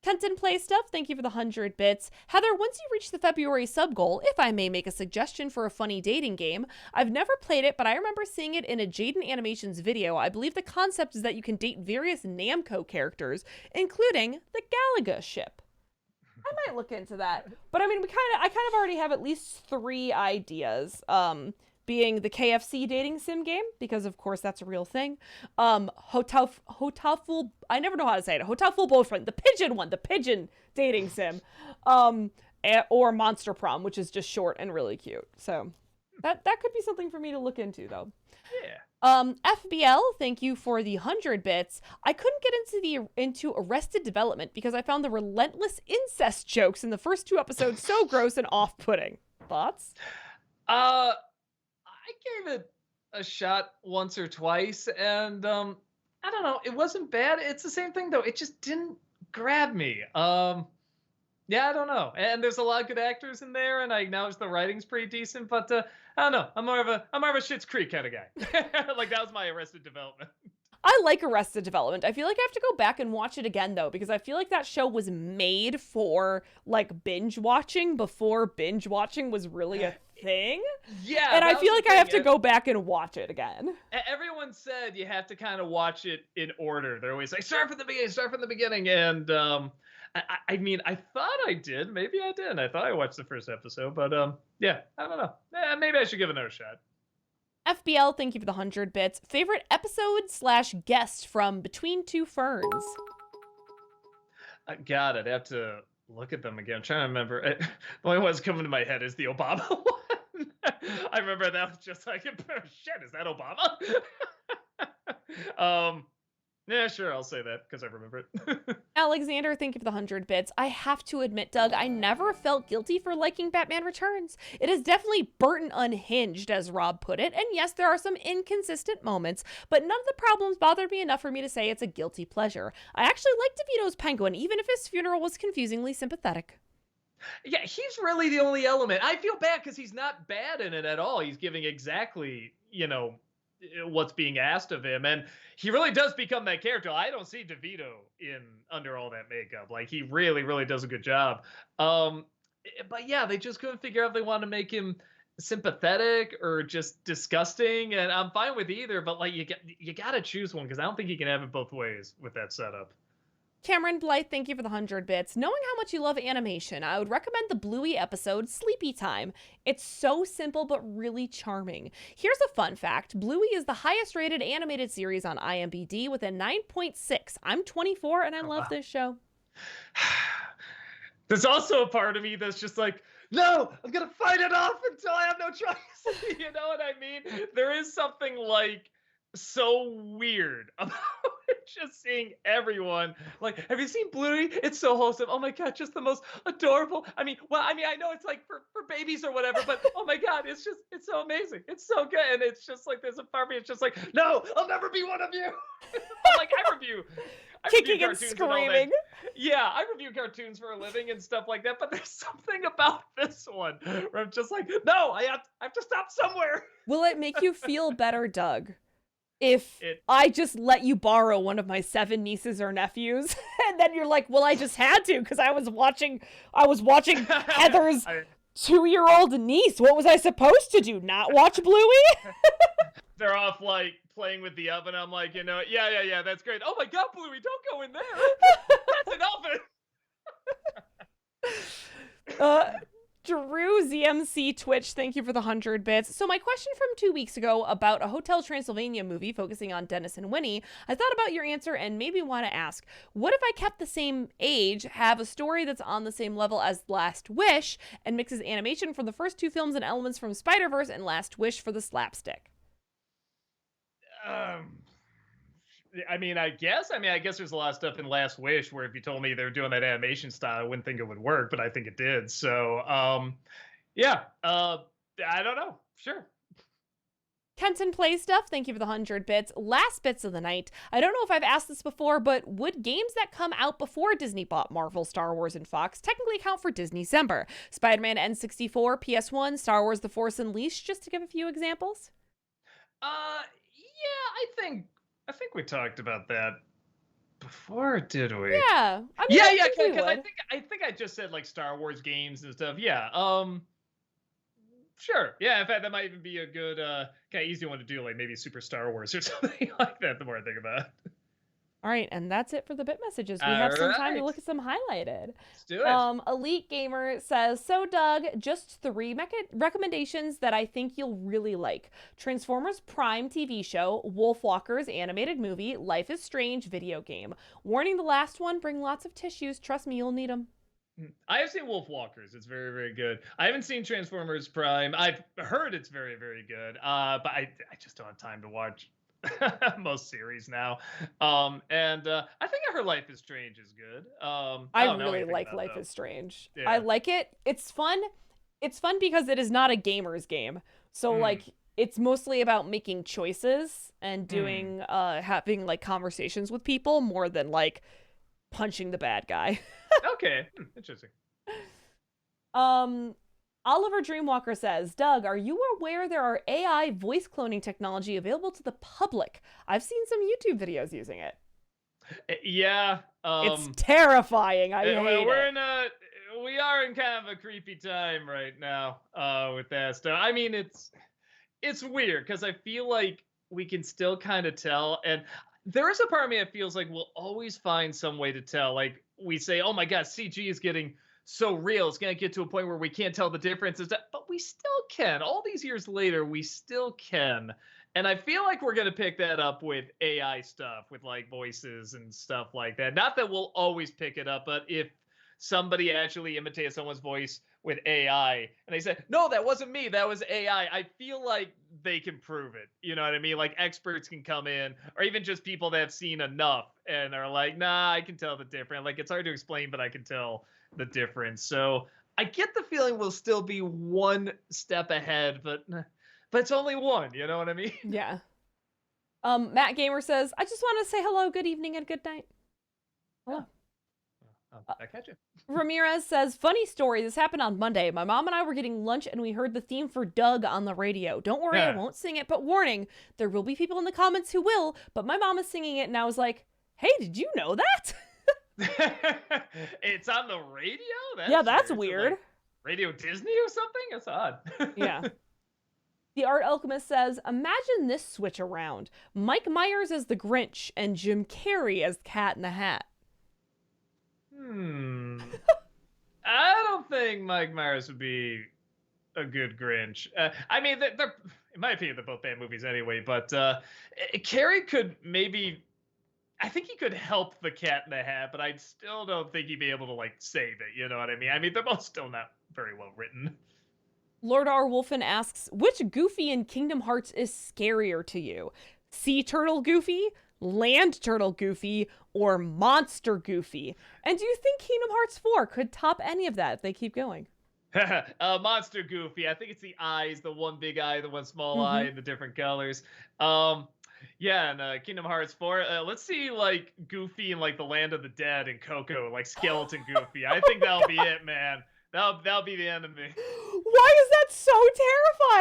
Kenton Play Stuff, thank you for the 100 bits. Heather, once you reach the February sub goal, if I may make a suggestion for a funny dating game, I've never played it, but I remember seeing it in a Jaden Animations video. I believe the concept is that you can date various Namco characters, including the Galaga ship. I might look into that. But I mean, I kind of already have at least 3 ideas. Being the KFC dating sim game, because of course that's a real thing. Hotelful, I never know how to say it. Hotelful Boyfriend, the pigeon one, the pigeon dating sim. Or Monster Prom, which is just short and really cute. So that could be something for me to look into, though. Yeah. FBL, thank you for the 100 bits. I couldn't get into Arrested Development because I found the relentless incest jokes in the first 2 episodes so gross and off-putting. Thoughts? I gave it a shot once or twice, and I don't know, it wasn't bad. It's the same thing though. It just didn't grab me. Yeah, I don't know. And there's a lot of good actors in there, and I acknowledge the writing's pretty decent, but I don't know. I'm more of a Schitt's Creek kind of guy. Like that was my Arrested Development. I like Arrested Development. I feel like I have to go back and watch it again, though, because I feel like that show was made for, like, binge watching before binge watching was really a thing. Yeah. And I feel like I have to go back and watch it again. Everyone said you have to kind of watch it in order. They're always like, start from the beginning. And I mean, I thought I did. Maybe I didn't. I thought I watched the first episode, but yeah, I don't know. Maybe I should give it another shot. FBL, thank you for the 100 bits. Favorite episode/guest from Between Two Ferns? God, I'd have to look at them again. I'm trying to remember. The only one that's coming to my head is the Obama one. I remember that was just like, shit, is that Obama? Yeah, sure, I'll say that because I remember it. Alexander, thank you for the 100 bits. I have to admit, Doug, I never felt guilty for liking Batman Returns. It is definitely Burton unhinged, as Rob put it, and yes, there are some inconsistent moments, but none of the problems bothered me enough for me to say it's a guilty pleasure. I actually liked DeVito's Penguin, even if his funeral was confusingly sympathetic. Yeah, he's really the only element. I feel bad because he's not bad in it at all. He's giving exactly, what's being asked of him, and he really does become that character. I don't see DeVito under all that makeup. Like, he really, really does a good job. But yeah, they just couldn't figure out if they want to make him sympathetic or just disgusting, and I'm fine with either, but like, you gotta choose one because I don't think you can have it both ways with that setup. Cameron Blythe, thank you for the 100 bits. Knowing how much you love animation, I would recommend the Bluey episode, Sleepy Time. It's so simple but really charming. Here's a fun fact. Bluey is the highest rated animated series on IMDb with a 9.6. I'm 24 and I love this show. There's also a part of me that's just like, no, I'm going to fight it off until I have no choice. You know what I mean? There is something like so weird about just seeing everyone like, have you seen Bluey? It's so wholesome. Oh my god, just the most adorable. I mean, I know it's like for babies or whatever, but oh my god, it's so amazing. It's so good. And it's just like, there's a part of me, it's just like, no, I'll never be one of you. But like, I review Kicking and screaming. Yeah, I review cartoons for a living and stuff like that, but there's something about this one where I'm just like, no, I have to stop somewhere. Will it make you feel better, Doug, if I just let you borrow one of my 7 nieces or nephews, and then you're like, well, I just had to because I was watching Heather's 2-year-old niece. What was I supposed to do? Not watch Bluey? They're off like playing with the oven. I'm like, yeah, that's great. Oh my god, Bluey, don't go in there. That's an oven. Drew ZMC Twitch, thank you for the 100 bits. So my question from 2 weeks ago about a Hotel Transylvania movie focusing on Dennis and Winnie, I thought about your answer and maybe want to ask, what if I kept the same age, have a story that's on the same level as Last Wish, and mixes animation from the first 2 films and elements from Spider-Verse and Last Wish for the slapstick? I guess there's a lot of stuff in Last Wish where if you told me they were doing that animation style, I wouldn't think it would work, but I think it did. So, yeah, I don't know. Sure. Kenton Play Stuff, thank you for the 100 bits. Last bits of the night. I don't know if I've asked this before, but would games that come out before Disney bought Marvel, Star Wars, and Fox technically count for Disneycember? Spider-Man N64, PS1, Star Wars The Force Unleashed, just to give a few examples. Yeah, I think we talked about that before, did we? Yeah. I mean, Yeah, I yeah, think we because would. I think I just said like Star Wars games and stuff. Yeah. Sure. Yeah, in fact that might even be a good kind of easy one to do, like maybe Super Star Wars or something like that, the more I think about it. All right, and that's it for the bit messages. We All have some time to right. look at some highlighted. Let's do it. Elite Gamer says, so Doug, just three recommendations that I think you'll really like. Transformers Prime TV show, Wolfwalkers animated movie, Life is Strange video game. Warning, the last one, bring lots of tissues. Trust me, you'll need them. I have seen Wolfwalkers. It's very, very good. I haven't seen Transformers Prime. I've heard it's very, very good. But I just don't have time to watch most series now. And I think I heard Life is Strange is good. I don't know really anything like about Life them. is Strange. Yeah. I like it. It's fun. It's fun because it is not a gamer's game. So like it's mostly about making choices and doing having like conversations with people more than like punching the bad guy. Okay, interesting. Oliver Dreamwalker says, Doug, are you aware there are AI voice cloning technology available to the public? I've seen some YouTube videos using it. Yeah. It's terrifying. I hate we're it. we are in kind of a creepy time right now with that stuff. I mean, it's weird because I feel like we can still kind of tell, and there is a part of me that feels like we'll always find some way to tell. Like we say, oh my god, CG is getting so real, it's gonna get to a point where we can't tell the differences, but we still can. All these years later, we still can. And I feel like we're gonna pick that up with AI stuff, with like voices and stuff like that. Not that we'll always pick it up, but if somebody actually imitates someone's voice with AI and they say, no, that wasn't me, that was AI, I feel like they can prove it. You know what I mean? Like experts can come in, or even just people that have seen enough and are like, nah, I can tell the difference. Like it's hard to explain, but I can tell the difference. So I get the feeling we'll still be one step ahead, but it's only one. You know what I mean? Yeah. Matt Gamer says, I just want to say hello, good evening, and good night. Hello. I catch you. Ramirez says, funny story. This happened on Monday. My mom and I were getting lunch and we heard the theme for Doug on the radio. Don't worry, I won't sing it, but warning, there will be people in the comments who will, but my mom is singing it and I was like, hey, did you know that? It's on the radio? That's weird. Like Radio Disney or something? That's odd. Yeah. The Art Alchemist says, imagine this switch around. Mike Myers as the Grinch and Jim Carrey as Cat in the Hat. I don't think Mike Myers would be a good Grinch. I mean, they're, in my opinion, they're both bad movies anyway, but Carrey could maybe... I think he could help the Cat in the Hat, but I still don't think he'd be able to, like, save it. You know what I mean? I mean, they're both still not very well written. Lord R. Wolfen asks, which Goofy in Kingdom Hearts is scarier to you? Sea Turtle Goofy, Land Turtle Goofy, or Monster Goofy? And do you think Kingdom Hearts 4 could top any of that if they keep going? Monster Goofy. I think it's the eyes, the one big eye, the one small eye, and the different colors. Yeah, and Kingdom Hearts 4. Let's see, like, Goofy in, like, the Land of the Dead and Coco, like, Skeleton Goofy. I think that'll be it, man. That'll be the end of me. Why is that so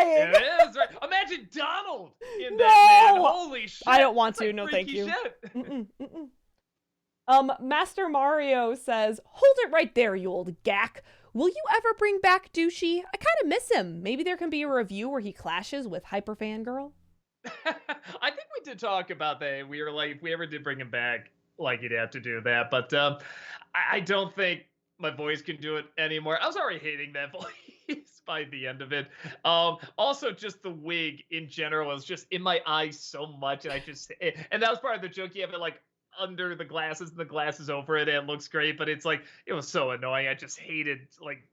terrifying? It is, right? Imagine Donald in that, man. Holy shit. I don't want It's to. like No, thank you. Master Mario says, hold it right there, you old gack. Will you ever bring back Douchey? I kind of miss him. Maybe there can be a review where he clashes with Hyperfan Girl. I think we did talk about that. We were like, if we ever did bring him back, like, you'd have to do that. But I don't think my voice can do it anymore. I was already hating that voice by the end of it. Also, just the wig in general was just in my eyes so much, and and that was part of the joke. You have it like under the glasses, and the glasses over it, and it looks great, but it's like it was so annoying. I just hated, like,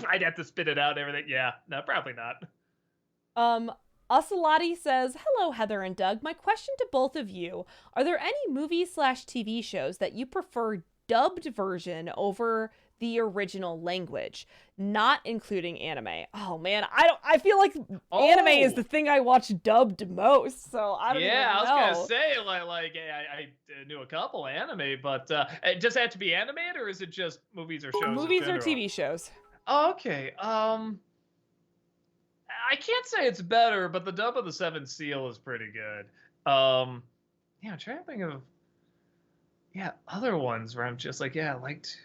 I'd have to spit it out and everything. Yeah, no, probably not. Oceloti says, hello, Heather and Doug. My question to both of you, are there any movies/TV shows that you prefer dubbed version over the original language, not including anime. Oh man, I feel like anime is the thing I watch dubbed most, so I don't even know. Yeah, I was gonna say I knew a couple anime, but does it have to be animated or is it just movies or shows? Movies or TV shows? Oh, okay. I can't say it's better, but the dub of the Seventh Seal is pretty good. Yeah, I'm trying to think of other ones where I'm just like, I liked.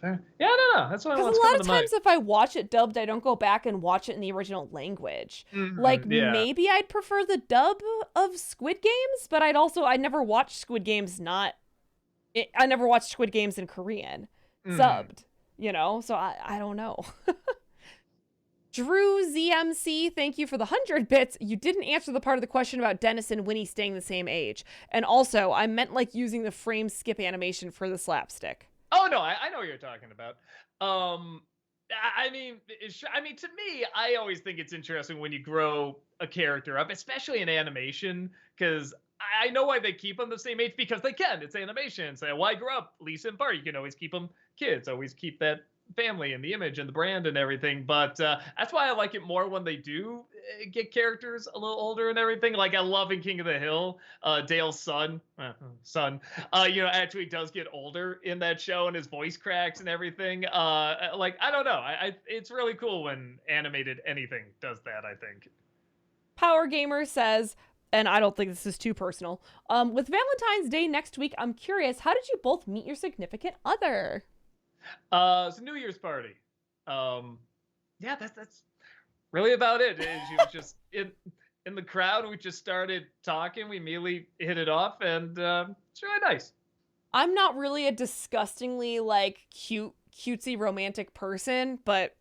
Yeah, no, that's what I want. Because a lot of times, if I watch it dubbed, I don't go back and watch it in the original language. Maybe I'd prefer the dub of Squid Games, but I never watched Squid Games I never watched Squid Games in Korean subbed, so I don't know. Drew ZMC, thank you for the 100 bits. You didn't answer the part of the question about Dennis and Winnie staying the same age. And also, I meant like using the frame skip animation for the slapstick. Oh no, I know what you're talking about. I mean, to me, I always think it's interesting when you grow a character up, especially in animation, because I know why they keep them the same age, because they can. It's animation. So why grow up Lisa and Bart? You can always keep them kids. Always keep that family and the image and the brand and everything. But that's why I like it more when they do get characters a little older and everything. Like I love in King of the Hill, Dale's son, actually does get older in that show and his voice cracks and everything. I don't know. It's really cool when animated anything does that, I think. Power Gamer says, and I don't think this is too personal, with Valentine's Day next week, I'm curious, how did you both meet your significant other? It's a New Year's party. That's really about it. She was just in the crowd. We just started talking. We immediately hit it off, and it's really nice. I'm not really a disgustingly cutesy romantic person, but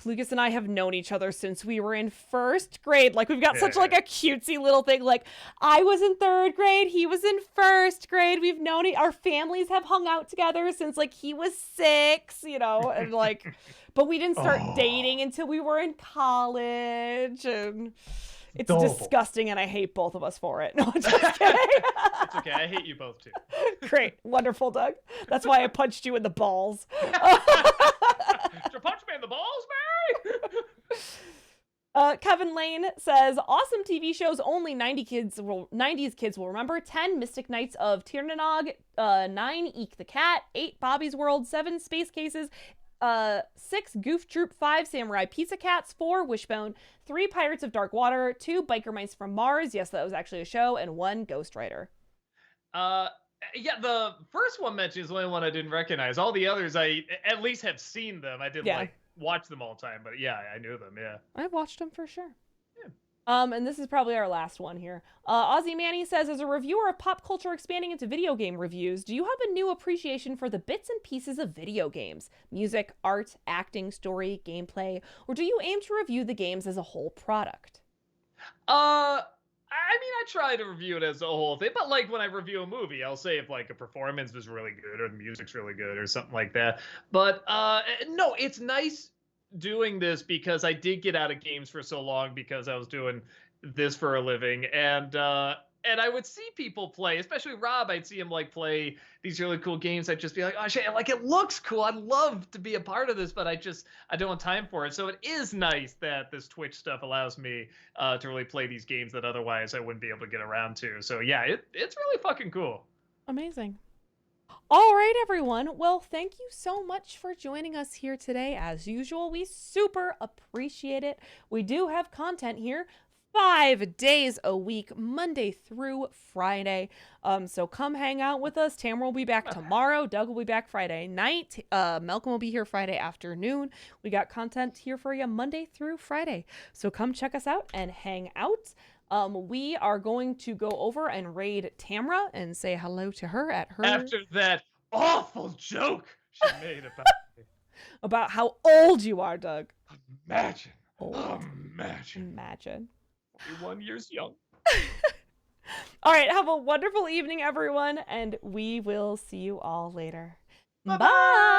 Lucas and I have known each other since we were in first grade. Like, we've got such like a cutesy little thing. Like, I was in third grade, he was in first grade. We've known our families have hung out together since like he was 6, and like, but we didn't start dating until we were in college, and it's disgusting, and I hate both of us for it. No, I'm just kidding. It's okay. I hate you both too. Great, wonderful, Doug. That's why I punched you in the balls. Did you punch me in the balls, Mary? Kevin Lane says, awesome TV shows only 90s kids will remember. 10 Mystic Knights of Tirnanog, 9 Eek the Cat, 8 Bobby's World, 7 Space Cases, 6 Goof Troop, 5 Samurai Pizza Cats, 4 Wishbone, 3 Pirates of Dark Water, 2 Biker Mice from Mars, yes, that was actually a show, and 1 Ghost Rider. The first one mentioned is the only one I didn't recognize. All the others, I at least have seen them. I didn't watch them all the time, but I knew them. Yeah, I've watched them for sure. And this is probably our last one here. Ozzy Manny says, as a reviewer of pop culture expanding into video game reviews, do you have a new appreciation for the bits and pieces of video games? Music, art, acting, story, gameplay? Or do you aim to review the games as a whole product? I try to review it as a whole thing, but like when I review a movie, I'll say if like a performance was really good or the music's really good or something like that. But no, it's nice doing this because I did get out of games for so long because I was doing this for a living, and I would see people play, especially Rob. I'd see him like play these really cool games. I'd just be like, oh shit, like it looks cool. I'd love to be a part of this, but I don't have time for it. So it is nice that this Twitch stuff allows me to really play these games that otherwise I wouldn't be able to get around to. So yeah, it's really fucking cool. Amazing. All right, everyone. Well, thank you so much for joining us here today. As usual, we super appreciate it. We do have content here 5 days a week, Monday through Friday. So come hang out with us. Tamara will be back tomorrow. Doug will be back Friday night. Malcolm will be here Friday afternoon. We got content here for you Monday through Friday. So come check us out and hang out. We are going to go over and raid Tamara and say hello to her at her. After that awful joke she made about me. About how old you are, Doug. Imagine. Old. Imagine. 41 years young. All right. Have a wonderful evening, everyone. And we will see you all later. Bye-bye. Bye.